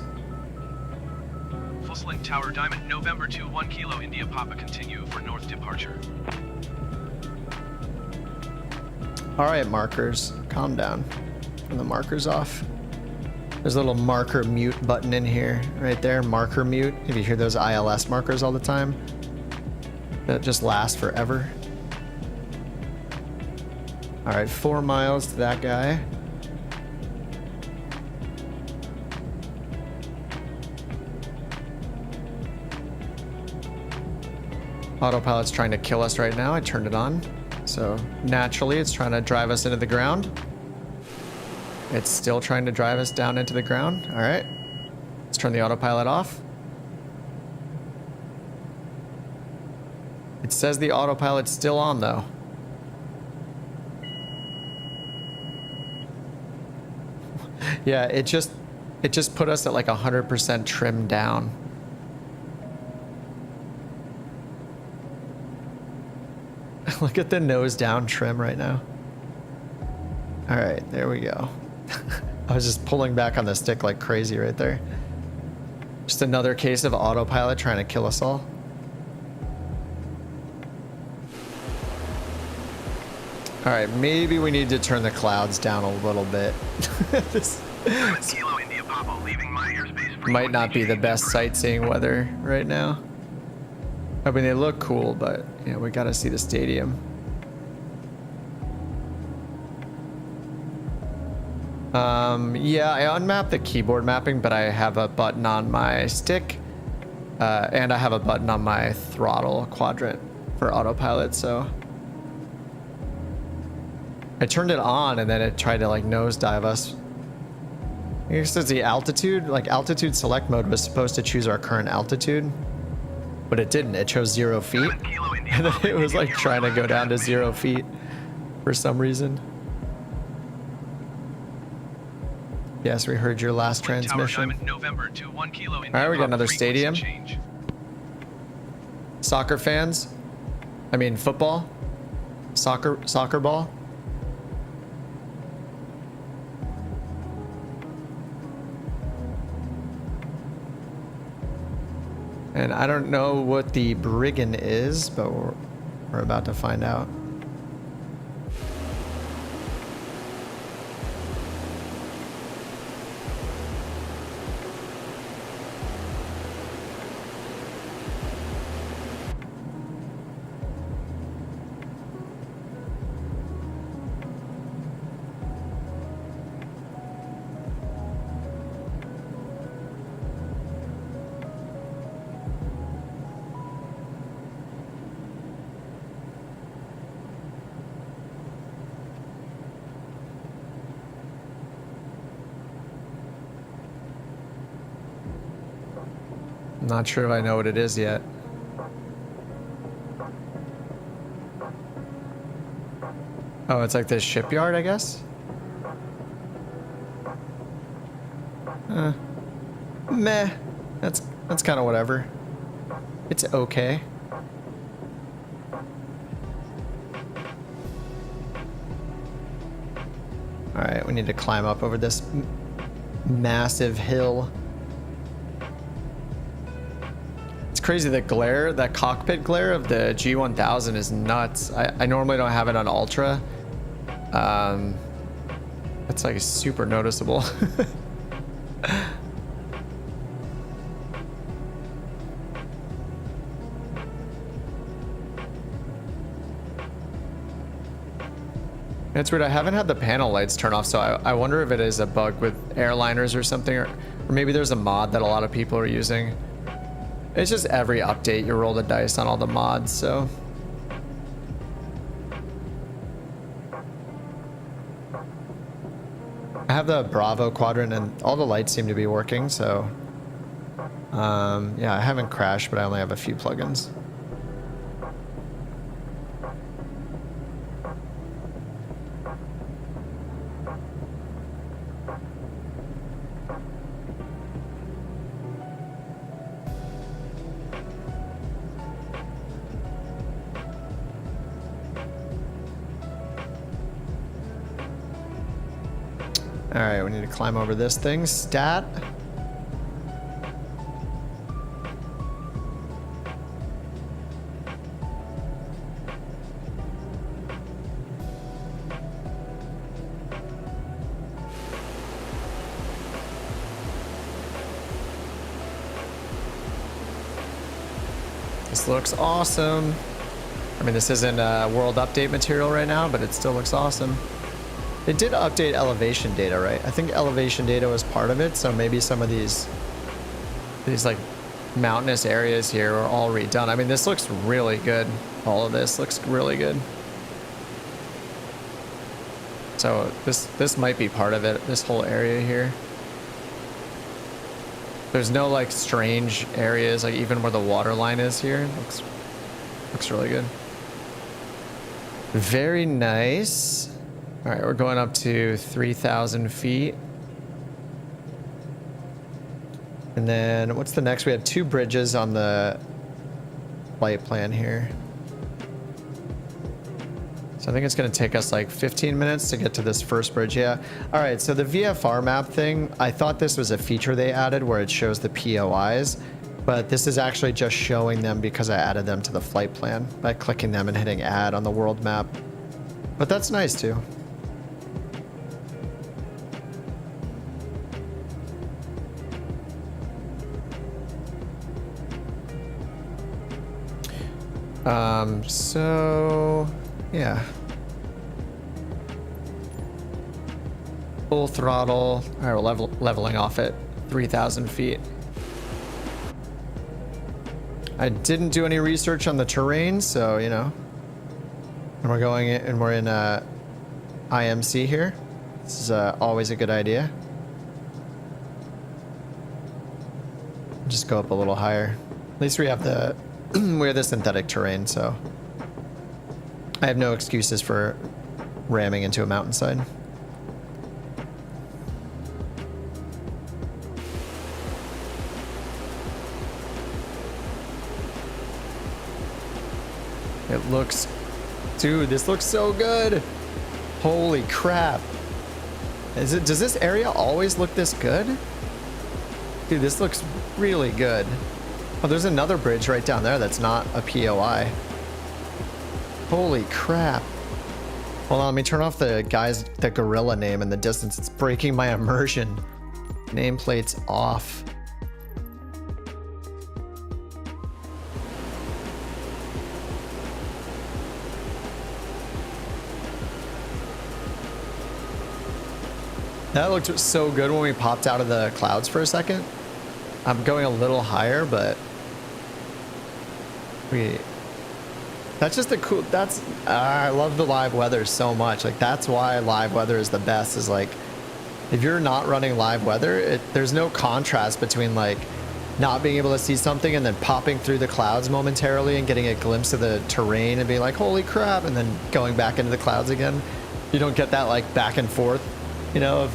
Fusling Tower Diamond, November 2, 1 Kilo India Papa, continue for north departure. All right, markers, calm down. Turn the markers off. There's a little marker mute button in here, right there, marker mute. If you hear those ILS markers all the time, that just last forever. All right, 4 miles to that guy. Autopilot's trying to kill us right now. I turned it on. So naturally, it's trying to drive us into the ground. It's still trying to drive us down into the ground. All right. Let's turn the autopilot off. It says the autopilot's still on, though. Yeah, it just put us at like 100% trim down. Look at the nose down trim right now. All right, there we go. I was just pulling back on the stick like crazy right there. Just another case of autopilot trying to kill us all. All right, maybe we need to turn the clouds down a little bit. This Kilo India Papa, leaving my airspace. might not be the best sightseeing weather right now. I mean, they look cool, but yeah, we gotta see the stadium. Yeah, I unmapped the keyboard mapping, but I have a button on my stick, and I have a button on my throttle quadrant for autopilot, so I turned it on and then it tried to like nosedive us. I guess it's the altitude, like altitude select mode was supposed to choose our current altitude, but it didn't. It chose 0 feet, and then it was like trying to go down to 0 feet for some reason. Yes, we heard your last transmission. November 2, 1 Kilo India All right, we got Papa, another stadium. frequency change. Soccer fans, I mean football, soccer ball. And I don't know what the brigand is, but we're about to find out. Not sure if I know what it is yet. Oh, it's like this shipyard, I guess? Meh. That's kind of whatever. It's okay. All right, we need to climb up over this massive hill. Crazy, the glare, that cockpit glare of the G1000 is nuts. I normally don't have it on ultra. It's like super noticeable. It's weird, I haven't had the panel lights turn off, so I wonder if it is a bug with airliners or something, or maybe there's a mod that a lot of people are using. It's just every update you roll the dice on all the mods, so. I have the Bravo quadrant and all the lights seem to be working, so. Yeah, I haven't crashed, but I only have a few plugins. All right, we need to climb over this thing. Stat. This looks awesome. I mean, this isn't world update material right now, but it still looks awesome. They did update elevation data, right? I think elevation data was part of it, so maybe some of these like mountainous areas here are all redone. I mean, this looks really good. All of this looks really good. So this might be part of it, this whole area here. There's no like strange areas, like even where the water line is here. Looks really good. Very nice. All right, we're going up to 3,000 feet. And then what's the next? We have 2 bridges on the flight plan here. So I think it's going to take us like 15 minutes to get to this first bridge. Yeah. All right. So the VFR map thing, I thought this was a feature they added where it shows the POIs, but this is actually just showing them because I added them to the flight plan by clicking them and hitting add on the world map. But that's nice too. So yeah. Full throttle. All right, we're leveling off at 3,000 feet. I didn't do any research on the terrain, so you know. And we're going in, and we're in IMC here. This is always a good idea. Just go up a little higher. At least we have the we have the synthetic terrain, so I have no excuses for ramming into a mountainside. It looks, dude, this looks so good. Holy crap. Does this area always look this good? Dude, this looks really good. Oh, there's another bridge right down there that's not a POI. Holy crap. Hold on, let me turn off the gorilla name in the distance. It's breaking my immersion. Nameplate's off. That looked so good when we popped out of the clouds for a second. I'm going a little higher, but that's just a cool, I love the live weather so much. Like, that's why live weather is the best, is like, if you're not running live weather, there's no contrast between like not being able to see something and then popping through the clouds momentarily and getting a glimpse of the terrain and being like, holy crap, and then going back into the clouds again. You don't get that like back and forth, you know, of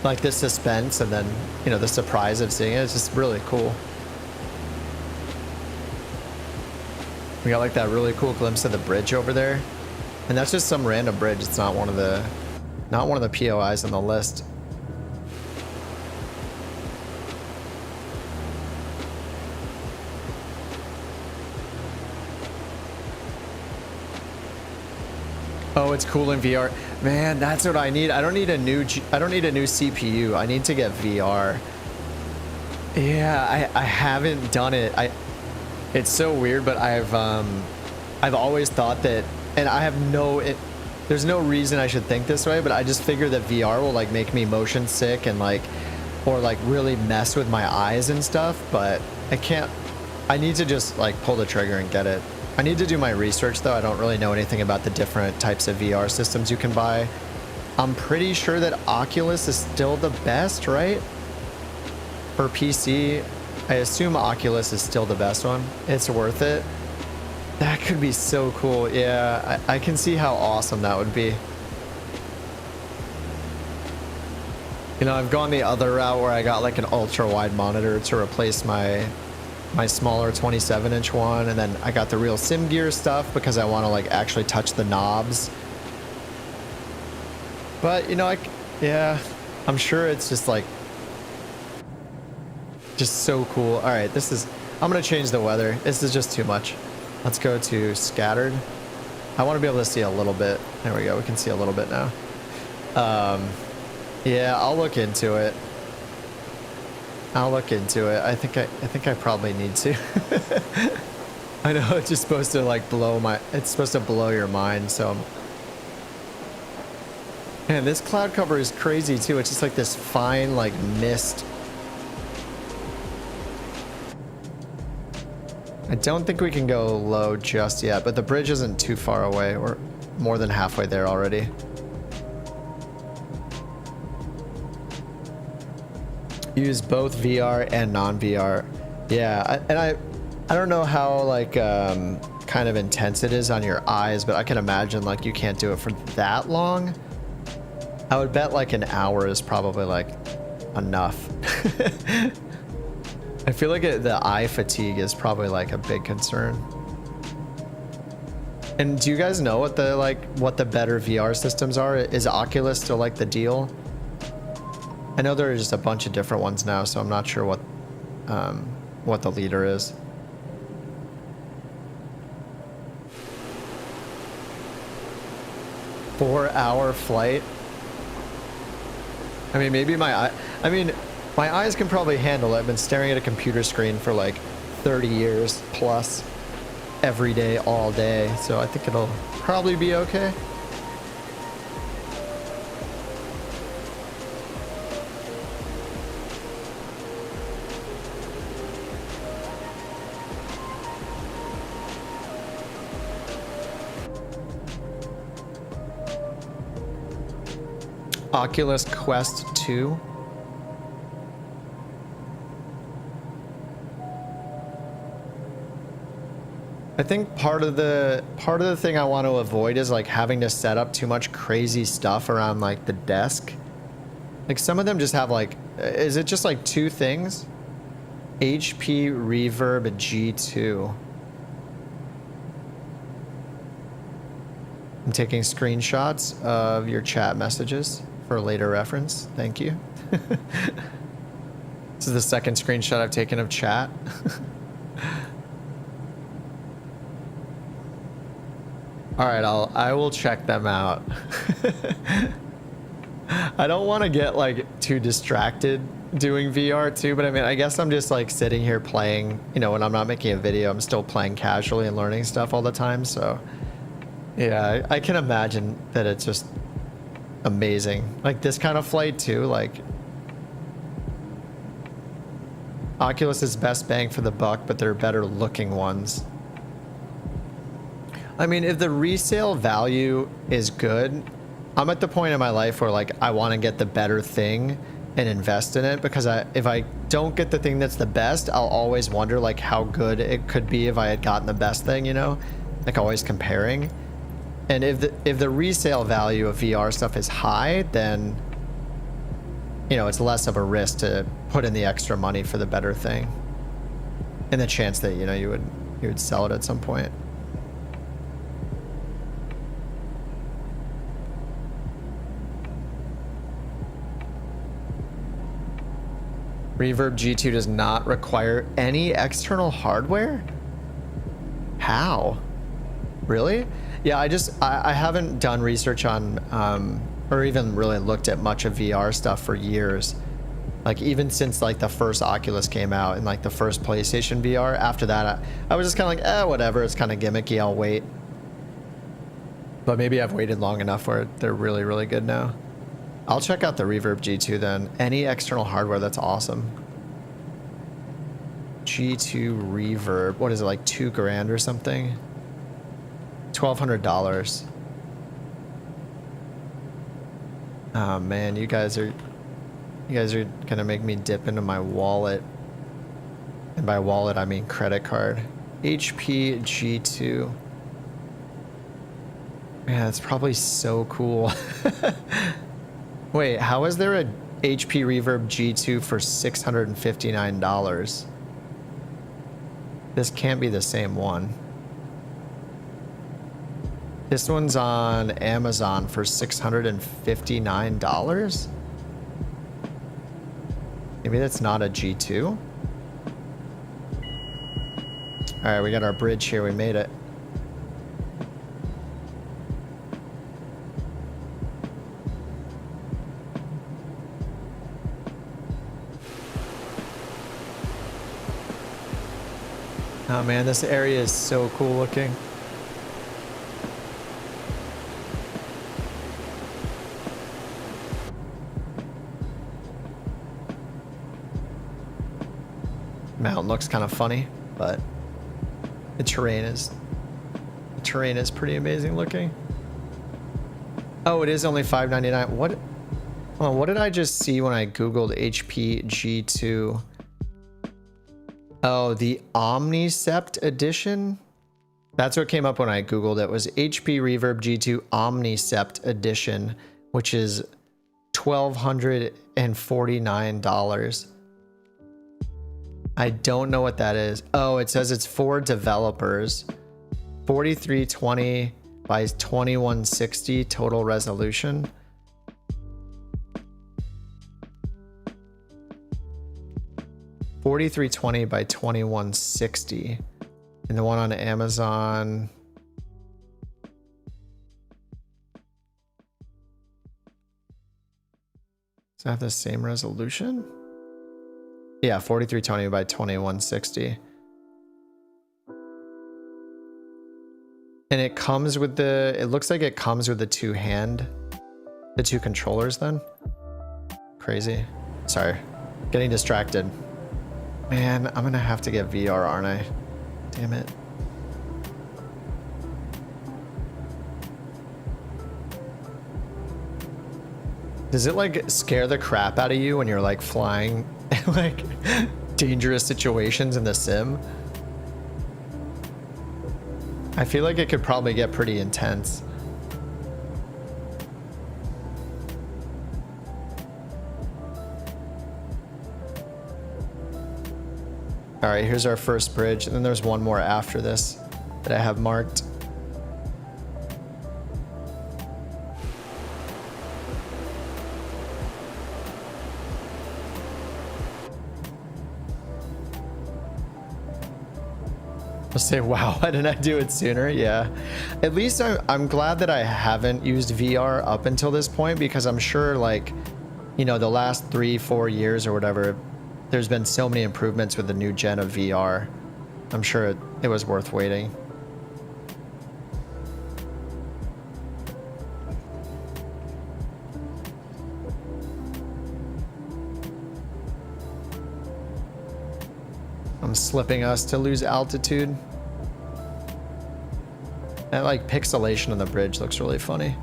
like the suspense and then, you know, the surprise of seeing it. It's just really cool. We got like that really cool glimpse of the bridge over there, and that's just some random bridge. It's not one of the POIs on the list. Oh, it's cool in VR. Man, that's what I need. I don't need a new CPU. I need to get VR. Yeah, I haven't done it. It's so weird, but I've always thought that, and I have there's no reason I should think this way, but I just figure that VR will like make me motion sick and like, or like really mess with my eyes and stuff, but I need to just like pull the trigger and get it. I need to do my research though. I don't really know anything about the different types of VR systems you can buy. I'm pretty sure that Oculus is still the best, right? For PC, I assume Oculus is still the best one. It's worth it. That could be so cool. Yeah, I can see how awesome that would be. You know, I've gone the other route where I got like an ultra wide monitor to replace my smaller 27-inch one, and then I got the real sim gear stuff because I want to like actually touch the knobs. But you know, yeah, I'm sure it's just like so cool. All right, I'm gonna change the weather. This is just too much. Let's go to scattered. I want to be able to see a little bit. There we go. We can see a little bit now. Yeah, I'll look into it. I'll look into it. I think I probably need to. I know it's just supposed to like it's supposed to blow your mind, so. Man, this cloud cover is crazy too. It's just like this fine like mist. I don't think we can go low just yet, but the bridge isn't too far away. We're more than halfway there already. Use both VR and non-VR. Yeah, I don't know how like kind of intense it is on your eyes, but I can imagine like you can't do it for that long. I would bet like an hour is probably like enough. I feel like the eye fatigue is probably like a big concern. And do you guys know what the better VR systems are? Is Oculus still like the deal? I know there are just a bunch of different ones now, so I'm not sure what the leader is. Four-hour flight. I mean, maybe my eyes can probably handle it. I've been staring at a computer screen for like 30 years plus every day, all day. So I think it'll probably be okay. Oculus Quest 2. I think part of the thing I want to avoid is like having to set up too much crazy stuff around like the desk. Like some of them just have like, is it just like two things? HP Reverb G2. I'm taking screenshots of your chat messages for later reference. Thank you. This is the second screenshot I've taken of chat. All right, I will check them out. I don't want to get like too distracted doing VR too, but I mean, I guess I'm just like sitting here playing, you know, when I'm not making a video, I'm still playing casually and learning stuff all the time. So yeah, I can imagine that it's just amazing. Like this kind of flight too, like Oculus is best bang for the buck, but there are better looking ones. I mean, if the resale value is good, I'm at the point in my life where like I want to get the better thing and invest in it, because if I don't get the thing that's the best, I'll always wonder like how good it could be if I had gotten the best thing, you know, like always comparing. And if the resale value of VR stuff is high, then you know it's less of a risk to put in the extra money for the better thing, and the chance that you know you would sell it at some point. Reverb G2 does not require any external hardware? How? Really? Yeah, I haven't done research on, or even really looked at much of VR stuff for years. Like even since like the first Oculus came out and like the first PlayStation VR, after that, I was just kind of like, whatever, it's kind of gimmicky, I'll wait. But maybe I've waited long enough where they're really, really good now. I'll check out the Reverb G2 then. Any external hardware, that's awesome. G2 Reverb, what is it, like $2 grand or something? $1,200. Oh man, you guys are gonna make me dip into my wallet. And by wallet, I mean credit card. HP G2. Man, that's probably so cool. Wait, how is there a HP Reverb G2 for $659? This can't be the same one. This one's on Amazon for $659? Maybe that's not a G2? All right, we got our bridge here. We made it. Oh man, this area is so cool looking. Mountain looks kind of funny, but the terrain is pretty amazing looking. Oh, it is only $5.99. What? Oh, what did I just see when I googled HP G2? Oh, the Omnicept edition? That's what came up when I googled it, was HP Reverb G2 Omnicept edition, which is $1,249. I don't know what that is. Oh, it says it's for developers. 4320 by 2160 total resolution. $4,320 by 2160, and the one on Amazon. Does that have the same resolution? Yeah, 4320 by 2160. And it comes with the, it looks like it comes with the two controllers then. Crazy. Sorry, getting distracted. Man, I'm gonna have to get VR, aren't I? Damn it. Does it like scare the crap out of you when you're like flying like dangerous situations in the sim? I feel like it could probably get pretty intense. All right, here's our first bridge, and then there's one more after this that I have marked. I'll say, wow, why didn't I do it sooner? Yeah. At least I'm glad that I haven't used VR up until this point, because I'm sure, like, you know, the last 3-4 years or whatever, there's been so many improvements with the new gen of VR. I'm sure it was worth waiting. I'm slipping us to lose altitude. That like pixelation on the bridge looks really funny.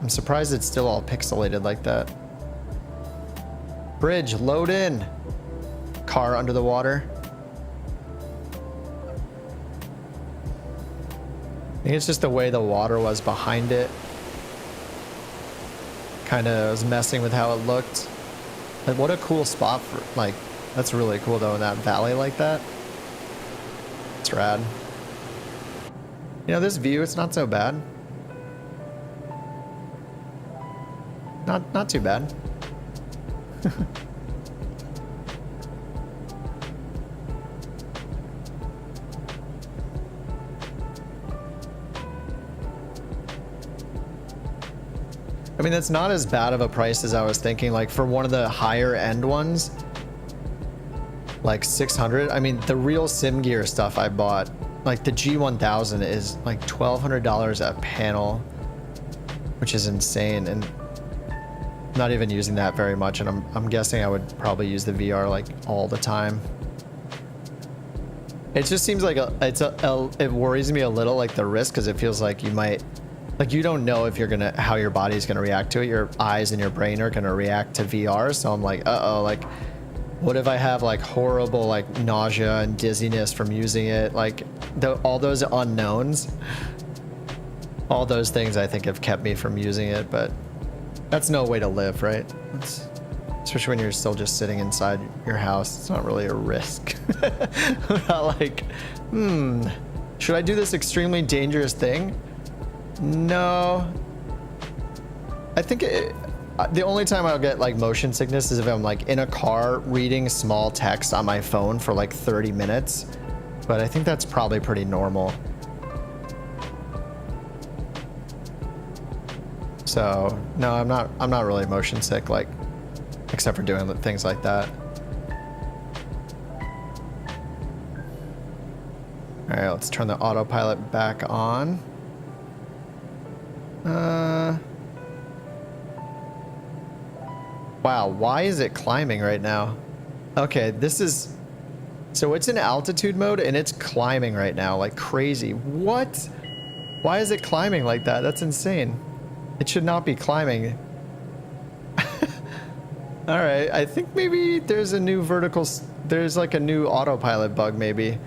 I'm surprised it's still all pixelated like that. Bridge, load in. Car under the water. I think it's just the way the water was behind it. Kind of was messing with how it looked. Like, what a cool spot for, like, that's really cool though in that valley like that. It's rad. You know, this view, it's not so bad. Not too bad. I mean, that's not as bad of a price as I was thinking. Like, for one of the higher end ones, like 600. I mean, the real sim gear stuff I bought, like the G1000 is like $1,200 a panel, which is insane. And not even using that very much, and I'm guessing I would probably use the VR like all the time. It just seems like it worries me a little, like the risk, because it feels like you might, like, you don't know if you're gonna, how your body's gonna react to it. Your eyes and your brain are gonna react to VR. So I'm like, uh-oh, like, what if I have like horrible like nausea and dizziness from using it? Like all those unknowns, all those things I think have kept me from using it, but that's no way to live, right? Especially when you're still just sitting inside your house. It's not really a risk. I'm not like, should I do this extremely dangerous thing? No. I think the only time I'll get like motion sickness is if I'm like in a car reading small text on my phone for like 30 minutes. But I think that's probably pretty normal. So no, I'm not really motion sick, like, except for doing things like that. All right, let's turn the autopilot back on. Wow, why is it climbing right now? Okay, this is... So it's in altitude mode and it's climbing right now like crazy. What? Why is it climbing like that? That's insane. It should not be climbing. All right, I think maybe there's a new vertical... There's like a new autopilot bug maybe.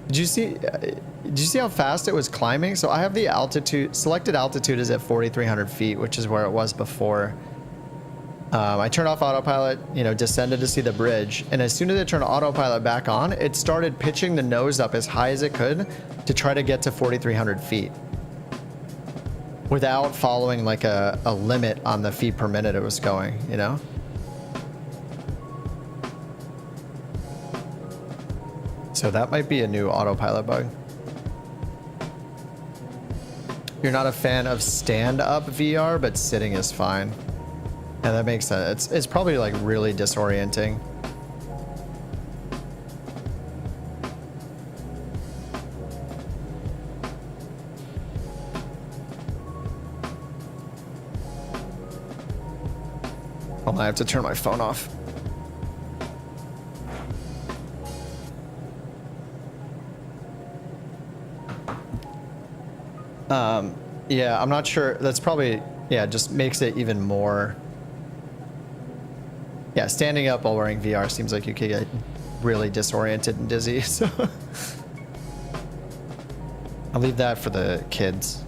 Did you see how fast it was climbing? So I have the altitude, selected altitude is at 4,300 feet, which is where it was before. I turned off autopilot, you know, descended to see the bridge. And as soon as I turned autopilot back on, it started pitching the nose up as high as it could to try to get to 4,300 feet. Without following like a limit on the feet per minute it was going, you know? So that might be a new autopilot bug. You're not a fan of stand-up VR, but sitting is fine. Yeah, that makes sense. It's probably like really disorienting. Hold on, I have to turn my phone off. Yeah, I'm not sure. That's probably, yeah, just makes it even more. Yeah, standing up while wearing VR seems like you could get really disoriented and dizzy. So I'll leave that for the kids.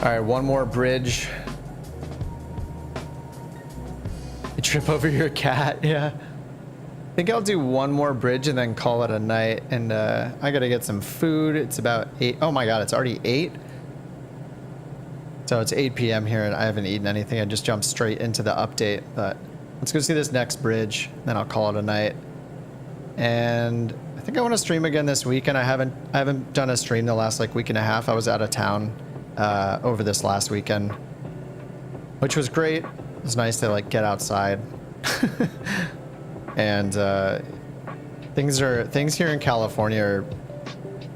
All right, one more bridge. You trip over your cat, yeah. I think I'll do one more bridge and then call it a night. And I gotta get some food. It's about 8. Oh my God, it's already 8. So it's 8 p.m. here and I haven't eaten anything. I just jumped straight into the update. But let's go see this next bridge. Then I'll call it a night. And I think I want to stream again this weekend. I haven't done a stream the last like week and a half. I was out of town over this last weekend, which was great. It was nice to like get outside. And things here in California are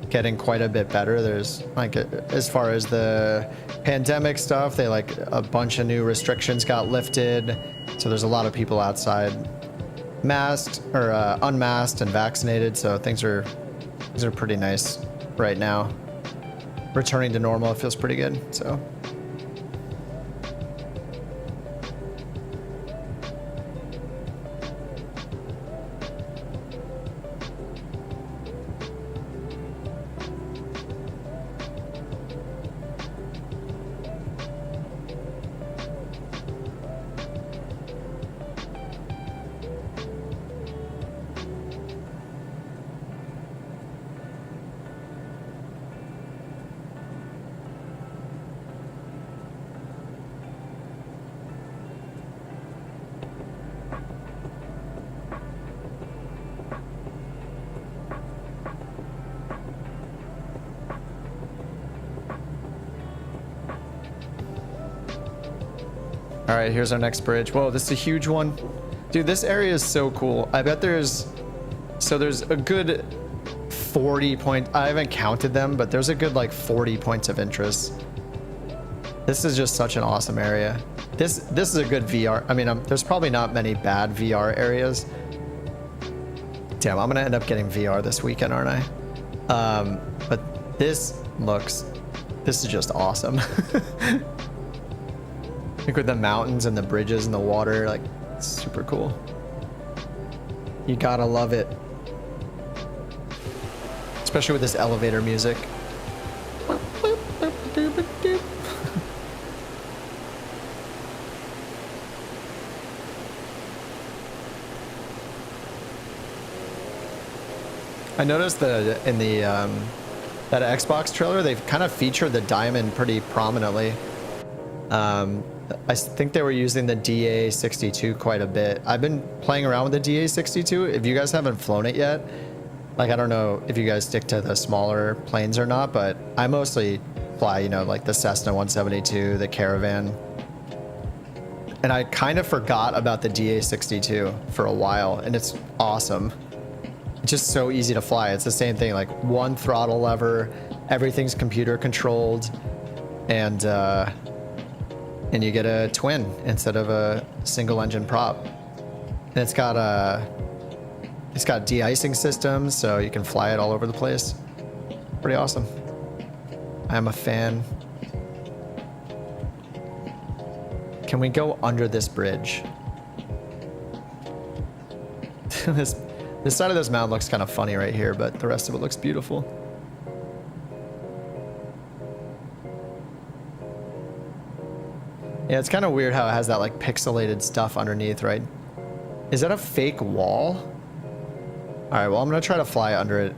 getting quite a bit better. There's like as far as the pandemic stuff, they like a bunch of new restrictions got lifted, so there's a lot of people outside masked or unmasked and vaccinated, so things are pretty nice right now. Returning to normal, it feels pretty good. So all right, here's our next bridge. Whoa, this is a huge one. Dude, this area is so cool. I bet there's a good 40 points. I haven't counted them, but there's a good like 40 points of interest. This is just such an awesome area. This is a good VR. I mean, there's probably not many bad VR areas. Damn, I'm gonna end up getting VR this weekend, aren't I? But this is just awesome. Like with the mountains and the bridges and the water, like super cool. You gotta love it. Especially with this elevator music. I noticed that in the that Xbox trailer, they've kind of featured the diamond pretty prominently. I think they were using the DA62 quite a bit. I've been playing around with the DA62. If you guys haven't flown it yet, like, I don't know if you guys stick to the smaller planes or not, but I mostly fly, you know, like the Cessna 172, the Caravan. And I kind of forgot about the DA62 for a while, and it's awesome. It's just so easy to fly. It's the same thing, like one throttle lever, everything's computer controlled, and you get a twin instead of a single engine prop. And it's got de-icing systems, so you can fly it all over the place. Pretty awesome. I'm a fan. Can we go under this bridge? This side of this mountain looks kind of funny right here, but the rest of it looks beautiful. Yeah, it's kind of weird how it has that like pixelated stuff underneath, right? Is that a fake wall? All right, well, I'm gonna try to fly under it.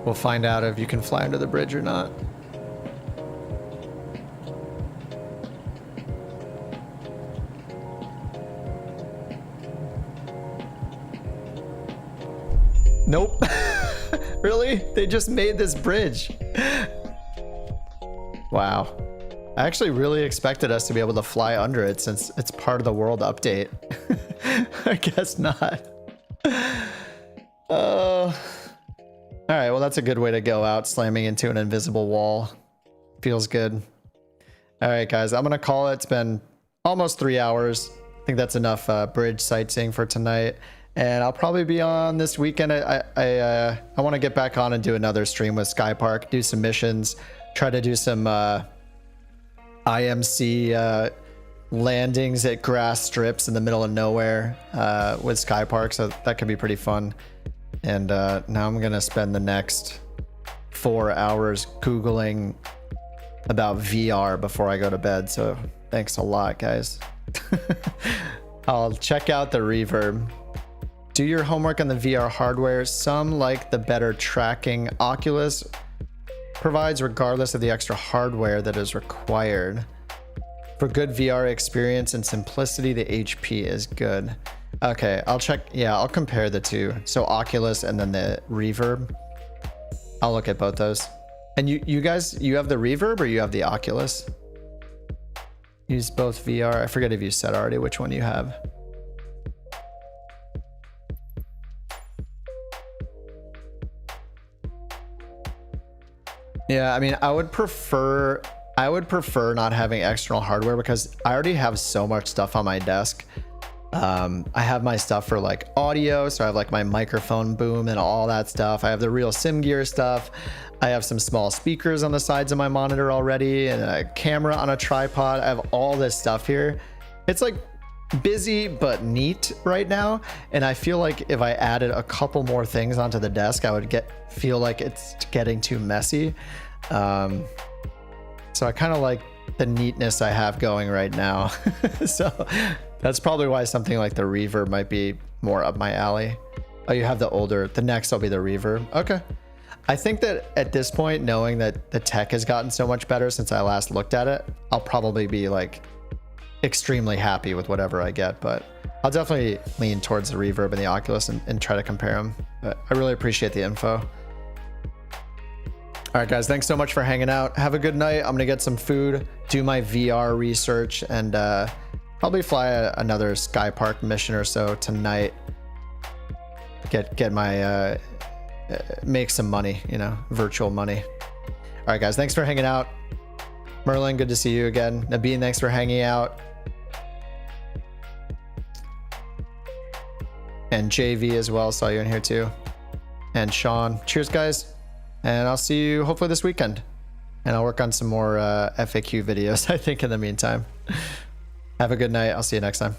We'll find out if you can fly under the bridge or not. Nope. Really? They just made this bridge. Wow. I actually really expected us to be able to fly under it since it's part of the world update. I guess not. All right, well, that's a good way to go out, slamming into an invisible wall. Feels good. All right, guys, I'm going to call it. It's been almost 3 hours. I think that's enough bridge sightseeing for tonight. And I'll probably be on this weekend. I want to get back on and do another stream with Sky Park, do some missions, try to do some IMC landings at grass strips in the middle of nowhere with Sky Park. So that could be pretty fun. And now I'm going to spend the next 4 hours Googling about VR before I go to bed. So thanks a lot, guys. I'll check out the reverb. Do your homework on the VR hardware. Some like the better tracking Oculus provides regardless of the extra hardware that is required. For good VR experience and simplicity, the HP is good. Okay, I'll check. Yeah, I'll compare the two. So Oculus and then the reverb. I'll look at both those. And you guys, you have the reverb or you have the Oculus? Use both VR. I forget if you said already which one you have. Yeah, I mean, I would prefer not having external hardware because I already have so much stuff on my desk. I have my stuff for like audio, so I have like my microphone boom and all that stuff. I have the real sim gear stuff. I have some small speakers on the sides of my monitor already and a camera on a tripod. I have all this stuff here. It's like busy but neat right now, and I feel like if I added a couple more things onto the desk, I would feel like it's getting too messy. So I kind of like the neatness I have going right now. So that's probably why something like the reverb might be more up my alley. Oh, you have the next will be the reverb. Okay. I think that at this point, knowing that the tech has gotten so much better since I last looked at it, I'll probably be like extremely happy with whatever I get, but I'll definitely lean towards the reverb and the Oculus and try to compare them. But I really appreciate the info. All right, guys, thanks so much for hanging out. Have a good night. I'm gonna get some food, do my VR research, and probably fly another Sky Park mission or so tonight. Get my make some money, you know, virtual money. All right, guys, thanks for hanging out. Merlin, good to see you again. Nabeen, thanks for hanging out. And JV as well, saw you in here too. And Sean, cheers, guys. And I'll see you hopefully this weekend. And I'll work on some more FAQ videos, I think, in the meantime. Have a good night. I'll see you next time.